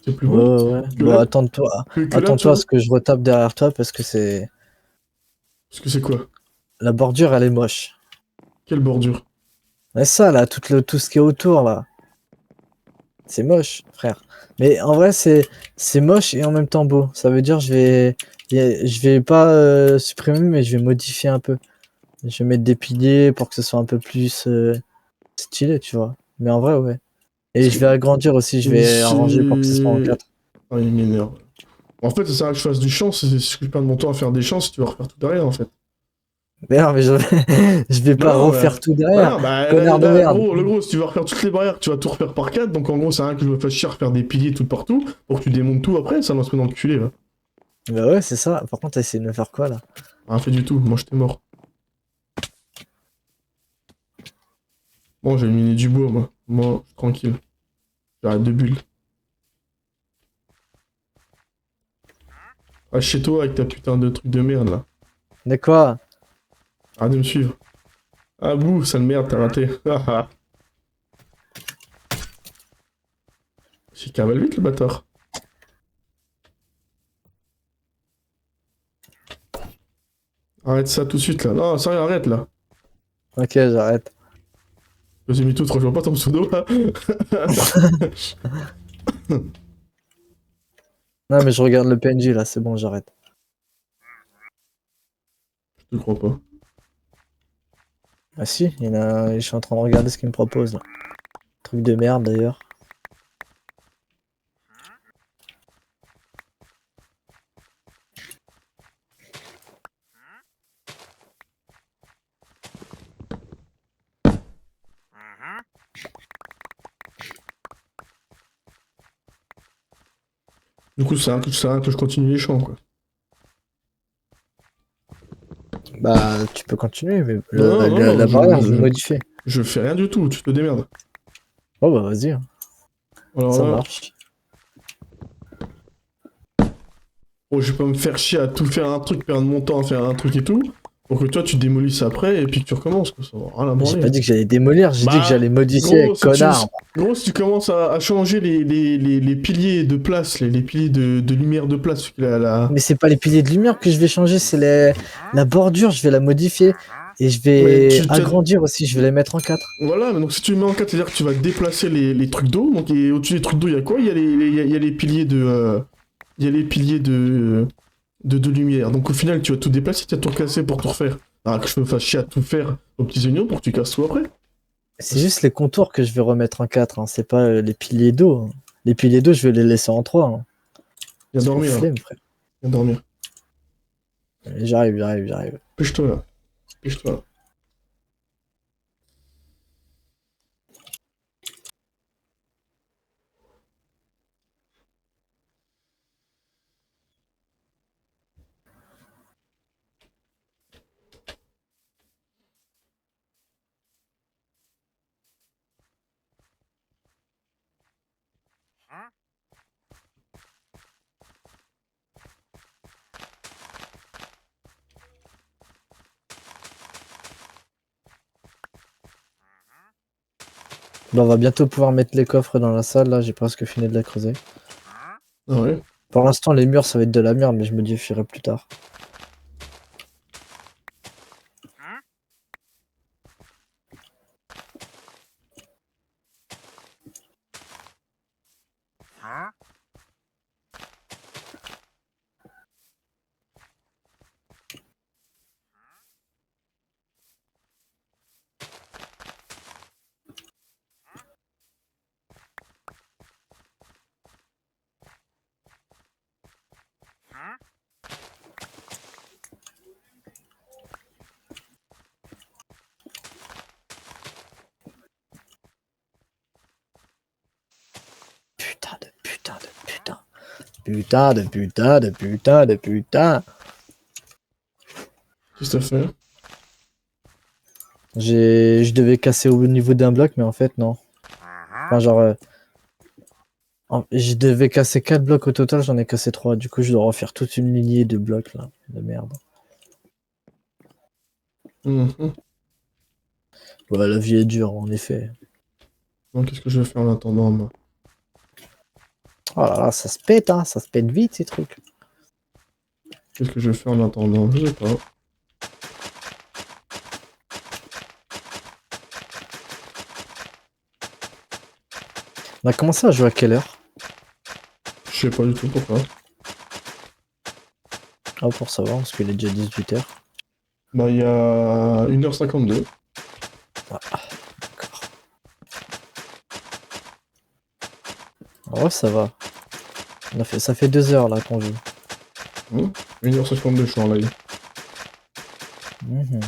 C'est plus Ouais, beau. ouais. Que Bon, là, attends-toi. que là, tu Attends-toi à vois. ce que je retape derrière toi parce que c'est... Parce que c'est quoi? La bordure, elle est moche. Quelle bordure? Mais ça, là, tout ce qui est autour, là. C'est moche, frère. Mais en vrai, c'est moche et en même temps beau. Ça veut dire je vais pas supprimer, mais je vais modifier un peu. Je vais mettre des piliers pour que ce soit un peu plus stylé, tu vois. Mais en vrai, ouais. Et Parce je que vais agrandir aussi, je vais arranger pour que ce soit en 4. Ah, il m'énerve. En fait, ça sert à que je fasse du champ, c'est ce que je perds mon temps à faire des champs si tu vas refaire tout derrière, en fait. Mais non, mais je vais pas Non, refaire tout bah derrière. non, bah Connard de merde. gros, le gros, si tu vas refaire toutes les barrières, tu vas tout refaire par 4, donc en gros, c'est rien que je me fasse chier à refaire des piliers tout partout, pour que tu démontes tout après, ça va se mettre dans le culé, là. Bah ouais, c'est ça. Par contre, t'as essayé de me faire quoi, là? Rien fait du tout, moi j'étais mort. Bon, j'ai miné du bois, moi. Moi, tranquille. J'arrête de bulle. Ah, chez toi avec ta putain de truc de merde, là. De quoi? Arrête de me suivre. Ah, bouh, sale merde, t'as raté. J'ai cavale vite, le bâtard. Arrête ça tout de suite, là. Non, sérieux, arrête, là. Ok, j'arrête. J'ai mis tout, je vois pas ton pseudo, là. Non, mais je regarde le PNJ, là. C'est bon, j'arrête. Je te crois pas. Ah si, je suis en train de regarder ce qu'il me propose, là. Truc de merde, d'ailleurs. Du coup, c'est rien que je continue les champs, quoi. Bah, tu peux continuer, mais Non, la barrière, je vais modifier. je fais rien du tout, tu te démerdes. Oh bah vas-y, hein. Alors Ça là, marche. oh, je vais pas me faire chier à tout faire un truc, perdre mon temps à faire un truc et tout, pour que toi tu démolisses après et puis que tu recommences, quoi. Ça va rien à Mais j'ai branler. pas dit que j'allais démolir, j'ai dit que j'allais modifier, gros, si connard. gros, si tu commences à changer les piliers de place, les piliers de lumière de place, Mais c'est pas les piliers de lumière que je vais changer, c'est la bordure, je vais la modifier. Et je Mais vais tu- agrandir aussi, je vais les mettre en 4. Voilà, mais donc si tu les mets en 4, c'est-à-dire que tu vas déplacer les trucs d'eau. Donc et au-dessus des trucs d'eau, il y a quoi? Il y a les piliers de. Il y a les piliers de lumière. Donc au final, tu vas tout déplacer, tu vas tout recasser pour tout refaire. Alors que je me fasse chier à tout faire aux petits oignons pour que tu casses tout après. C'est juste les contours que je vais remettre en 4, hein. C'est pas les piliers d'eau, hein. Les piliers d'eau, je vais les laisser en 3, hein. Viens C'est pour dormir, là. flemme, frère. Viens dormir. J'arrive. Pêche-toi là. Pêche-toi là. Là, on va bientôt pouvoir mettre les coffres dans la salle, là, j'ai presque fini de la creuser. Ah ouais. Pour l'instant, les murs, ça va être de la merde, mais je me défierai plus tard. Putain de putain de putain. Putain de putain de putain de putain. Qu'est-ce que t'as fait? Je devais casser au niveau d'un bloc, mais en fait, non. Enfin, genre, je devais casser 4 blocs au total, j'en ai cassé 3. Du coup, je dois refaire toute une lignée de blocs, là. De merde. Mhm. Ouais, la vie est dure, en effet. Donc qu'est-ce que je vais faire en attendant, moi? Oh là là, ça se pète, hein. Ça se pète vite, ces trucs. Qu'est-ce que je vais faire en attendant? Je sais pas. On a commencé à jouer à quelle heure? Je sais pas du tout pourquoi. Ah, pour savoir, parce qu'il est déjà 18h. Bah il y a 1h52. D'accord. En vrai, ça va. Ça fait 2 heures, là, qu'on joue. 1h52 je suis en live. Mhm.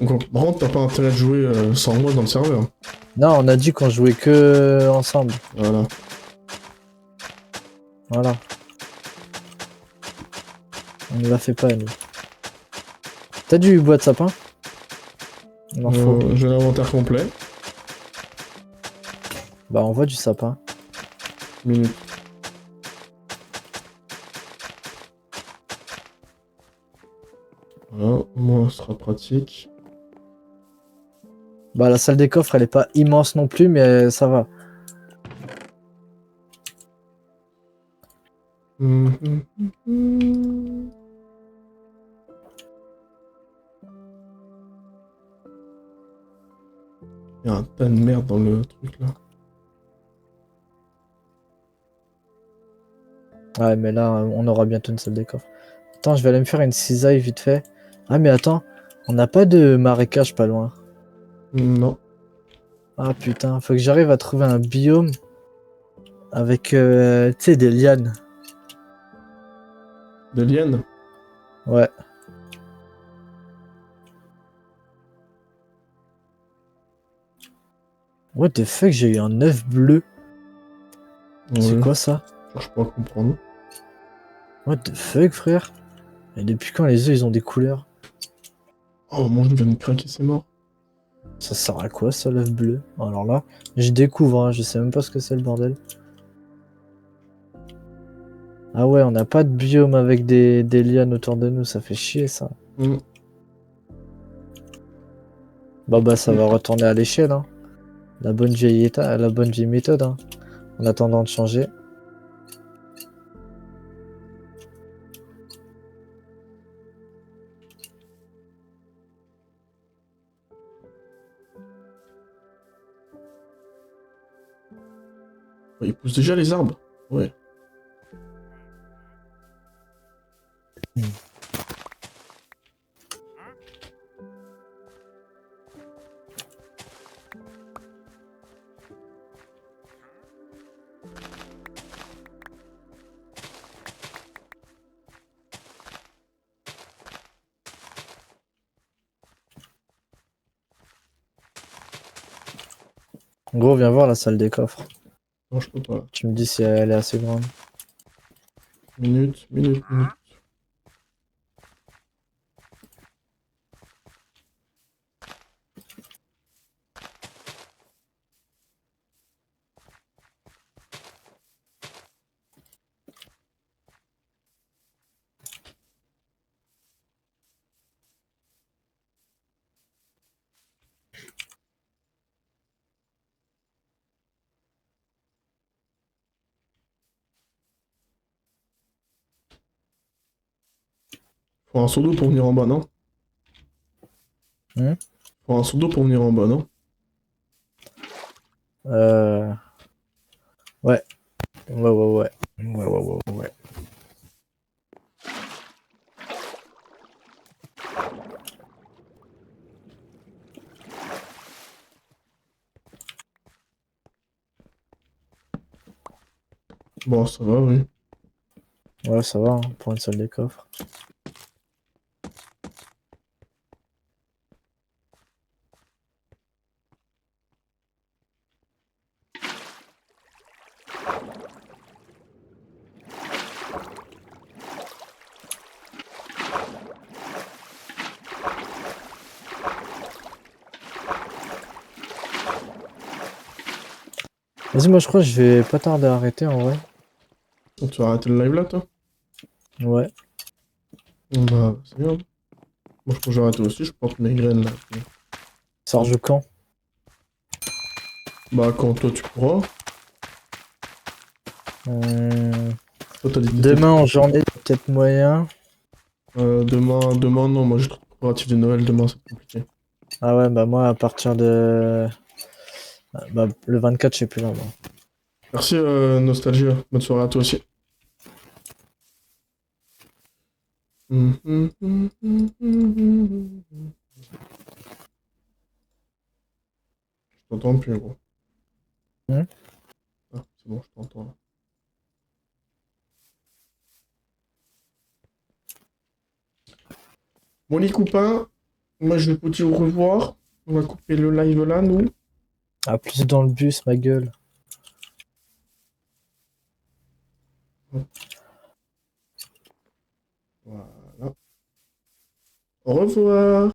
Donc par contre t'as pas intérêt de jouer sans moi dans le serveur. Non, on a dit qu'on jouait que ensemble. Voilà. Voilà. On ne la fait pas, nous. T'as du bois de sapin? Il en faut. J'ai l'inventaire complet. Bah, on voit du sapin. Minute. Voilà, moi ce sera pratique. Bah, la salle des coffres, elle est pas immense non plus, mais ça va. Mhm, mhm. Il y a un tas de merde dans le truc là. Ouais, mais là, on aura bientôt une salle des coffres. Attends, je vais aller me faire une cisaille vite fait. Ah, mais attends, on n'a pas de marécage pas loin. Non. Ah, putain, faut que j'arrive à trouver un biome avec, tu sais, des lianes. Des lianes? Ouais. What the fuck, j'ai eu un œuf bleu. C'est Ouais, quoi ça? je cherche pas à comprendre. What the fuck, frère? Et depuis quand les œufs, ils ont des couleurs? Oh mon dieu, il vient de craquer, c'est mort. Ça sert à quoi, ça, l'œuf bleu? Alors là, je découvre, hein, je sais même pas ce que c'est, le bordel. Ah ouais, on n'a pas de biome avec des lianes autour de nous, ça fait chier, ça. Mm. Bah, ça va retourner à l'échelle, hein. La bonne vieille méthode, hein. En attendant de changer. Il pousse déjà les arbres. Ouais. En gros, viens voir la salle des coffres. Non, je peux pas. Tu me dis si elle est assez grande. Minute. Faut un seau d'eau pour venir en bas, non? Faut un seau d'eau pour venir en bas, non? Euh... Ouais. Ouais. Bon, ça va, oui. Ouais, ça va, hein, pour une salle des coffres. Vas-y, moi je crois que je vais pas tarder à arrêter en vrai. Donc, tu vas arrêter le live là, toi? Ouais. Bah, c'est bien. Moi, je crois que j'ai arrêté aussi, je porte mes graines là. Ça rejoue quand? Bah, quand toi tu pourras. Toi, t'as dit que t'étais- Demain en journée, peut-être moyen. demain, non, moi j'ai trop de préparatifs de Noël, demain c'est compliqué. Ah ouais, bah moi à partir de... Bah, le 24, je sais plus là. Moi. Merci, Nostalgie. Bonne soirée à toi aussi. Je t'entends plus, gros. Hmm. Ah, c'est bon, je t'entends là. Bon, les copains, moi je vais vous dire au revoir. On va couper le live là, nous. Ah, plus dans le bus, ma gueule. Voilà. Au revoir.